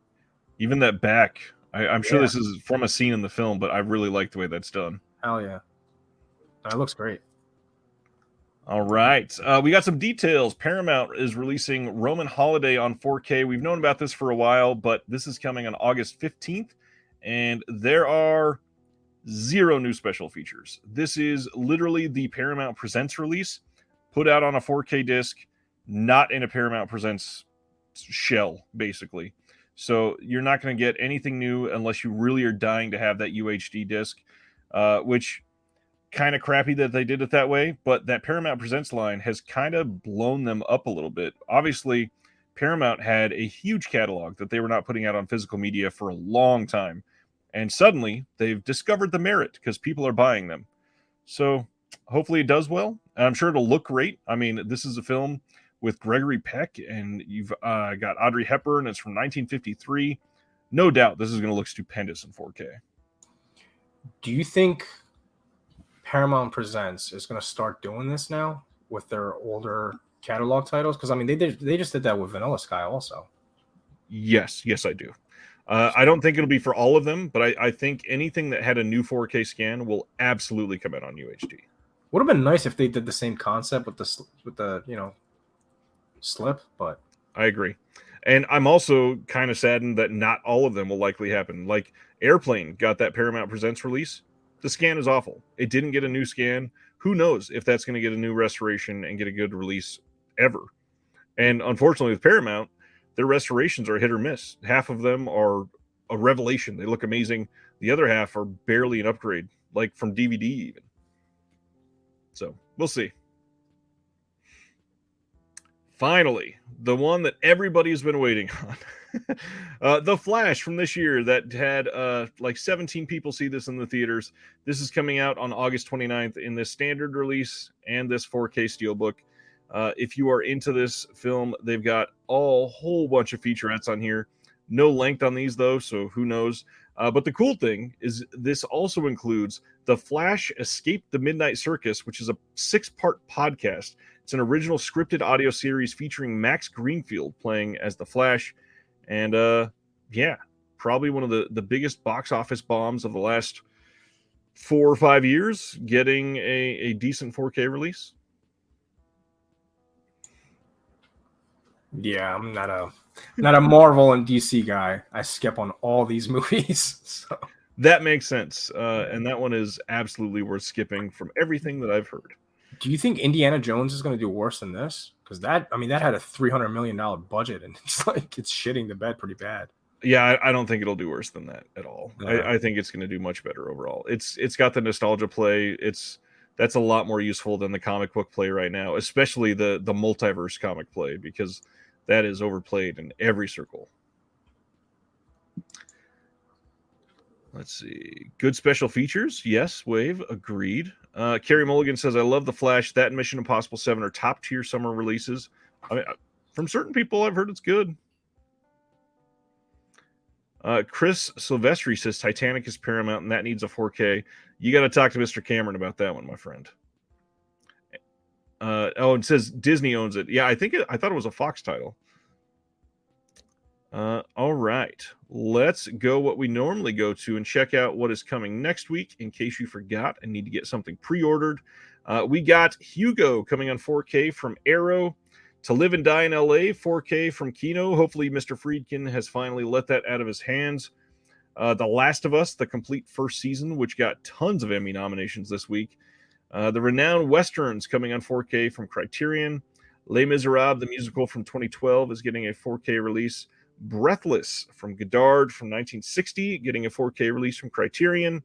Even that back, I'm sure this is from a scene in the film, but I really like the way that's done. Hell yeah, that looks great. All right, we got some details. Paramount is releasing Roman Holiday on 4K. We've known about this for a while, but this is coming on August 15th, and there are 0 new special features. This is literally the Paramount Presents release, put out on a 4K disc. Not in a Paramount Presents shell, basically. So you're not going to get anything new unless you really are dying to have that UHD disc, which kind of crappy that they did it that way. But that Paramount Presents line has kind of blown them up a little bit. Obviously, Paramount had a huge catalog that they were not putting out on physical media for a long time. And suddenly, they've discovered the merit because people are buying them. So hopefully it does well. And I'm sure it'll look great. I mean, this is a film with Gregory Peck, and you've got Audrey Hepburn. It's from 1953. No doubt this is going to look stupendous in 4K. Do you think Paramount Presents is going to start doing this now with their older catalog titles? Because, I mean, they just did that with Vanilla Sky also. Yes, I do. I don't think it'll be for all of them, but I think anything that had a new 4K scan will absolutely come out on UHD. Would have been nice if they did the same concept with the slip, but I agree. And I'm also kind of saddened that not all of them will likely happen. Like Airplane got that Paramount Presents release. The scan is awful. It didn't get a new scan. Who knows if that's going to get a new restoration and get a good release ever. And unfortunately with Paramount, their restorations are hit or miss. Half of them are a revelation. They look amazing. The other half are barely an upgrade, like from DVD even. So we'll see. Finally, the one that everybody's been waiting on. The Flash from this year that had like 17 people see this in the theaters. This is coming out on August 29th in this standard release and this 4K Steelbook. If you are into this film, they've got a whole bunch of featurettes on here. No length on these, though, so who knows. But the cool thing is this also includes The Flash Escape the Midnight Circus, which is a 6-part podcast. It's an original scripted audio series featuring Max Greenfield playing as the Flash. And yeah, probably one of the biggest box office bombs of the last 4 or 5 years, getting a decent 4K release. Yeah, I'm not a Marvel and DC guy. I skip on all these movies. So. That makes sense. And that one is absolutely worth skipping from everything that I've heard. Do you think Indiana Jones is going to do worse than this? Because that had a $300 million budget, and it's shitting the bed pretty bad. Yeah, I don't think it'll do worse than that at all. Yeah. I think it's going to do much better overall. It's got the nostalgia play. That's a lot more useful than the comic book play right now, especially the multiverse comic play, because that is overplayed in every circle. Let's see. Good special features. Yes, Wave. Agreed. Carrie Mulligan says, I love The Flash. That and Mission Impossible 7 are top tier summer releases. I mean, from certain people, I've heard it's good. Chris Silvestri says, Titanic is Paramount and that needs a 4K. You got to talk to Mr. Cameron about that one, my friend. It says Disney owns it. Yeah, I thought it was a Fox title. All right, let's go what we normally go to and check out what is coming next week in case you forgot and need to get something pre-ordered. We got Hugo coming on 4K from Arrow. To Live and Die in LA, 4K from Kino. Hopefully Mr. Friedkin has finally let that out of his hands. The Last of Us, the complete first season, which got tons of Emmy nominations this week. The Renowned Westerns coming on 4K from Criterion. Les Miserables, the musical from 2012, is getting a 4K release. Breathless from Godard from 1960, getting a 4K release from Criterion.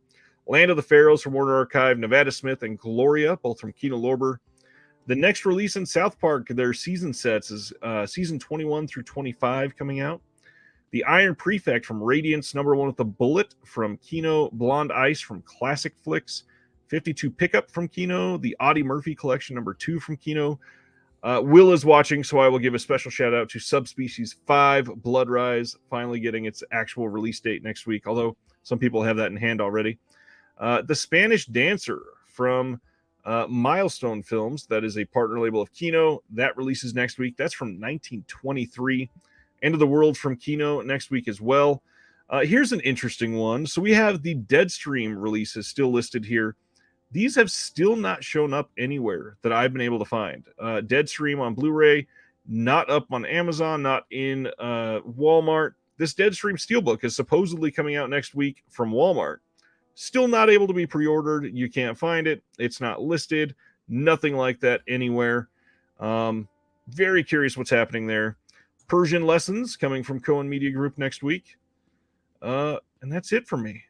Land of the Pharaohs from Warner Archive, Nevada Smith, and Gloria, both from Kino Lorber. The next release in South Park, their season sets, is season 21 through 25 coming out. The Iron Prefect from Radiance, number 1 with the Bullet from Kino. Blonde Ice from Classic Flicks. 52 Pickup from Kino. The Audie Murphy Collection, number 2 from Kino. Will is watching, so I will give a special shout out to Subspecies 5, Blood Rise, finally getting its actual release date next week, although some people have that in hand already. The Spanish Dancer from Milestone Films, that is a partner label of Kino, that releases next week. That's from 1923. End of the World from Kino next week as well. Here's an interesting one. So we have the Deadstream releases still listed here. These have still not shown up anywhere that I've been able to find. Deadstream on Blu-ray, not up on Amazon, not in Walmart. This Deadstream Steelbook is supposedly coming out next week from Walmart. Still not able to be pre-ordered. You can't find it. It's not listed. Nothing like that anywhere. Very curious what's happening there. Persian Lessons coming from Cohen Media Group next week. And that's it for me.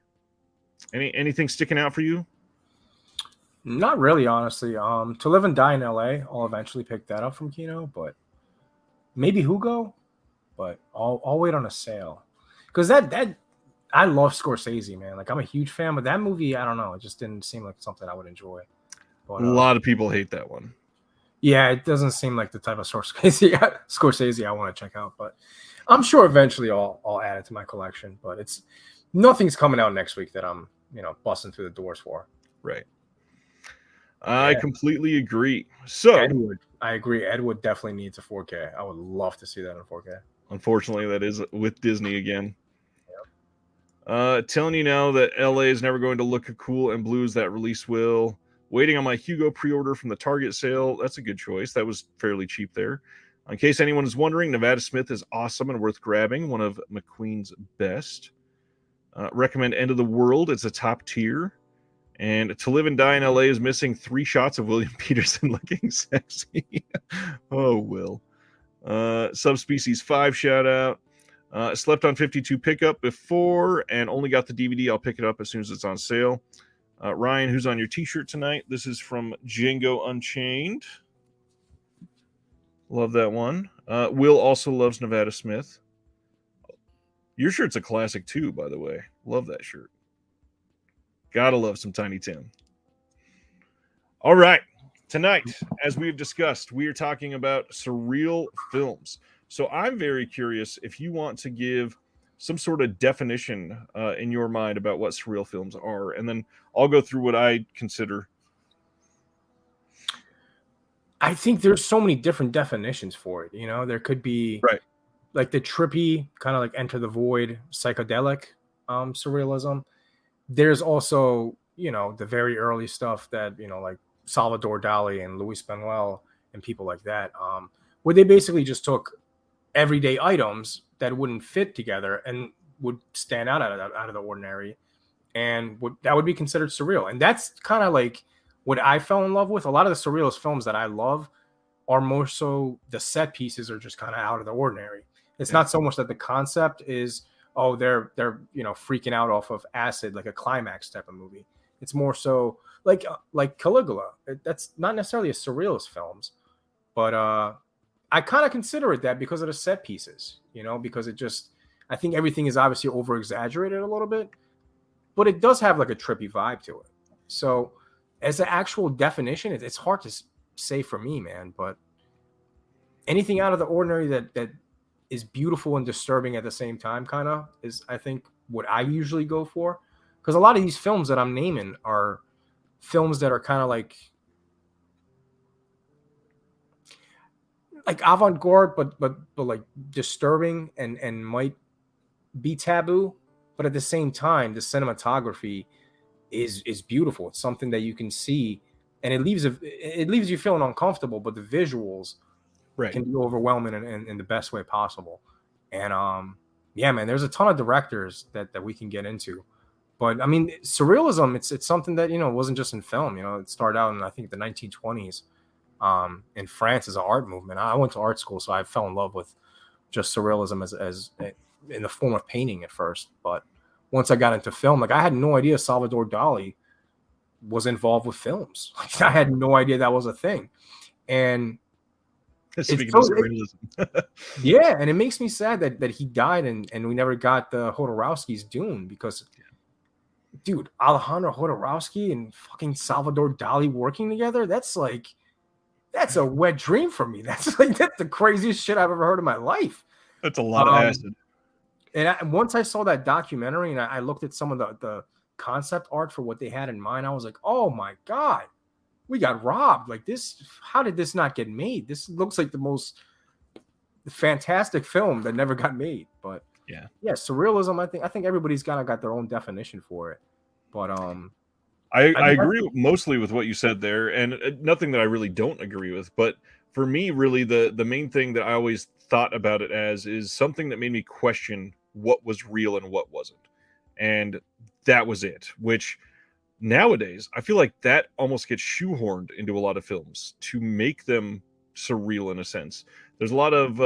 Anything sticking out for you? Not really, honestly. To Live and Die in LA, I'll eventually pick that up from Kino, but maybe Hugo, but I'll wait on a sale. Because that I love Scorsese, man. Like, I'm a huge fan, but that movie, I don't know, it just didn't seem like something I would enjoy. A lot of people hate that one. Yeah, it doesn't seem like the type of Scorsese I want to check out, but I'm sure eventually I'll add it to my collection. But nothing's coming out next week that I'm busting through the doors for. Right. I completely agree. So I agree. Edward definitely needs a 4K. I would love to see that in 4K. Unfortunately, that is with Disney again. Telling you now that LA is never going to look cool and blues that release will. Waiting on my Hugo pre-order from the Target sale. That's a good choice. That was fairly cheap there. In case anyone is wondering, Nevada Smith is awesome and worth grabbing. One of McQueen's best. Recommend End of the World. It's a top tier. And To Live and Die in LA is missing 3 shots of William Peterson looking sexy. Oh, Will. Subspecies 5 shout out. Slept on 52 pickup before and only got the DVD. I'll pick it up as soon as it's on sale. Ryan, who's on your t-shirt tonight? This is from Django Unchained. Love that one. Will also loves Nevada Smith. Your shirt's a classic too, by the way. Love that shirt. Gotta love some Tiny Tim. All right. Tonight, as we've discussed, we are talking about surreal films. So I'm very curious if you want to give some sort of definition in your mind about what surreal films are, and then I'll go through what I consider. I think there's so many different definitions for it. You know, there could be Right. like the trippy, kind of like Enter the Void, psychedelic surrealism. There's also, you know, the very early stuff that, you know, like Salvador Dali and Luis Buñuel and people like that, where they basically just took everyday items that wouldn't fit together and would stand out of the ordinary, and that would be considered surreal. And that's kind of like what I fell in love with. A lot of the surrealist films that I love are more so the set pieces are just kind of out of the ordinary. It's not so much that the concept is, oh, they're you know, freaking out off of acid like a climax type of movie. It's more so like Caligula. That's not necessarily a surrealist films, but I kind of consider it that because of the set pieces, you know, because it just, I think everything is obviously over exaggerated a little bit, but it does have like a trippy vibe to it. So as an actual definition, it's hard to say for me, man, but anything out of the ordinary that is beautiful and disturbing at the same time kind of is, I think, what I usually go for. Because a lot of these films that I'm naming are films that are kind of like avant-garde, but like disturbing and might be taboo, but at the same time the cinematography is beautiful. It's something that you can see, and it leaves you feeling uncomfortable, but the visuals can be overwhelming in the best way possible. And yeah, man, there's a ton of directors that we can get into. But I mean, surrealism, it's something that, you know, wasn't just in film. You know, it started out in, I think, the 1920s in France as an art movement. I went to art school, so I fell in love with just surrealism as in the form of painting at first. But once I got into film, like, I had no idea Salvador Dali was involved with films. Like, I had no idea that was a thing. And Speaking of surrealism. Yeah, and it makes me sad that he died and we never got the Jodorowsky's Dune, because dude, Alejandro Jodorowsky and fucking Salvador Dali working together, that's a wet dream for me. That's the craziest shit I've ever heard in my life. That's a lot of acid. And once I saw that documentary and I looked at some of the concept art for what they had in mind, I was like, oh my God, we got robbed. Like, this, how did this not get made? This looks like the most fantastic film that never got made. But yeah, surrealism, I think everybody's kind of got their own definition for it. But I agree mostly with what you said there, and nothing that I really don't agree with. But for me, really, the main thing that I always thought about it as is something that made me question what was real and what wasn't. And that was it, which nowadays I feel like that almost gets shoehorned into a lot of films to make them surreal in a sense. There's a lot of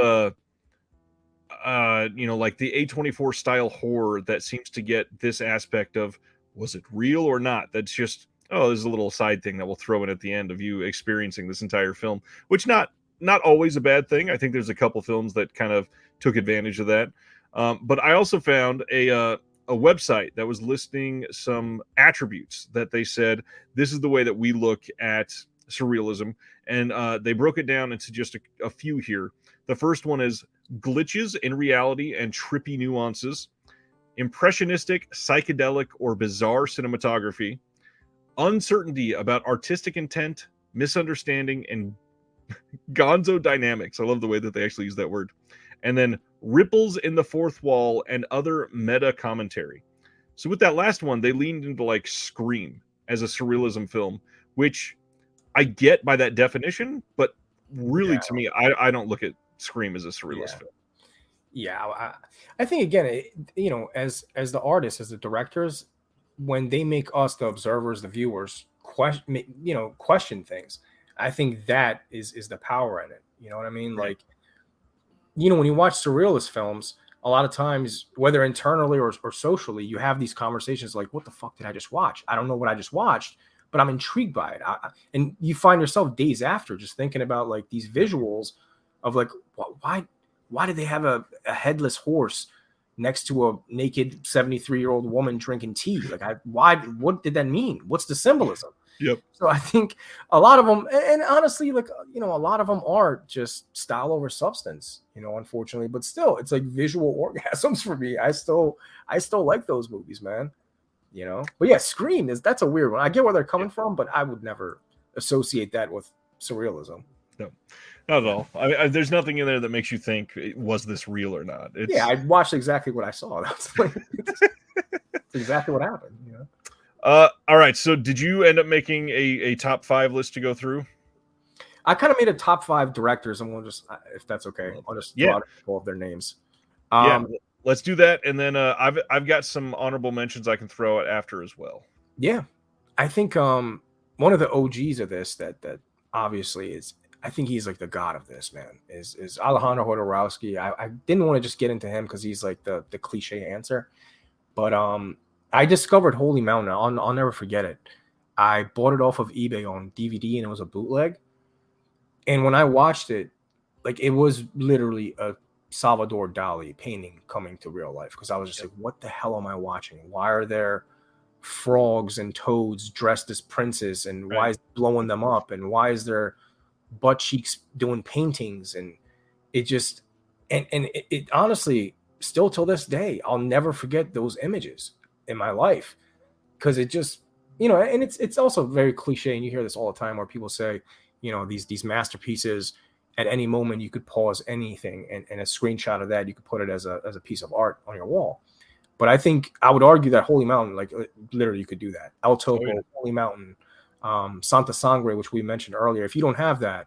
you know, like the A24 style horror that seems to get this aspect of, was it real or not? That's just, oh, there's a little side thing that we'll throw in at the end of you experiencing this entire film, which not always a bad thing. I think there's a couple films that kind of took advantage of that. But I also found a website that was listing some attributes that they said, this is the way that we look at surrealism. And they broke it down into just a few here. The first one is glitches in reality and trippy nuances, impressionistic, psychedelic, or bizarre cinematography, uncertainty about artistic intent, misunderstanding, and gonzo dynamics. I love the way that they actually use that word. And then ripples in the fourth wall and other meta commentary. So with that last one, they leaned into like Scream as a surrealism film, which I get by that definition, but really to me, I don't look at Scream as a surrealist film. Yeah, I think, again, you know, as the artists, as the directors, when they make us the observers, the viewers, question things, I think that is the power in it. You know what I mean? Right. Like, you know, when you watch surrealist films, a lot of times, whether internally or socially, you have these conversations like, what the fuck did I just watch? I don't know what I just watched, but I'm intrigued by it. And you find yourself days after just thinking about like these visuals of like, why did they have a headless horse next to a naked 73-year-old woman drinking tea? Like, what did that mean? What's the symbolism? Yep. So I think a lot of them, and honestly, like, a lot of them are just style over substance, unfortunately. But still, it's like visual orgasms for me. I still like those movies, man. But yeah, Scream that's a weird one. I get where they're coming from, but I would never associate that with surrealism. No, not at all. There's nothing in there that makes you think, was this real or not? Yeah, I watched exactly what I saw. That's like, it's exactly what happened. All right. So did you end up making a top 5 list to go through? I kind of made a top 5 directors, and we'll just, if that's okay, I'll just throw out a couple of their names. Yeah, let's do that, and then I've got some honorable mentions I can throw out after as well. Yeah, I think one of the OGs of this that obviously is, I think he's like the god of this, man, is Alejandro Jodorowsky. I didn't want to just get into him because he's like the cliche answer, but I discovered Holy Mountain. I'll never forget it. I bought it off of eBay on DVD, and it was a bootleg. And when I watched it, like, it was literally a Salvador Dali painting coming to real life, because I was just like, what the hell am I watching? Why are there frogs and toads dressed as princes, and why is it blowing them up, and why is there butt cheeks doing paintings? And it just and it honestly, still till this day, I'll never forget those images in my life, because it just, and it's also very cliche, and you hear this all the time where people say, these masterpieces, at any moment you could pause anything, and a screenshot of that, you could put it as a piece of art on your wall. But I think I would argue that Holy Mountain, like, literally you could do that. El Topo, Holy Mountain, Santa Sangre, which we mentioned earlier. If you don't have that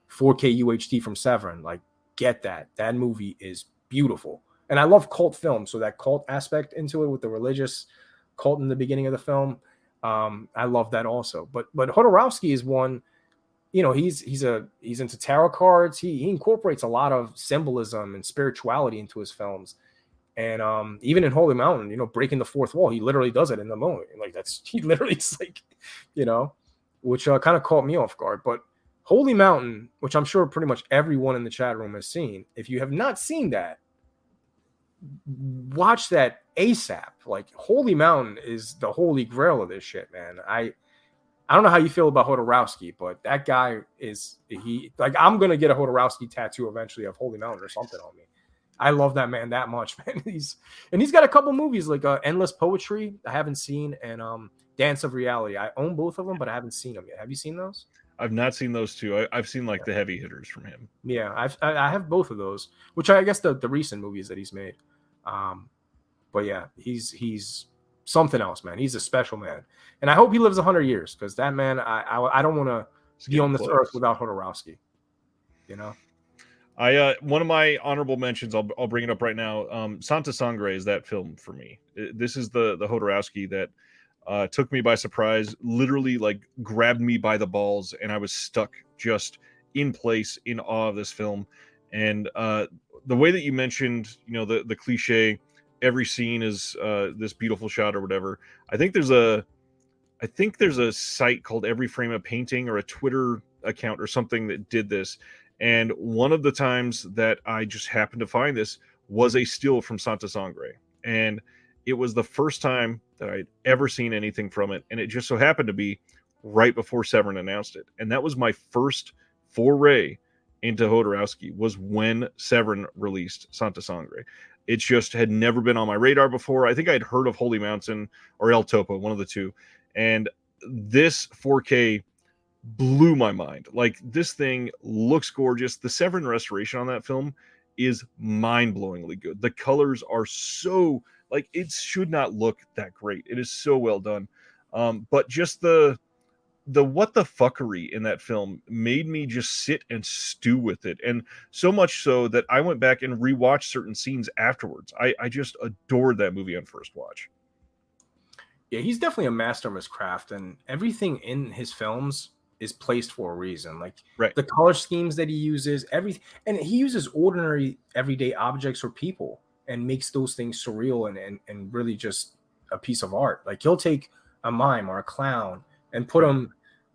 4K UHD from Severin, like, get that. That movie is beautiful. And I love cult films, so that cult aspect into it with the religious cult in the beginning of the film, I love that also. But Jodorowsky is one. He's into tarot cards. He incorporates a lot of symbolism and spirituality into his films. And even in Holy Mountain, breaking the fourth wall, he literally does it in the moment. Like, he literally, it's like, which kind of caught me off guard. But Holy Mountain, which I'm sure pretty much everyone in the chat room has seen, if you have not seen that, watch that ASAP. Like, Holy Mountain is the holy grail of this shit, man. I don't know how you feel about Jodorowsky, but that guy I'm going to get a Jodorowsky tattoo eventually of Holy Mountain or something on me. I love that man that much, man. He's got a couple movies like Endless Poetry I haven't seen, and Dance of Reality. I own both of them, but I haven't seen them yet. Have you seen those? I've not seen those two. I've seen like the heavy hitters from him. Yeah, I have both of those, which I guess the recent movies that he's made. But yeah, he's something else, man. He's a special man, and I hope he lives 100 years, because that man, I don't want to be on this earth without Jodorowsky. One of my honorable mentions, I'll bring it up right now. Santa Sangre is that film for me. This is the Jodorowsky that took me by surprise, literally like grabbed me by the balls, and I was stuck just in place in awe of this film. And the way that you mentioned, the cliche, every scene is this beautiful shot or whatever. I think there's a site called Every Frame a Painting, or a Twitter account or something that did this. And one of the times that I just happened to find this was a still from Santa Sangre. And it was the first time that I'd ever seen anything from it. And it just so happened to be right before Severin announced it. And that was my first foray into Jodorowsky, was when Severin released Santa Sangre. It just had never been on my radar before. I think I'd heard of Holy Mountain or El Topo, one of the two. And this 4K blew my mind. Like, this thing looks gorgeous. The Severin restoration on that film is mind-blowingly good. The colors are so, like, it should not look that great. It is so well done. But just the what the fuckery in that film made me just sit and stew with it. And so much so that I went back and rewatched certain scenes afterwards. I just adored that movie on first watch. Yeah, he's definitely a master of his craft, and everything in his films is placed for a reason. Like, the color schemes that he uses, everything, and he uses ordinary everyday objects or people and makes those things surreal and really just a piece of art. Like, he'll take a mime or a clown and put them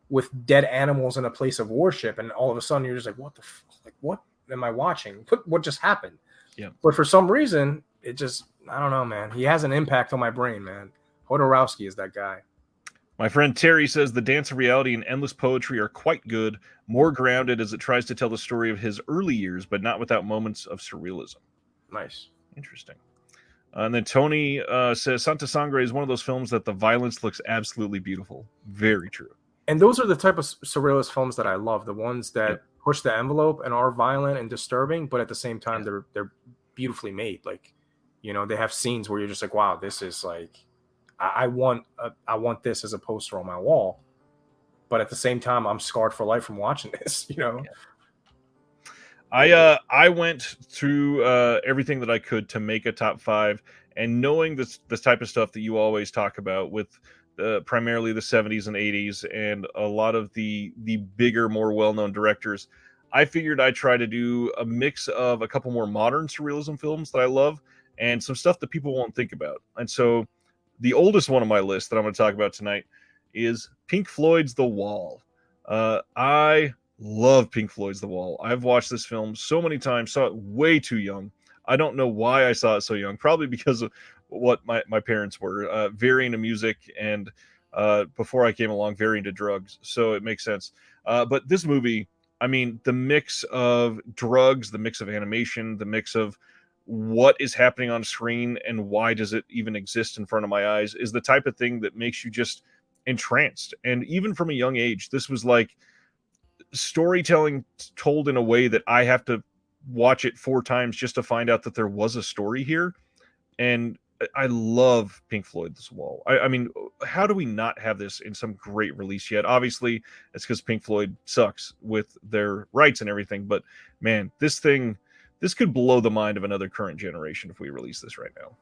with dead animals in a place of worship, and all of a sudden you're just like, what the like, what am I watching? What just happened? Yeah. But for some reason, it just, I don't know, man. He has an impact on my brain, man. Jodorowsky is that guy. My friend Terry says the Dance of Reality and Endless Poetry are quite good, more grounded as it tries to tell the story of his early years, but not without moments of surrealism. Nice. Interesting. And then Tony says Santa Sangre is one of those films that the violence looks absolutely beautiful. Very true. And those are the type of surrealist films that I love. The ones that push the envelope and are violent and disturbing, but at the same time, they're beautifully made. Like, you know, they have scenes where you're just like, wow, this is like, I want this as a poster on my wall. But at the same time, I'm scarred for life from watching this, you know? Yeah. I went through everything that I could to make a top 5, and knowing this type of stuff that you always talk about with primarily the 70s and 80s and a lot of the bigger, more well-known directors, I figured I'd try to do a mix of a couple more modern surrealism films that I love and some stuff that people won't think about. And so the oldest one on my list that I'm going to talk about tonight is Pink Floyd's The Wall. I love Pink Floyd's The Wall. I've watched this film so many times, saw it way too young. I don't know why I saw it so young, probably because of what my parents were, very into music, and before I came along, very into drugs. So it makes sense. But this movie, I mean, the mix of drugs, the mix of animation, the mix of what is happening on screen and why does it even exist in front of my eyes is the type of thing that makes you just entranced. And even from a young age, this was like storytelling told in a way that I have to watch it 4 times just to find out that there was a story here. And I love Pink Floyd's Wall. I mean, how do we not have this in some great release yet? Obviously, it's because Pink Floyd sucks with their rights and everything. But man, this could blow the mind of another current generation if we release this right now.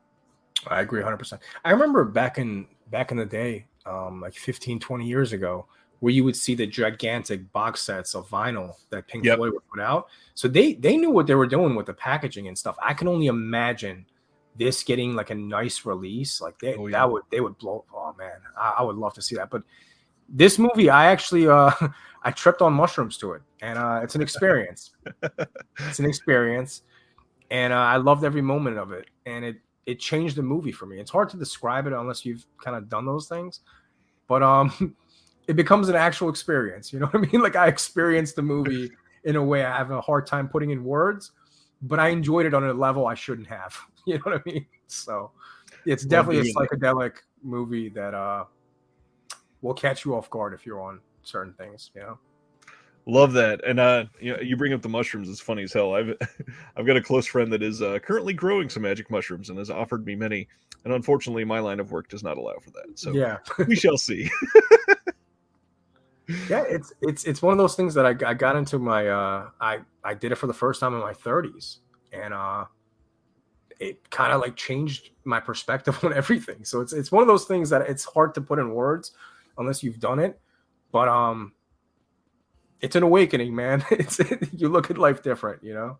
I agree 100%. I remember back in the day, like 15, 20 years ago, where you would see the gigantic box sets of vinyl that Pink Floyd would put out. So they knew what they were doing with the packaging and stuff. I can only imagine this getting like a nice release. Like they would blow. Oh man, I would love to see that. But this movie, I actually I tripped on mushrooms to it, and it's an experience. It's an experience, and I loved every moment of it, and it changed the movie for me. It's hard to describe it unless you've kind of done those things, but it becomes an actual experience. You know what I mean? Like I experienced the movie in a way I have a hard time putting in words, but I enjoyed it on a level I shouldn't have. You know what I mean? So it's definitely a psychedelic movie that will catch you off guard if you're on certain things, you know? Love that. And you bring up the mushrooms. It's funny as hell. I've got a close friend that is currently growing some magic mushrooms and has offered me many. And unfortunately, my line of work does not allow for that. So yeah, we shall see. Yeah, it's one of those things that I got into my I did it for the first time in my 30s, and it kind of like changed my perspective on everything. So it's one of those things that it's hard to put in words unless you've done it, but it's an awakening, man. You look at life different, you know.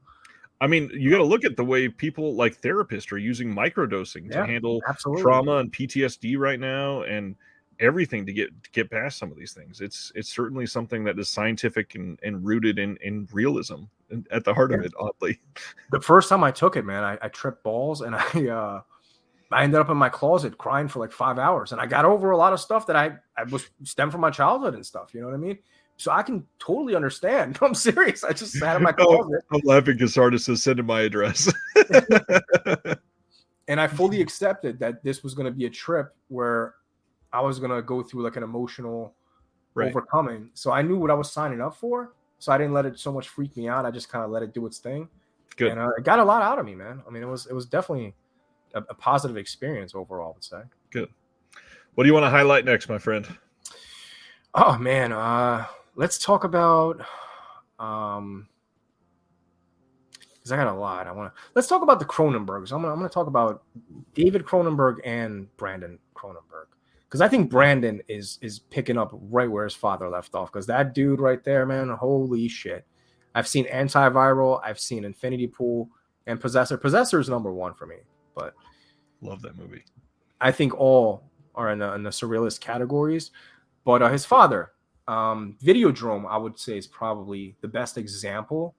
I mean, you got to look at the way people like therapists are using microdosing to handle trauma and PTSD right now, and everything to get past some of these things. It's certainly something that is scientific and rooted in realism at the heart of it, oddly. The first time I took it, man, I tripped balls, and I ended up in my closet crying for like 5 hours, and I got over a lot of stuff that I was stemmed from my childhood and stuff. You know what I mean? So I can totally understand. I'm serious. I just sat in my closet. I'm laughing because Sardis says send him my address. And I fully accepted that this was going to be a trip where I was going to go through like an emotional overcoming. So I knew what I was signing up for. So I didn't let it so much freak me out. I just kind of let it do its thing. Good. And it got a lot out of me, man. I mean, it was definitely a positive experience overall, I would say. Good. What do you want to highlight next, my friend? Oh, man. Let's talk about, because I got a lot. Let's talk about the Cronenbergs. I'm gonna talk about David Cronenberg and Brandon Cronenberg, because I think Brandon is picking up right where his father left off. Because that dude right there, man, holy shit! I've seen Antiviral, I've seen Infinity Pool, and Possessor. Possessor is number one for me, but love that movie. I think all are in the surrealist categories, but his father. Videodrome, I would say, is probably the best example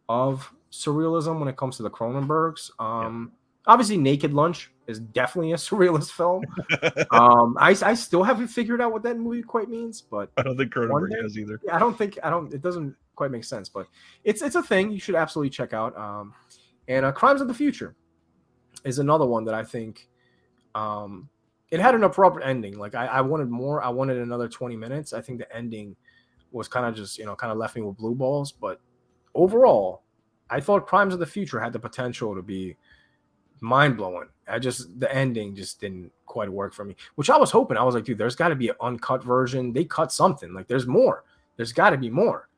of surrealism when it comes to the Cronenbergs. Obviously, Naked Lunch is definitely a surrealist film. I still haven't figured out what that movie quite means, but I don't think one Cronenberg day, has either. yeah, I don't. It doesn't quite make sense, but it's a thing you should absolutely check out. And Crimes of the Future is another one that I think it had an abrupt ending. Like I wanted more. I wanted another 20 minutes. I think the ending was kind of just, kind of left me with blue balls. But overall, I thought Crimes of the Future had the potential to be mind blowing. The ending just didn't quite work for me, which I was hoping. I was like, dude, there's got to be an uncut version. They cut something. Like there's more. There's got to be more.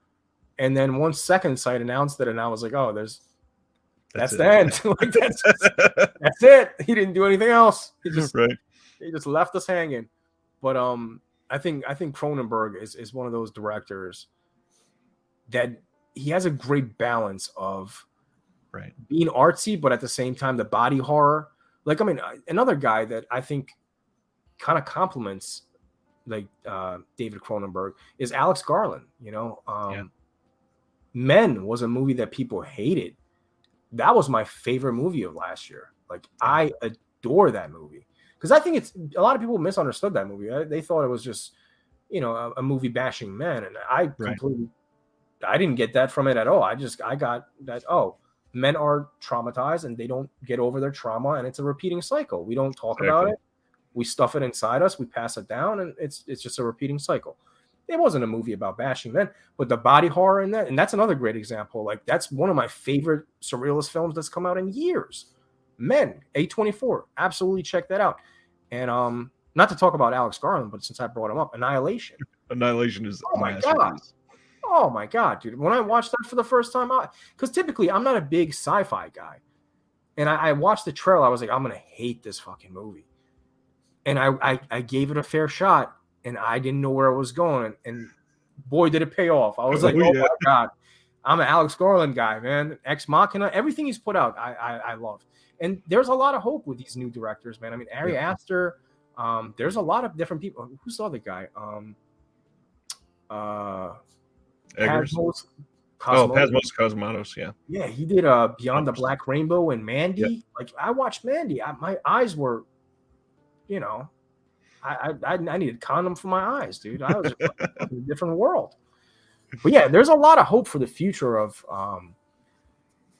And then once Second Sight announced it, and I was like, oh, that's the end. Like that's it. He didn't do anything else. He just left us hanging. But I think Cronenberg is one of those directors that he has a great balance of being artsy, but at the same time the body horror. Like, I mean, another guy that I think kind of complements like David Cronenberg is Alex Garland. Men was a movie that people hated. That was my favorite movie of last year. Like, I adore that movie because I think it's a lot of people misunderstood that movie. They thought it was just, a movie bashing men, and I didn't get that from it at all. I got that. Oh, men are traumatized and they don't get over their trauma, and it's a repeating cycle. We don't talk about it. We stuff it inside us. We pass it down, and it's just a repeating cycle. It wasn't a movie about bashing men, but the body horror in that, and that's another great example. Like, that's one of my favorite surrealist films that's come out in years. Men, A24, absolutely check that out. And not to talk about Alex Garland, but since I brought him up, Annihilation. Annihilation is Oh my god, dude! When I watched that for the first time, because typically I'm not a big sci-fi guy, and I watched the trailer, I was like, I'm gonna hate this fucking movie, and I gave it a fair shot. And I didn't know where it was going. And boy, did it pay off. I was like, oh my God, I'm an Alex Garland guy, man. Ex Machina, everything he's put out, I love. And there's a lot of hope with these new directors, man. I mean, Ari Aster, there's a lot of different people. Who's the other guy? Pasmos Cosmatos, yeah. Yeah, he did Beyond the Black Rainbow and Mandy. Yep. Like, I watched Mandy. My eyes were, I needed condom for my eyes, dude. I was in a different world. But yeah, there's a lot of hope for the future of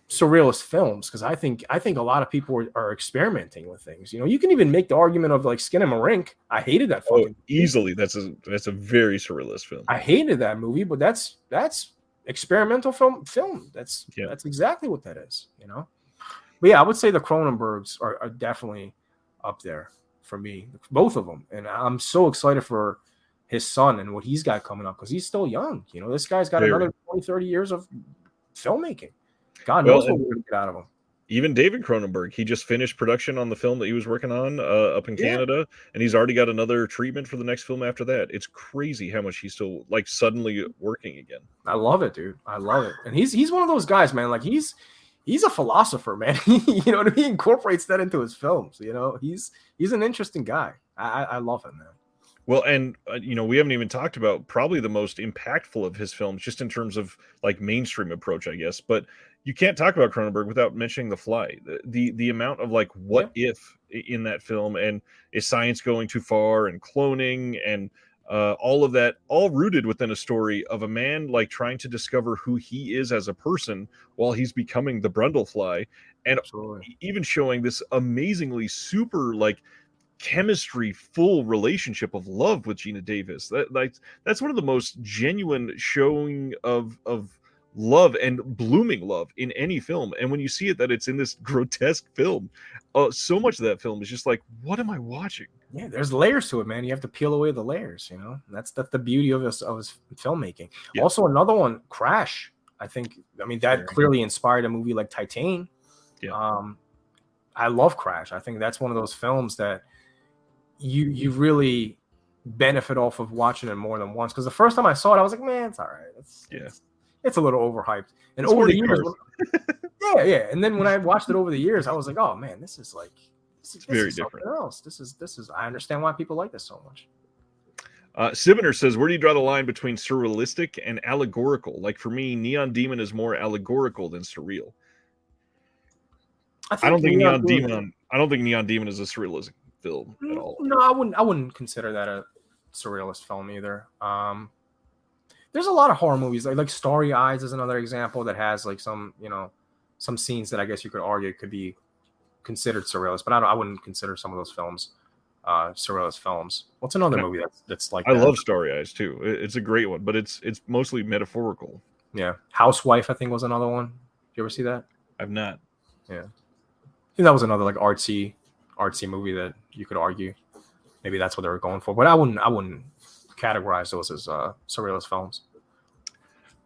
surrealist films, because I think a lot of people are experimenting with things. You can even make the argument of like Skinamarink. I hated that fucking easily. That's a very surrealist film. I hated that movie, but that's experimental film. That's exactly what that is. But yeah, I would say the Cronenbergs are definitely up there for me, both of them. And I'm so excited for his son and what he's got coming up, because he's still young. This guy's got another 20, 30 years of filmmaking. God knows what we're going to get out of him. Even David Cronenberg, he just finished production on the film that he was working on up in Canada, and he's already got another treatment for the next film after that. It's crazy how much he's still like suddenly working again. I love it, dude. I love it. And he's one of those guys, man. Like, he's a philosopher, man. He incorporates that into his films. He's an interesting guy. I love him, man. Well, and we haven't even talked about probably the most impactful of his films, just in terms of like mainstream approach, I guess. But you can't talk about Cronenberg without mentioning The Fly. The amount of like what if in that film, and is science going too far, and cloning, and all of that, all rooted within a story of a man like trying to discover who he is as a person while he's becoming the Brundlefly, and even showing this amazingly super like chemistry full relationship of love with Gina Davis. That's one of the most genuine showing of love and blooming love in any film. And when you see it, that it's in this grotesque film, so much of that film is just like, what am I watching? Yeah, there's layers to it, man. You have to peel away the layers. That's the beauty of his filmmaking. Yeah. Also, another one, Crash. I mean that clearly inspired a movie like Titane. Yeah. I love Crash. I think that's one of those films that you really benefit off of watching it more than once. Because the first time I saw it, I was like, man, it's all right. It's a little overhyped. And over the years, yeah. And then when I watched it over the years, I was like, oh man, this is very different. Else. This is. I understand why people like this so much. Siviner says, where do you draw the line between surrealistic and allegorical? Like, for me, Neon Demon is more allegorical than surreal. I I don't think think Neon Neon Demon. Demon. I don't think Neon Demon is a surrealistic film at all. No, I wouldn't. I wouldn't consider that a surrealist film either. There's a lot of horror movies like Starry Eyes is another example that has like some some scenes that I guess you could argue could be considered surrealist, but I wouldn't consider some of those films surrealist films. What's another And movie that's like I that? love Starry Eyes too. It's a great one, but it's mostly metaphorical. Yeah, Housewife I think was another one. Did you ever see that? I've not. Yeah, I think that was another like artsy movie that you could argue maybe that's what they were going for, but I wouldn't categorize those as surrealist films.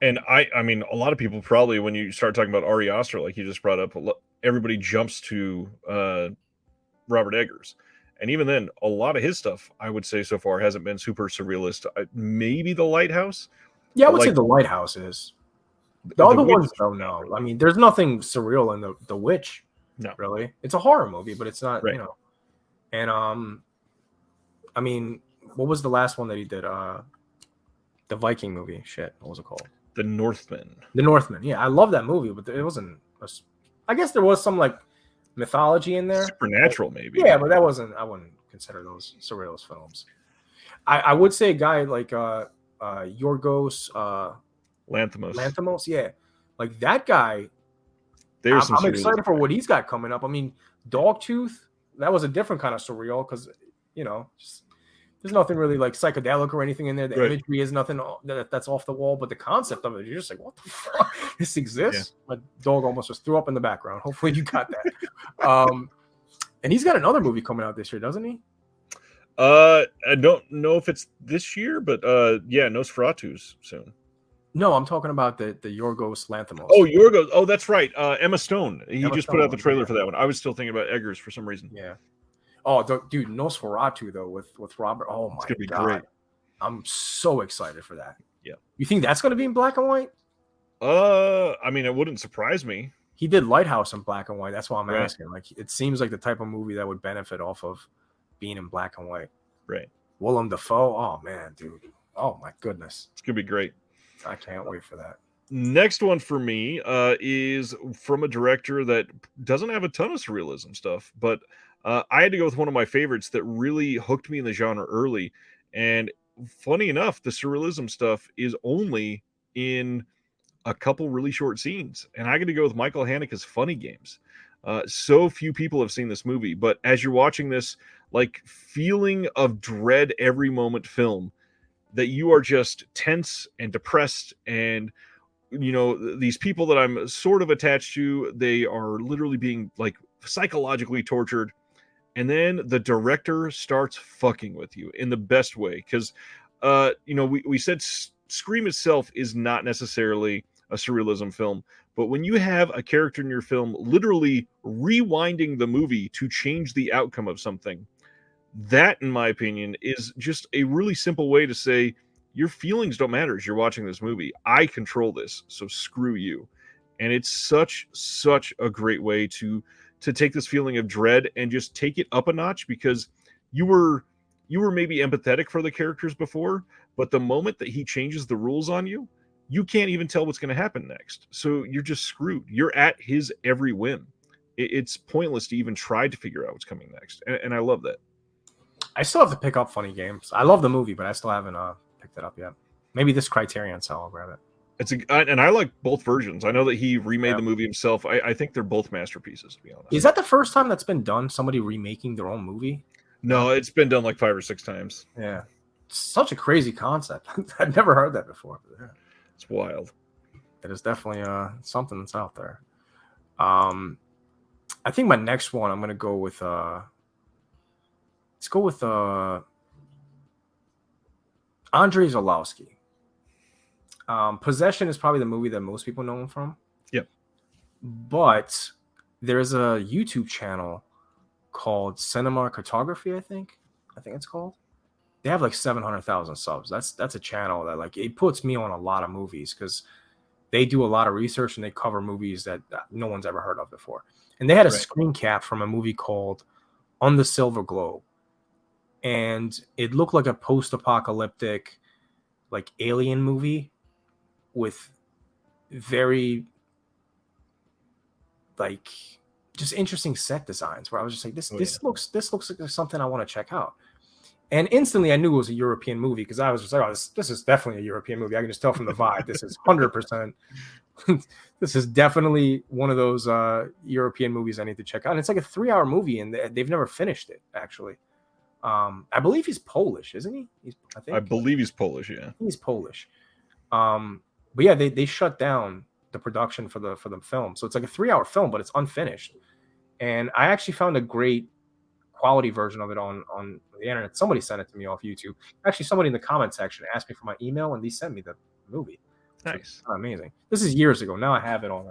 And I mean, a lot of people probably when you start talking about Ari Aster, like you just brought up, everybody jumps to Robert Eggers. And even then, a lot of his stuff, I would say so far, hasn't been super surrealist. Maybe The Lighthouse, Yeah, I but would say like The Lighthouse is. The The other Witch, ones don't know. I mean, there's nothing surreal in the Witch, no, really. It's a horror movie, but it's not, right? And I mean, what was the last one that he did? The Viking movie. Shit, what was it called? The Northman, The Northman. Yeah, I love that movie, but it wasn't. I guess there was some like mythology in there. Supernatural, maybe. Yeah, but that wasn't. I wouldn't consider those surrealist films. I would say a guy like Yorgos Lanthimos. Lanthimos. Yeah, like that guy. There's some I'm excited surrealism for there. what he's got coming up. I mean, Dogtooth. That was a different kind of surreal because just, there's nothing really like psychedelic or anything in there. The Right. imagery is nothing that's off the wall, but the concept of it, you're just like, what the fuck? This exists? Yeah. My dog almost just threw up in the background. Hopefully you got that. And he's got another movie coming out this year, doesn't he? I don't know if it's this year, but yeah, Nosferatu's soon. No, I'm talking about the Yorgos Lanthimos. Oh, Yorgos. Oh, that's right. Emma Stone. He Emma just Stone, put out the trailer yeah. for that one. I was still thinking about Eggers for some reason. Yeah. Oh, dude, Nosferatu though with Robert. Oh my It's gonna be god, great. I'm so excited for that. Yeah. You think that's going to be in black and white? I mean, it wouldn't surprise me. He did Lighthouse in black and white. That's why I'm Right. asking. Like, it seems like the type of movie that would benefit off of being in black and white. Right. Willem Dafoe. Oh man, dude. Oh my goodness. It's gonna be great. I can't wait for that. Next one for me is from a director that doesn't have a ton of surrealism stuff, but I had to go with one of my favorites that really hooked me in the genre early. And funny enough, the surrealism stuff is only in a couple really short scenes. And I got to go with Michael Haneke's Funny Games. So few people have seen this movie, but as you're watching this, like feeling of dread every moment film, that you are just tense and depressed and these people that I'm sort of attached to, they are literally being like psychologically tortured. And then the director starts fucking with you in the best way. Because, we said Scream itself is not necessarily a surrealism film. But when you have a character in your film literally rewinding the movie to change the outcome of something, that, in my opinion, is just a really simple way to say, your feelings don't matter as you're watching this movie. I control this, so screw you. And it's such a great way to take this feeling of dread and just take it up a notch, because you were maybe empathetic for the characters before, but the moment that he changes the rules on you, you can't even tell what's going to happen next. So you're just screwed. You're at his every whim. It's pointless to even try to figure out what's coming next. And I love that. I still have to pick up Funny Games. I love the movie, but I still haven't picked it up yet. Maybe this Criterion, so I'll grab it. And I like both versions. I know that he remade the movie himself. I think they're both masterpieces, to be honest. Is that the first time that's been done? Somebody remaking their own movie? No, it's been done like 5 or 6 times. Yeah. It's such a crazy concept. I've never heard that before. Yeah. It's wild. It is definitely something that's out there. I think my next one, I'm gonna go with let's go with Andrei Zulawski. Possession is probably the movie that most people know him from. Yep. But there's a YouTube channel called Cinema Cartography, I think it's called. They have like 700,000 subs. That's a channel that like it puts me on a lot of movies because they do a lot of research and they cover movies that no one's ever heard of before. And they had a screen cap from a movie called On the Silver Globe. And it looked like a post-apocalyptic like alien movie with very like just interesting set designs where I was just like, Oh, yeah. this looks like something I want to check out. And instantly I knew it was a European movie because I was just like, oh, this is definitely a European movie. I can just tell from the vibe. This is 100%. This is definitely one of those European movies I need to check out. And it's like a 3-hour movie, and they've never finished it, actually. I believe he's Polish, isn't he? I believe he's Polish, yeah. He's Polish. But yeah, they shut down the production for the film. So it's like a 3-hour film, but it's unfinished. And I actually found a great quality version of it on the internet. Somebody sent it to me off YouTube. Actually, somebody in the comment section asked me for my email, and they sent me the movie. Nice. Amazing. This is years ago. Now I have it on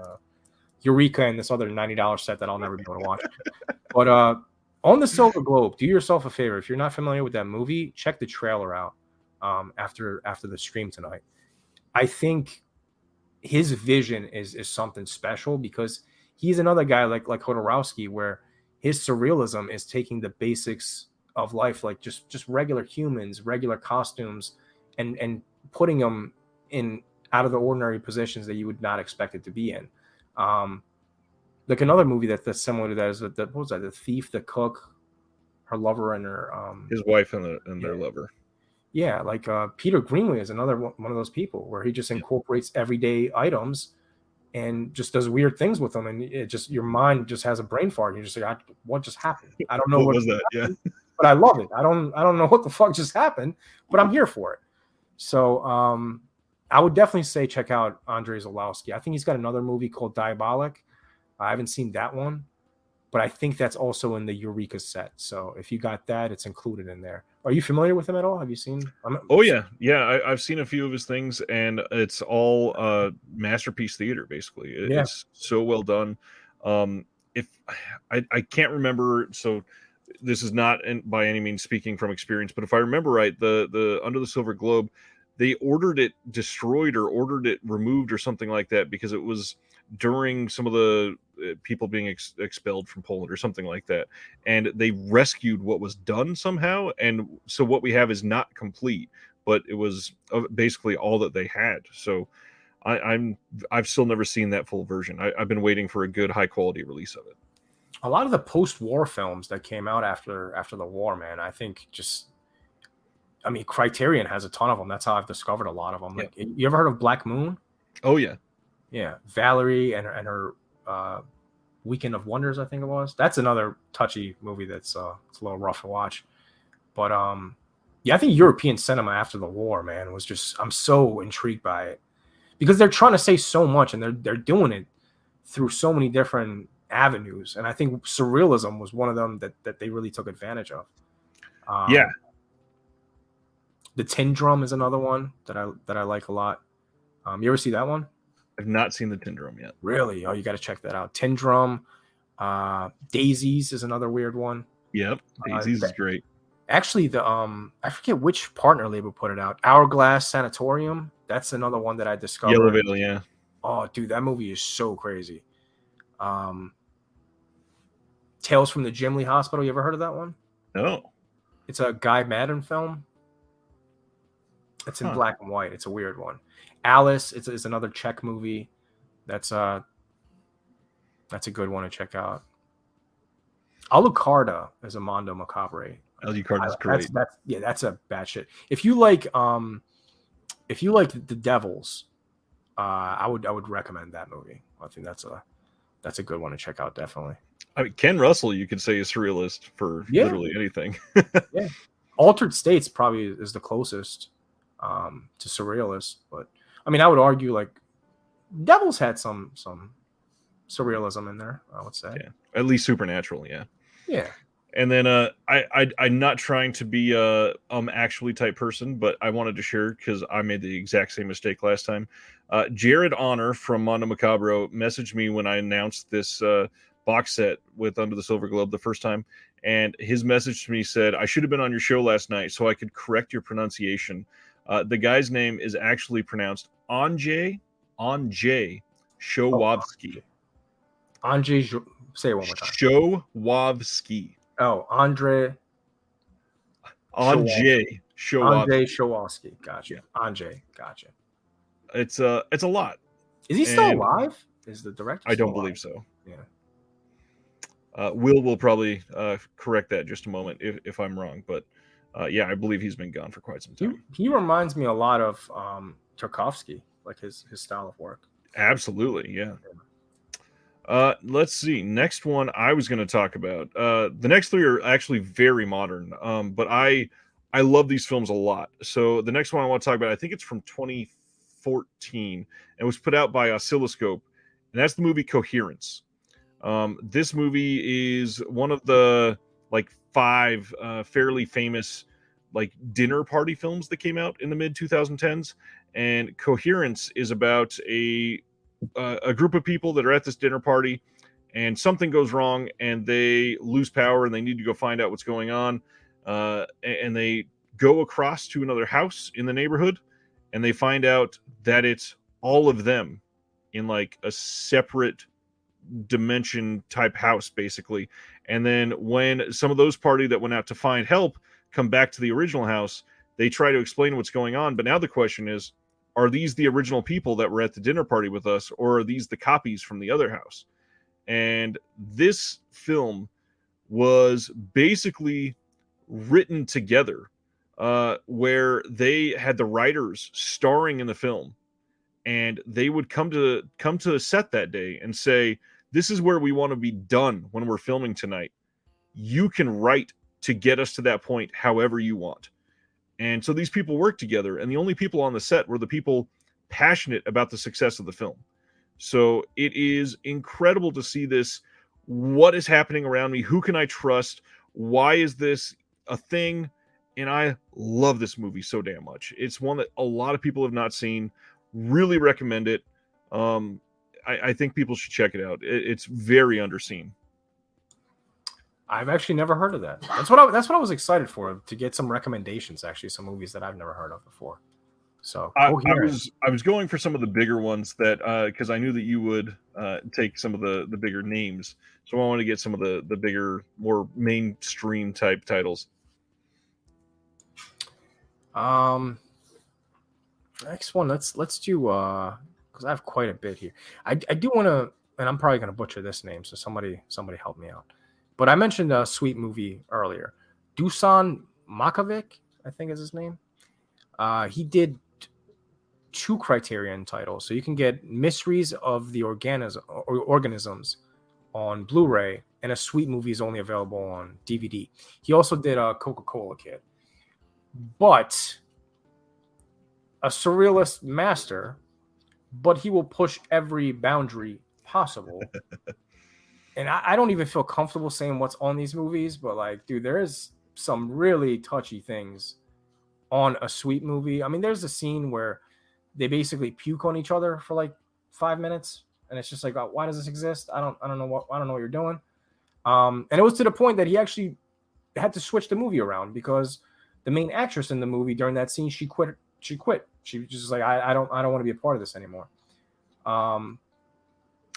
Eureka and this other $90 set that I'll never be able to watch. But on the Silver Globe, do yourself a favor. If you're not familiar with that movie, check the trailer out after the stream tonight. I think his vision is something special because he's another guy like Hodorowski, where his surrealism is taking the basics of life, like just regular humans, regular costumes, and putting them in out of the ordinary positions that you would not expect it to be in. Like another movie that's similar to that is what was that? The Thief, the Cook, her lover, and her his wife and their lover. Yeah, like Peter Greenaway is another one of those people where he just incorporates everyday items and just does weird things with them, and it just your mind just has a brain fart. And you're just like, what just happened? I don't know what was that. Happened, yeah, but I love it. I don't know what the fuck just happened, but I'm here for it. So I would definitely say check out Andrei Zulawski. I think he's got another movie called Diabolic. I haven't seen that one, but I think that's also in the Eureka set. So if you got that, it's included in there. Are you familiar with him at all? Have you seen? Oh yeah. I've seen a few of his things, and it's all masterpiece theater. Basically, it's so well done. If I can't remember, so this is not by any means speaking from experience, but if I remember right, the Under the Silver Globe, they ordered it destroyed or ordered it removed or something like that because it was during some of the people being expelled from Poland or something like that, and they rescued what was done somehow, and so what we have is not complete, but it was basically all that they had. So I've still never seen that full version. I've been waiting for a good high quality release of it. A lot of the post-war films that came out after the war, man, I think Criterion has a ton of them. That's how I've discovered a lot of them. Like, you ever heard of Black Moon? Oh yeah. Yeah, Valerie and her Weekend of Wonders, I think it was. That's another touchy movie that's it's a little rough to watch. But I think European cinema after the war, man, was just, I'm so intrigued by it because they're trying to say so much, and they're doing it through so many different avenues. And I think surrealism was one of them that they really took advantage of. The Tin Drum is another one that I like a lot. You ever see that one? I've not seen the Tin Drum yet. Really? Oh, you got to check that out. Tin Drum. Daisies is another weird one. Yep, Daisies is great. Actually, the I forget which partner label put it out. Hourglass Sanatorium. That's another one that I discovered. Yellow Veil, yeah. Oh, dude, that movie is so crazy. Tales from the Gimli Hospital. You ever heard of that one? No. It's a Guy Madden film. It's in black and white. It's a weird one. Alice, it's another Czech movie. That's a good one to check out. Alucarda is a Mondo Macabre. Alucarda is great. That's a bad shit. If you like The Devils, I would recommend that movie. I think that's a good one to check out, definitely. I mean, Ken Russell, you could say, is surrealist for literally anything. Yeah, Altered States probably is the closest to surrealist, but I mean, I would argue like Devils had some surrealism in there, I would say. Yeah, at least supernatural, yeah. Yeah. And then I'm not trying to be actually type person, but I wanted to share because I made the exact same mistake last time. Jared Honor from Mondo Macabro messaged me when I announced this box set with Under the Silver Globe the first time, and his message to me said, I should have been on your show last night so I could correct your pronunciation. The guy's name is actually pronounced Andrzej Showowski. Andrzej, say it one more time. Showowski. Oh, Andrzej Showowski. Andrzej Showowski. Gotcha. Andrzej. Gotcha. It's a lot. Is he still alive? Is the director? I don't believe so. Yeah. Will probably correct that in just a moment if I'm wrong, but yeah, I believe he's been gone for quite some time. He reminds me a lot of Tarkovsky, like his style of work. Absolutely, yeah. Let's see. Next one I was going to talk about. The next three are actually very modern, but I love these films a lot. So the next one I want to talk about, I think it's from 2014, and was put out by Oscilloscope, and that's the movie Coherence. This movie is one of the like five fairly famous like dinner party films that came out in the mid 2010s, and Coherence is about a group of people that are at this dinner party, and something goes wrong, and they lose power, and they need to go find out what's going on. And they go across to another house in the neighborhood, and they find out that it's all of them in like a separate dimension type house, basically. And then when some of those party that went out to find help come back to the original house, they try to explain what's going on. But now the question is, are these the original people that were at the dinner party with us, or are these the copies from the other house? And this film was basically written together, where they had the writers starring in the film, and they would come to the set that day and say, "This is where we want to be done when we're filming tonight. You can write to get us to that point however you want." And so these people worked together, and the only people on the set were the people passionate about the success of the film. So it is incredible to see this. What is happening around me? Who can I trust? Why is this a thing? And I love this movie so damn much. It's one that a lot of people have not seen. Really recommend it. I think people should check it out. It's very underseen. I've actually never heard of that. That's what I was excited for, to get some recommendations. Actually, some movies that I've never heard of before. So I was going for some of the bigger ones that because I knew that you would take some of the bigger names, so I wanted to get some of the bigger, more mainstream type titles. Next one, let's do because I have quite a bit here. I do want to, and I'm probably going to butcher this name, so somebody help me out. But I mentioned a sweet movie earlier. Dusan Makovic, I think is his name. He did 2 Criterion titles, so you can get Mysteries of the Organisms on Blu-ray, and A Sweet Movie is only available on DVD. He also did a Coca-Cola Kid, but a surrealist master, but he will push every boundary possible. And I don't even feel comfortable saying what's on these movies, but like, dude, there is some really touchy things on A Sweet Movie. I mean, there's a scene where they basically puke on each other for like 5 minutes, and it's just like, oh, why does this exist? I don't know what you're doing. And it was to the point that he actually had to switch the movie around, because the main actress in the movie during that scene, she quit. She was just like, I don't want to be a part of this anymore.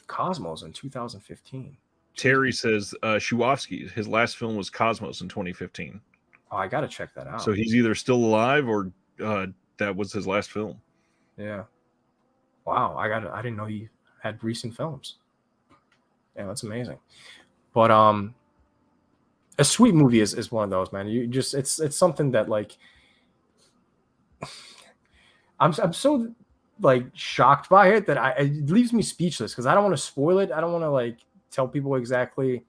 Cosmos in 2015. Terry says Shewofsky, his last film was Cosmos in 2015. Oh, I gotta check that out. So he's either still alive or that was his last film. Yeah. Wow, I didn't know he had recent films. Yeah, that's amazing. But A Sweet Movie is one of those, man. You just it's something that, like, I'm so like shocked by it that it leaves me speechless, because I don't want to spoil it. I don't want to like tell people exactly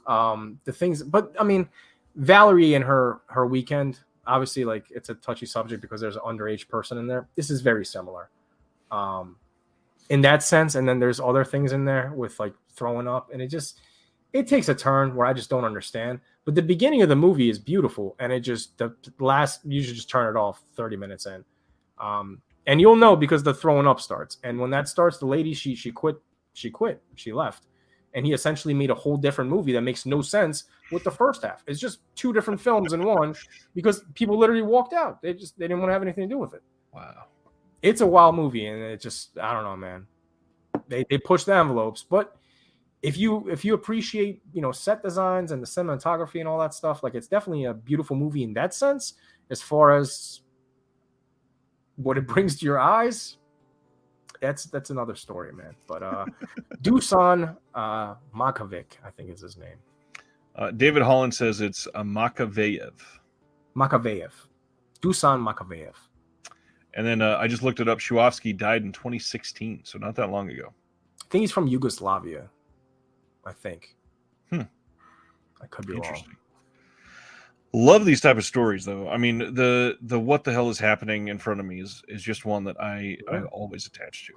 the things, but I mean, Valerie and her weekend, obviously, like, it's a touchy subject because there's an underage person in there. This is very similar in that sense, and then there's other things in there with like throwing up, and it takes a turn where I just don't understand. But the beginning of the movie is beautiful, and you should just turn it off 30 minutes in, and you'll know because the throwing up starts. And when that starts, the lady she quit, she left. And he essentially made a whole different movie that makes no sense with the first half. It's just 2 different films in one, because people literally walked out. They didn't want to have anything to do with it. Wow. It's a wild movie, and it just, I don't know, man. They push the envelopes, but if you appreciate, set designs and the cinematography and all that stuff, like, it's definitely a beautiful movie in that sense. As far as what it brings to your eyes, that's another story, man. But Dusan Makovic, I think is his name. David Holland says it's a Makaveyev. Makaveyev. Dusan Makaveyev. And then I just looked it up. Shuvsky died in 2016, so not that long ago. I think he's from Yugoslavia. I think. I could be wrong. Love these type of stories, though. I mean, the what the hell is happening in front of me is just one that I always attach to.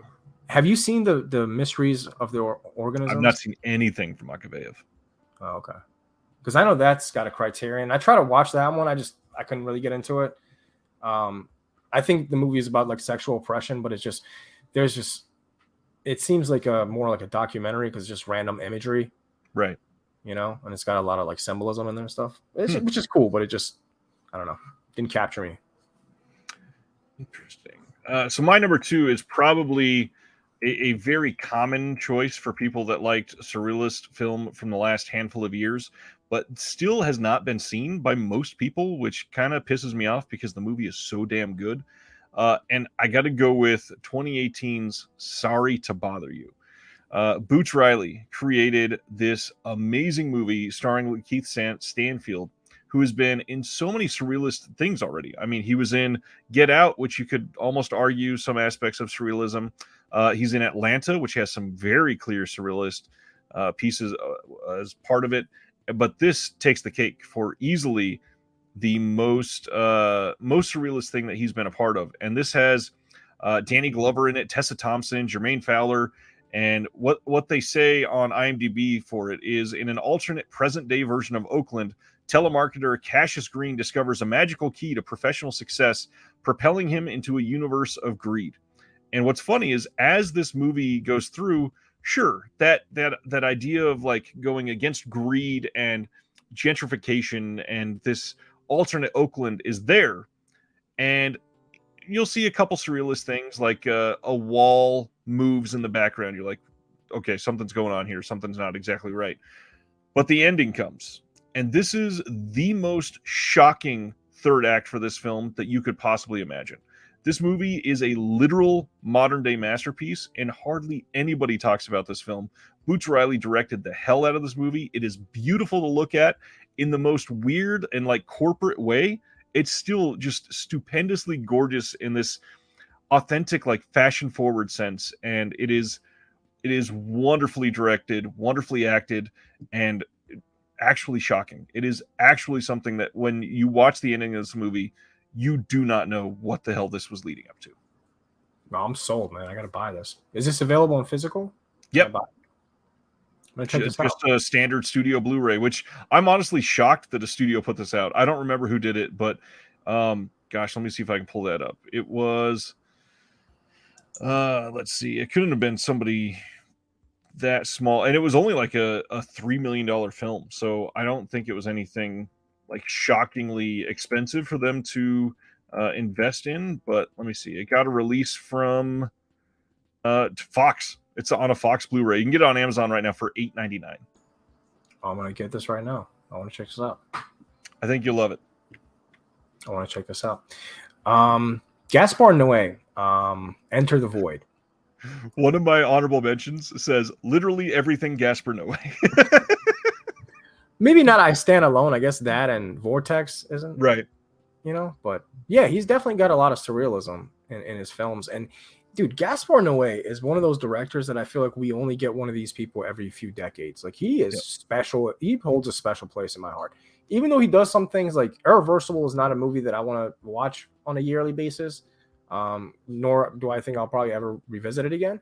Have you seen the mysteries of the organisms? I've not seen anything from Makaveyev. Oh, okay. Because I know that's got a criterion. I try to watch that one. I couldn't really get into it. I think the movie is about like sexual oppression, but it seems like more like a documentary because it's just random imagery, right? You know, and it's got a lot of like symbolism in there and stuff, which is cool, but it just, I don't know, didn't capture me. Interesting. So my number 2 is probably a very common choice for people that liked surrealist film from the last handful of years, but still has not been seen by most people, which kind of pisses me off because the movie is so damn good. And I got to go with 2018's Sorry to Bother You. Boots Riley created this amazing movie starring Keith Stanfield, who has been in so many surrealist things already. I mean, he was in Get Out, which you could almost argue some aspects of surrealism. He's in Atlanta, which has some very clear surrealist pieces as part of it. But this takes the cake for easily the most surrealist thing that he's been a part of. And this has Danny Glover in it, Tessa Thompson, Jermaine Fowler. And what they say on IMDb for it is, in an alternate present-day version of Oakland, telemarketer Cassius Green discovers a magical key to professional success, propelling him into a universe of greed. And what's funny is, as this movie goes through, sure, that idea of like going against greed and gentrification and this alternate Oakland is there. And you'll see a couple surrealist things, like a wall moves in the background. You're like, okay, something's going on here. Something's not exactly right. But the ending comes. And this is the most shocking third act for this film that you could possibly imagine. This movie is a literal modern-day masterpiece, and hardly anybody talks about this film. Boots Riley directed the hell out of this movie. It is beautiful to look at in the most weird and like corporate way. It's still just stupendously gorgeous in this authentic, like fashion-forward sense, and it is wonderfully directed, wonderfully acted, and actually shocking. It is actually something that when you watch the ending of this movie, you do not know what the hell this was leading up to. Well, I'm sold, man. I gotta buy this. Is this available in physical? Yep. It's just a standard studio Blu-ray, which I'm honestly shocked that a studio put this out. I don't remember who did it, but gosh, let me see if I can pull that up. It was let's see, it couldn't have been somebody that small, and it was only like a $3 million film, so I don't think it was anything like shockingly expensive for them to invest in. But let me see, it got a release from Fox. It's on a Fox Blu-ray. You can get it on Amazon right now for $8.99. I'm gonna get this right now. I want to check this out. I think you'll love it. I want to check this out. Gaspar Noé, Enter the Void. One of my honorable mentions says literally everything Gaspar Noé. Maybe not I Stand Alone. I guess that and Vortex isn't right. You know, but yeah, he's definitely got a lot of surrealism in his films. And dude, Gaspar Noé is one of those directors that I feel like we only get one of these people every few decades. Like he is special. He holds a special place in my heart. Even though he does some things like Irreversible is not a movie that I want to watch on a yearly basis. Nor do I think I'll probably ever revisit it again.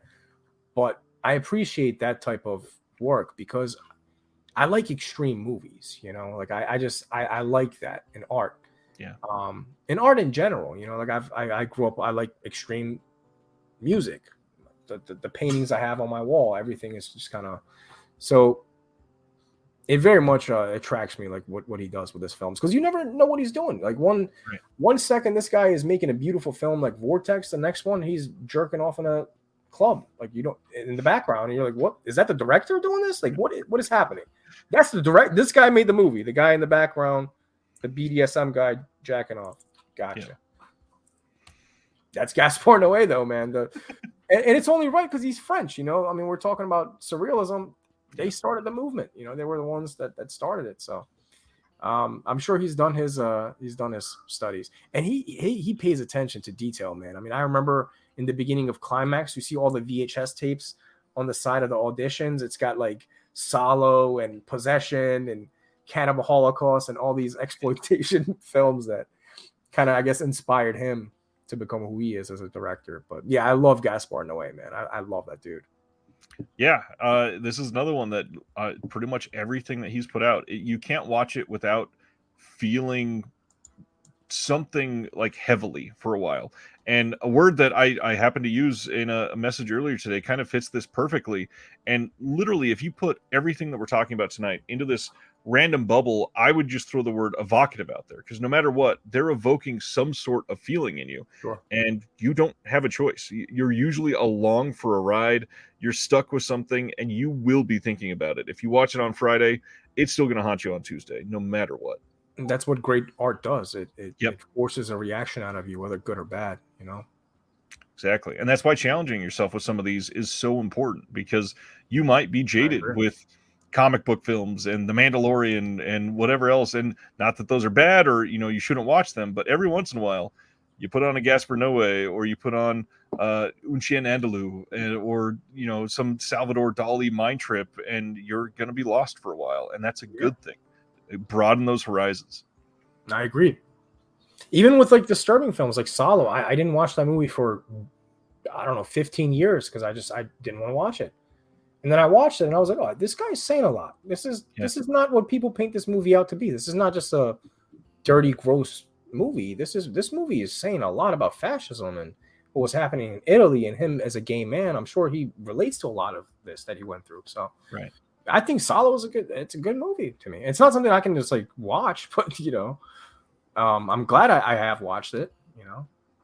But I appreciate that type of work because I like extreme movies, you know, like I like that in art. Yeah. In art in general, you know, like I grew up, I like extreme music. The paintings I have on my wall, everything is just kind of, so it very much attracts me, like what he does with his films, because you never know what he's doing. Like one second this guy is making a beautiful film like Vortex, the next one he's jerking off in a club, like you don't in the background, and you're like, what is that, the director doing this? Like what is happening? That's the direct, this guy made the movie, the guy in the background, the BDSM guy jacking off. Gotcha. Yeah. That's Gaspar Noé though, man. And it's only right because he's French, you know. I mean, we're talking about surrealism. they started the movement. You know, they were the ones that started it. So I'm sure he's done his studies, and he pays attention to detail, man. I mean, I remember in the beginning of Climax, you see all the VHS tapes on the side of the auditions. It's got like Solo and Possession and Cannibal Holocaust and all these exploitation films that kind of, I guess, inspired him to become who he is as a director. But yeah, I love Gaspar Noé, man. I love that dude. Yeah, this is another one that pretty much everything that he's put out, you can't watch it without feeling something like heavily for a while. And a word that I happened to use in a message earlier today kind of fits this perfectly. And literally, if you put everything that we're talking about tonight into this random bubble, I would just throw the word evocative out there, because no matter what, they're evoking some sort of feeling in you. Sure. And you don't have a choice. You're usually along for a ride. You're stuck with something, and you will be thinking about it. If you watch it on Friday, it's still going to haunt you on Tuesday, no matter what. And that's what great art does. It Yep. it forces a reaction out of you, whether good or bad, you know? Exactly. And that's why challenging yourself with some of these is so important, because you might be jaded with comic book films and The Mandalorian and whatever else. And not that those are bad or, you shouldn't watch them, but every once in a while you put on a Gaspar Noé, or you put on Un Chien Andalou, or, some Salvador Dali mind trip, and you're going to be lost for a while. And that's a good thing. Broaden those horizons. I agree. Even with like disturbing films like Solo, I didn't watch that movie for, I don't know, 15 years because I didn't want to watch it. And then I watched it and I was like, oh, this guy's saying a lot. This is not what people paint this movie out to be. This is not just a dirty, gross movie. This movie is saying a lot about fascism and what was happening in Italy, and him as a gay man. I'm sure he relates to a lot of this that he went through. So right. I think Solo is it's a good movie to me. It's not something I can just like watch, but I'm glad I have watched it.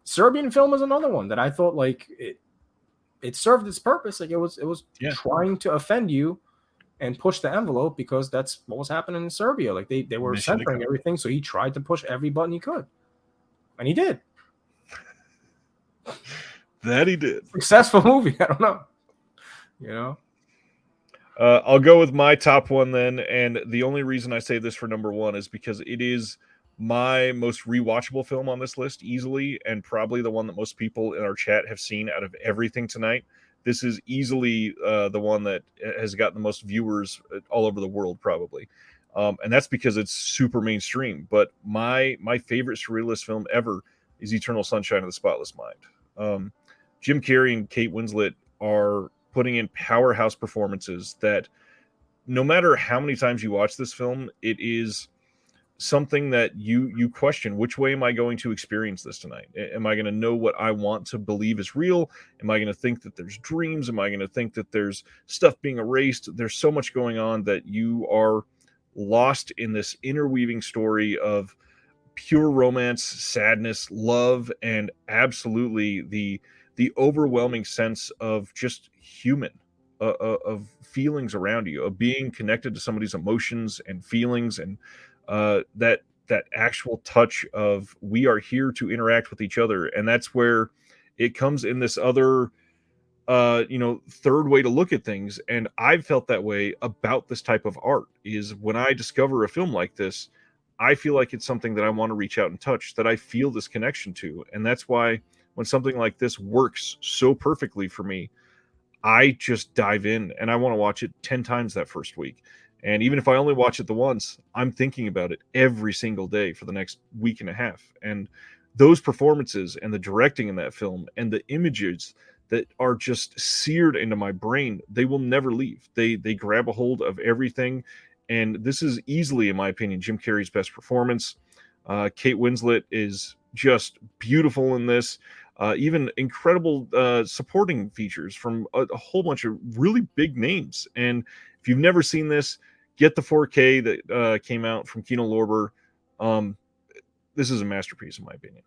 Serbian film is another one that I thought like it served its purpose. Like it was trying to offend you and push the envelope, because that's what was happening in Serbia. Like they were censoring everything, so he tried to push every button he could, and he did. That he did. Successful movie. I don't know. I'll go with my top one then, and the only reason I say this for number one is because it is my most rewatchable film on this list, easily, and probably the one that most people in our chat have seen out of everything tonight. This is easily the one that has gotten the most viewers all over the world, probably, and that's because it's super mainstream. But my favorite surrealist film ever is Eternal Sunshine of the Spotless Mind. Jim Carrey and Kate Winslet are putting in powerhouse performances that, no matter how many times you watch this film, it is something that you question, which way am I going to experience this tonight? Am I going to know what I want to believe is real? Am I going to think that there's dreams? Am I going to think that there's stuff being erased? There's so much going on that you are lost in this interweaving story of pure romance, sadness, love, and absolutely the overwhelming sense of just human, of feelings around you, of being connected to somebody's emotions and feelings, and that actual touch of, we are here to interact with each other. And that's where it comes in this other third way to look at things. And I've felt that way about this type of art, is when I discover a film like this, I feel like it's something that I want to reach out and touch, that I feel this connection to. And that's why when something like this works so perfectly for me, I just dive in and I want to watch it 10 times that first week. And even if I only watch it the once, I'm thinking about it every single day for the next week and a half. And those performances and the directing in that film and the images that are just seared into my brain, they will never leave. They grab a hold of everything. And this is easily, in my opinion, Jim Carrey's best performance. Kate Winslet is just beautiful in this. Even incredible supporting features from a whole bunch of really big names. And if you've never seen this, get the 4K that came out from Kino Lorber. This is a masterpiece, in my opinion.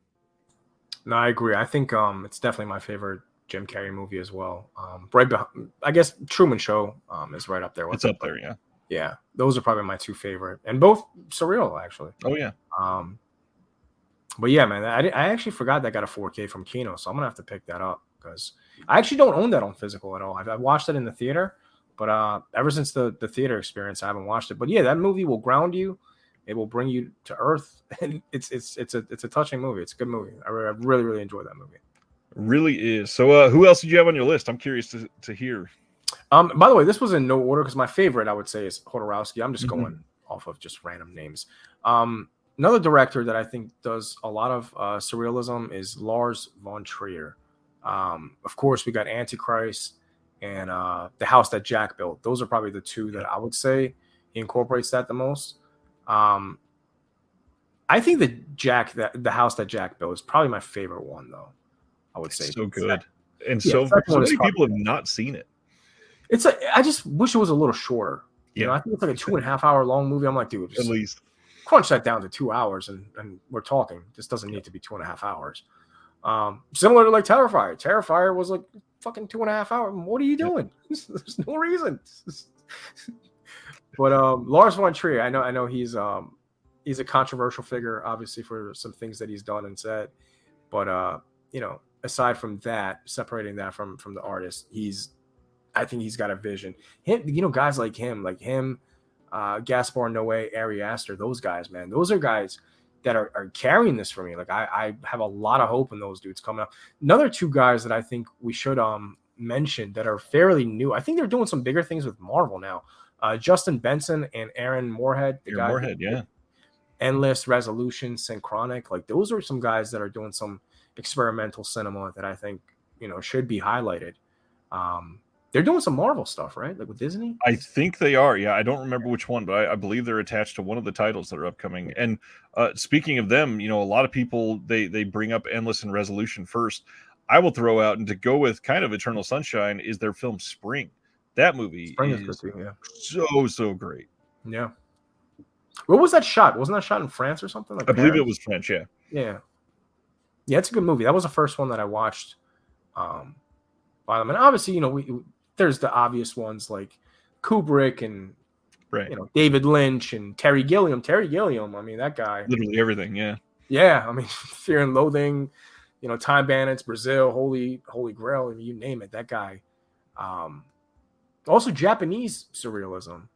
No, I agree. I think it's definitely my favorite Jim Carrey movie as well. Right behind, I guess Truman Show is right up there. It's up there, yeah. Yeah, those are probably my two favorite, and both surreal, actually. Oh yeah. But yeah, man, I actually forgot that got a 4K from Kino, so I'm gonna have to pick that up, because I actually don't own that on physical at all. I've watched it in the theater, But ever since the theater experience, I haven't watched it. But yeah, that movie will ground you. It will bring you to earth, and it's a touching movie. It's a good movie. I really really enjoyed that movie. Really is. So, who else did you have on your list? I'm curious to hear. By the way, this was in no order because my favorite I would say is Hodorowski. I'm just Mhm. going off of just random names. Another director that I think does a lot of surrealism is Lars von Trier. Of course, we got Antichrist and The House That Jack Built. Those are probably the two that I would say he incorporates that the most. I think the House That Jack Built is probably my favorite one, though. I would say So good, and yeah, so second one is many people have probably not seen it. I just wish it was a little shorter. You know, Yeah, I think it's like a 2.5 hour long movie. I'm like, dude, at just least. crunch that down to 2 hours and we're talking. This doesn't need to be 2.5 hours. Similar to like Terrifier. Terrifier was like fucking 2.5 hours. What are you Yep. doing? There's no reason. But Lars von Trier, I know he's a controversial figure, obviously, for some things that he's done and said. But you know, aside from that, separating that from the artist, I think he's got a vision. Guys like him, Gaspar Noé, Ari Aster, those guys, man, those are guys that are carrying this for me. Like I have a lot of hope in those dudes coming up. Another two guys that I think we should mention that are fairly new. I think they're doing some bigger things with Marvel now. Justin Benson and Aaron Moorhead, the Your guy Moorhead, yeah. Endless, Resolution, Synchronic. Like those are some guys that are doing some experimental cinema that I think should be highlighted. They're doing some Marvel stuff, right? Like with Disney. I think they are. Yeah, I don't remember which one, but I believe they're attached to one of the titles that are upcoming. And speaking of them, a lot of people they bring up Endless and Resolution first. I will throw out, and to go with kind of Eternal Sunshine, is their film Spring. That movie Spring is good is too, yeah. so great. Yeah. Where was that shot? Wasn't that shot in France or something? Like I believe Paris? it was French. Yeah. Yeah. Yeah, it's a good movie. That was the first one that I watched by them. And obviously, there's the obvious ones like Kubrick and Right. David Lynch and Terry Gilliam. Terry Gilliam, I mean, that guy. Literally everything, yeah. Yeah, I mean, Fear and Loathing, Time Bandits, Brazil, Holy Grail, I mean, you name it, that guy. Also Japanese surrealism.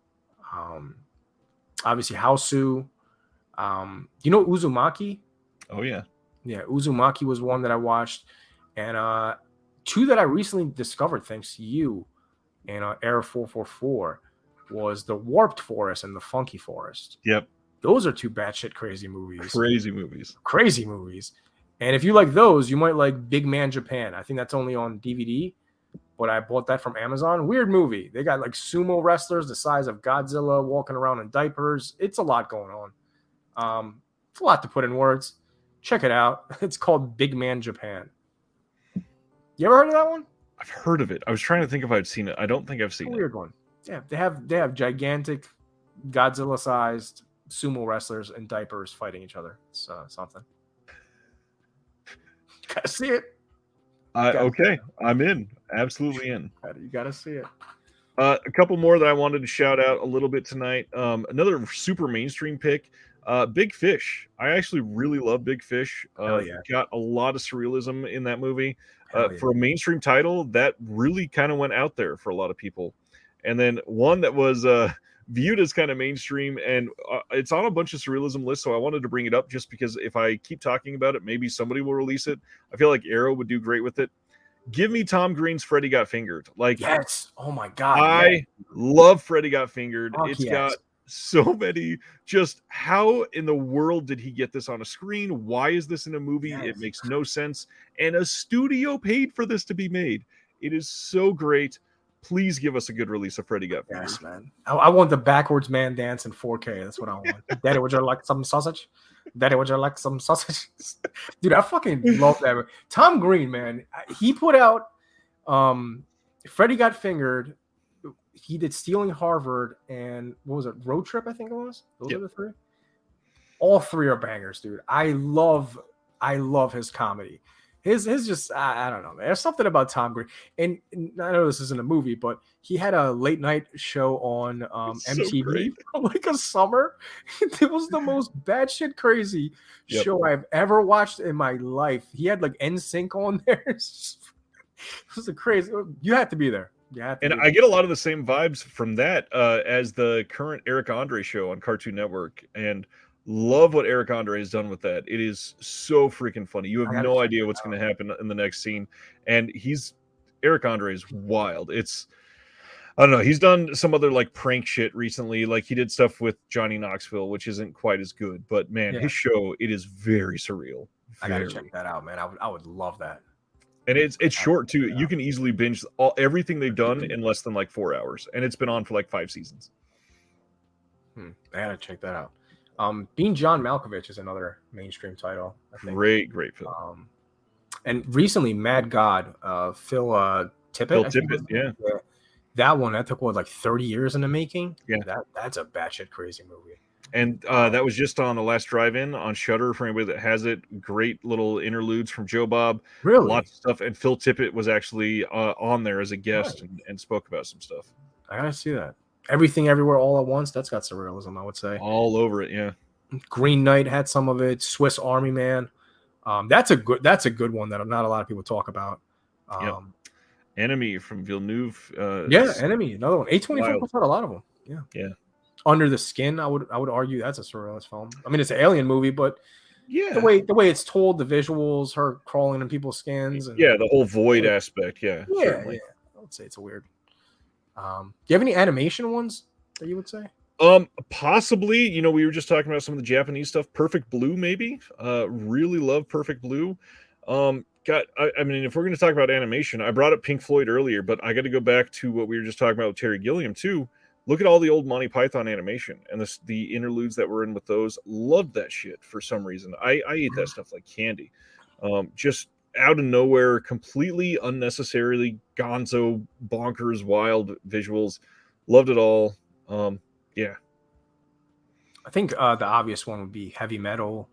Obviously Houseu. Uzumaki? Oh yeah. Yeah, Uzumaki was one that I watched. And two that I recently discovered thanks to you and Air 444 was The Warped Forest and The Funky Forest. Yep. Those are two batshit crazy movies. Crazy movies. And if you like those, you might like Big Man Japan. I think that's only on DVD, but I bought that from Amazon. Weird movie. They got like sumo wrestlers the size of Godzilla walking around in diapers. It's a lot going on. It's a lot to put in words. Check it out. It's called Big Man Japan. You ever heard of that one? I've heard of it. I was trying to think if I'd seen it. I don't think I've seen it. Weird one. Yeah, they have gigantic Godzilla-sized sumo wrestlers in diapers fighting each other. It's something. Gotta see it. Okay, I'm in. Absolutely in. You gotta see it. A couple more that I wanted to shout out a little bit tonight. Another super mainstream pick, Big Fish. I actually really love Big Fish. Yeah. Got a lot of surrealism in that movie. Yeah. For a mainstream title, that really kind of went out there for a lot of people. And then one that was viewed as kind of mainstream, and it's on a bunch of surrealism lists, so I wanted to bring it up just because if I keep talking about it, maybe somebody will release it. I feel like Arrow would do great with it. Give me Tom Green's Freddy Got Fingered. Like, yes. Oh my God. I love Freddy Got Fingered. Oh, It's yes. got so many, just how in the world did he get this on a screen? Why is this in a movie? Yes. It makes no sense. And a studio paid for this to be made. It is so great. Please give us a good release of Freddy Got Fingered. Yes, man. I want the backwards man dance in 4K. That's what I want. Daddy, would you like some sausage? Daddy, would you like some sausage? Dude, I fucking love that. Tom Green, man. He put out Freddy Got Fingered. He did Stealing Harvard and what was it? Road Trip, I think it was. Those are the three. All three are bangers, dude. I love his comedy. His just I don't know, man. There's something about Tom Green, and I know this isn't a movie, but he had a late night show on MTV for like a summer. It was the most batshit crazy show I've ever watched in my life. He had like NSYNC on there. It was a crazy. You had to be there. And I get a lot of the same vibes from that as the current Eric Andre show on Cartoon Network, and love what Eric Andre has done with that. It is so freaking funny. You have no idea what's going to happen in the next scene, and Eric Andre is wild. I don't know. He's done some other like prank shit recently. Like he did stuff with Johnny Knoxville, which isn't quite as good. But man, his show, it is very surreal. I gotta check that out, man. I would love that. And it's short too. You can easily binge everything they've done in less than like 4 hours, and it's been on for like 5 seasons. I gotta check that out. Being John Malkovich is another mainstream title. I think. Great film. And recently, Mad God, Phil Tippett. Phil Tippett, yeah. That one that took like 30 years in the making. Yeah, that's a batshit crazy movie. And that was just on the last drive-in on Shudder for anybody that has it. Great little interludes from Joe Bob. Really? Lots of stuff. And Phil Tippett was actually on there as a guest and spoke about some stuff. I gotta see that. Everything Everywhere All at Once. That's got surrealism, I would say. All over it, yeah. Green Knight had some of it. Swiss Army Man. That's a good one that not a lot of people talk about. Enemy from Villeneuve. Enemy, another one. A24 puts out a lot of them. Yeah. Under the Skin, I would argue that's a surrealist film. I mean, it's an alien movie, but the way it's told, the visuals, her crawling in people's skins, and the whole void aspect. Yeah. I would say it's a weird. Do you have any animation ones that you would say? Possibly. We were just talking about some of the Japanese stuff. Perfect Blue, maybe. Really love Perfect Blue. I mean, if we're going to talk about animation, I brought up Pink Floyd earlier, but I got to go back to what we were just talking about with Terry Gilliam too. Look at all the old Monty Python animation and the interludes that were in with those. Loved that shit for some reason. I ate that stuff like candy. Just out of nowhere, completely unnecessarily gonzo, bonkers, wild visuals. Loved it all. Yeah. I think the obvious one would be Heavy Metal,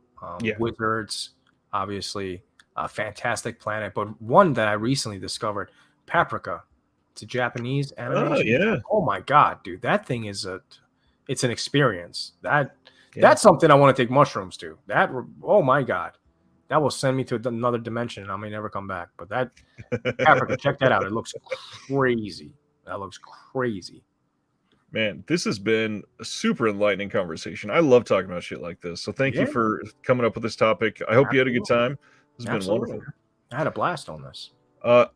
Wizards, obviously. Fantastic Planet, but one that I recently discovered, Paprika. It's a Japanese animation. Oh, yeah. Oh my god, dude, that thing is it's an experience. That's something I want to take mushrooms to. Oh my god, that will send me to another dimension, and I may never come back. But that Paprika, check that out. It looks crazy. That looks crazy. Man, this has been a super enlightening conversation. I love talking about shit like this. So thank you for coming up with this topic. I hope you had a good time. This has been wonderful. I had a blast on this.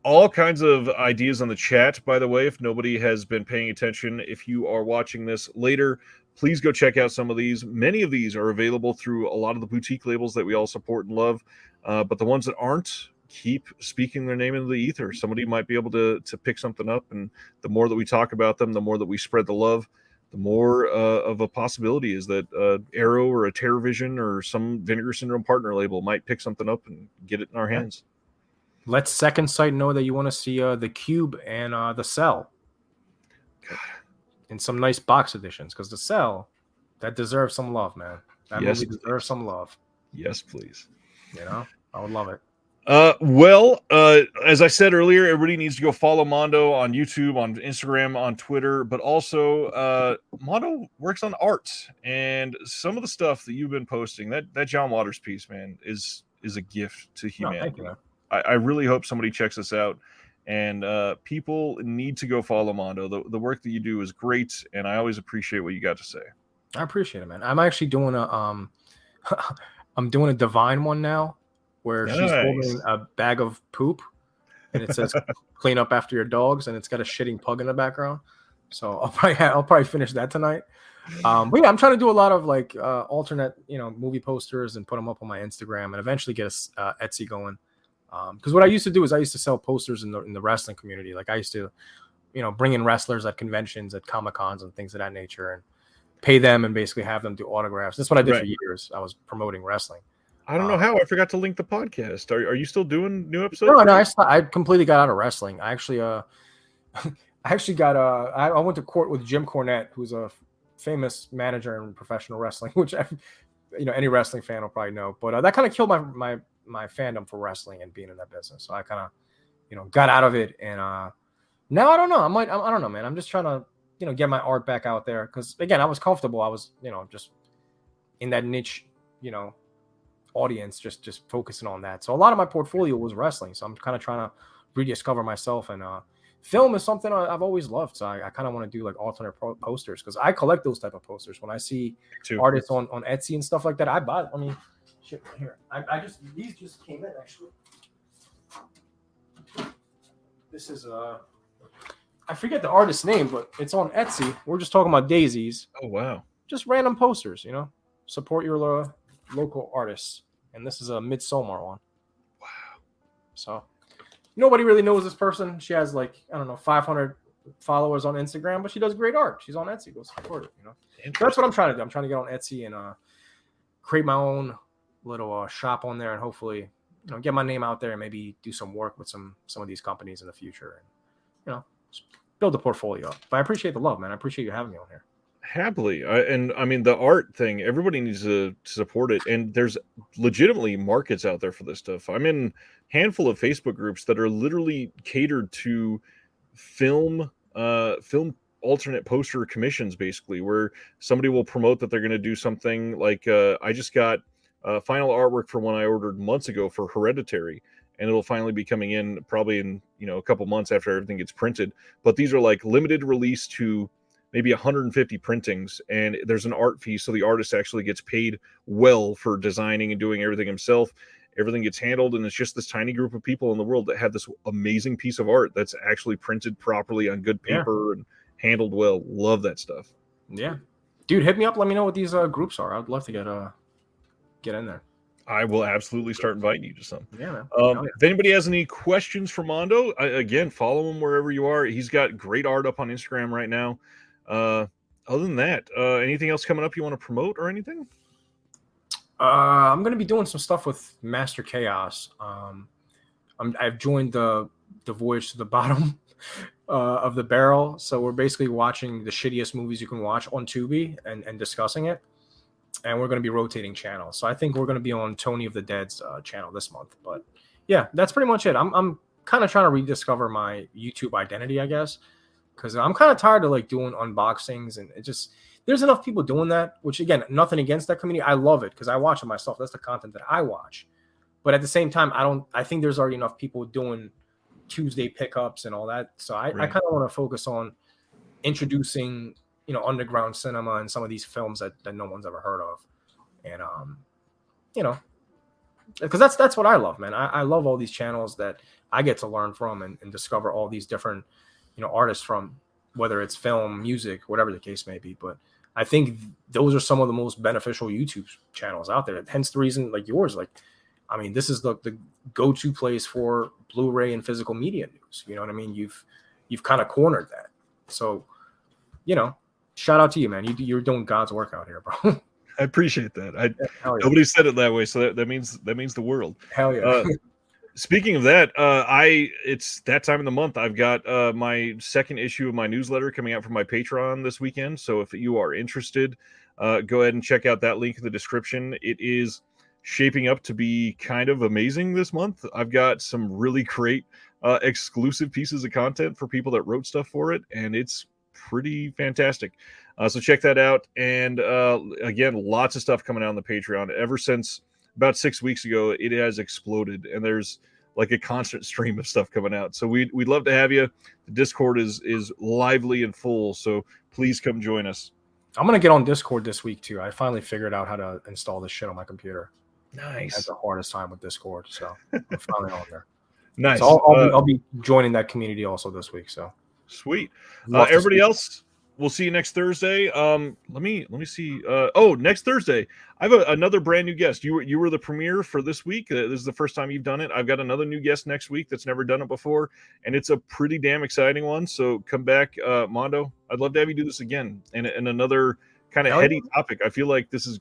All kinds of ideas on the chat, by the way, if nobody has been paying attention. If you are watching this later, please go check out some of these. Many of these are available through a lot of the boutique labels that we all support and love. But the ones that aren't, keep speaking their name into the ether. Somebody might be able to pick something up. And the more that we talk about them, the more that we spread the love, the more of a possibility is that Arrow or a TerrorVision or some Vinegar Syndrome partner label might pick something up and get it in our hands. Let Second Sight know that you want to see The Cube and The Cell in some nice box editions, because The Cell, that deserves some love, man. That movie deserves some love. Yes, please. I would love it. As I said earlier, everybody needs to go follow Mondo on YouTube, on Instagram, on Twitter, but also Mondo works on art, and some of the stuff that you've been posting, that John Waters piece, man, is a gift to humanity. Thank you. I really hope somebody checks this out, and people need to go follow Mondo. The work that you do is great, and I always appreciate what you got to say. I appreciate it, man. I'm actually doing I'm doing a Divine one now, where she's holding a bag of poop, and it says "clean up after your dogs," and it's got a shitting pug in the background. So I'll probably finish that tonight. But yeah, I'm trying to do a lot of like alternate, movie posters and put them up on my Instagram, and eventually get a Etsy going. Because what I used to do is I used to sell posters in the wrestling community. Like I used to, bring in wrestlers at conventions, at Comic-Cons and things of that nature, and pay them and basically have them do autographs. That's what I did for years. I was promoting wrestling. I don't know how. I forgot to link the podcast. Are you still doing new episodes? No, I completely got out of wrestling. I actually I went to court with Jim Cornette, who's a famous manager in professional wrestling, which any wrestling fan will probably know. But that kind of killed my fandom for wrestling and being in that business. So I kind of got out of it, and now I don't know. I don't know, man. I'm just trying to get my art back out there, because again, I was comfortable. I was just in that niche audience, just focusing on that. So a lot of my portfolio was wrestling. So I'm kind of trying to rediscover myself and film is something I've always loved. So I kind of want to do like alternate posters because I collect those type of posters. When I see artists on Etsy and stuff like that, I buy. I mean, shit, here. These just came in actually. This is I forget the artist's name, but it's on Etsy. We're just talking about daisies. Oh wow! Just random posters, you know. Support your local artists. And this is a Midsommar one. Wow. So nobody really knows this person. She has like, I don't know, 500 followers on Instagram, but she does great art. She's on Etsy. Go support it, you know. That's what I'm trying to do. I'm trying to get on Etsy and create my own little shop on there and hopefully, you know, get my name out there and maybe do some work with some of these companies in the future and, you know, build a portfolio up. But I appreciate the love, man. I appreciate you having me on here. Happily. And I mean, the art thing, everybody needs to support it. And there's legitimately markets out there for this stuff. I'm in a handful of Facebook groups that are literally catered to film alternate poster commissions, basically, where somebody will promote that they're going to do something like I just got final artwork for one I ordered months ago for Hereditary, and it'll finally be coming in probably in, you know, a couple months after everything gets printed. But these are like limited release to maybe 150 printings, and there's an art fee, so the artist actually gets paid well for designing and doing everything himself. Everything gets handled, and it's just this tiny group of people in the world that have this amazing piece of art that's actually printed properly on good paper and handled well. Love that stuff. Yeah, dude, hit me up. Let me know what these groups are. I'd love to get in there. I will absolutely start inviting you to some. Yeah, man. If anybody has any questions for Mondo, again, follow him wherever you are. He's got great art up on Instagram right now. Other than that, anything else coming up you want to promote or anything? I'm going to be doing some stuff with Master Chaos. I've joined the voyage to the bottom of the barrel. So we're basically watching the shittiest movies you can watch on Tubi and discussing it. And we're going to be rotating channels. So I think we're going to be on Tony of the Dead's channel this month. But yeah, that's pretty much it. I'm kind of trying to rediscover my YouTube identity, I guess, because I'm kind of tired of like doing unboxings, and it just, there's enough people doing that, which again, nothing against that community. I love it because I watch it myself. That's the content that I watch. But at the same time, I think there's already enough people doing Tuesday pickups and all that. So I kind of want to focus on introducing, you know, underground cinema and some of these films that no one's ever heard of. And, you know, because that's what I love, man. I love all these channels that I get to learn from and discover all these different, you know, artists from, whether it's film, music, whatever the case may be. But I think those are some of the most beneficial YouTube channels out there. Hence the reason, like yours, like, I mean, this is the go-to place for Blu-ray and physical media news. You know what I mean? You've kind of cornered that. So, you know, shout out to you, man. You're doing God's work out here, bro. I appreciate that. Yeah. Nobody said it that way, so that means the world. Hell yeah. Speaking of that, it's that time of the month. I've got my second issue of my newsletter coming out from my Patreon this weekend. So if you are interested, go ahead and check out that link in the description. It is shaping up to be kind of amazing this month. I've got some really great exclusive pieces of content for people that wrote stuff for it, and it's pretty fantastic. So check that out. And again, lots of stuff coming out on the Patreon. Ever since about 6 weeks ago, it has exploded, and there's like a constant stream of stuff coming out. So we'd love to have you. The Discord is lively and full, so please come join us. I'm gonna get on Discord this week too. I finally figured out how to install this shit on my computer. Nice. I had the hardest time with Discord, so I'm finally on there. Nice. So I'll be joining that community also this week. So sweet. Everybody else, we'll see you next Thursday. Let me see. Next Thursday, I have another brand new guest. You were the premiere for this week. This is the first time you've done it. I've got another new guest next week that's never done it before, and it's a pretty damn exciting one. So come back, Mondo. I'd love to have you do this again, and another kind of heady topic. I feel like this is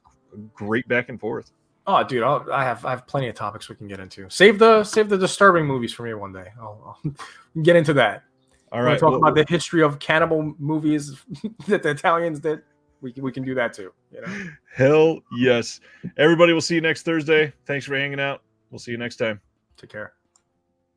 great back and forth. Oh, dude, I have plenty of topics we can get into. Save the disturbing movies for me one day. I'll get into that. All right. Talk about the history of cannibal movies that the Italians did. We can do that too. You know? Hell yes. Everybody, we'll see you next Thursday. Thanks for hanging out. We'll see you next time. Take care.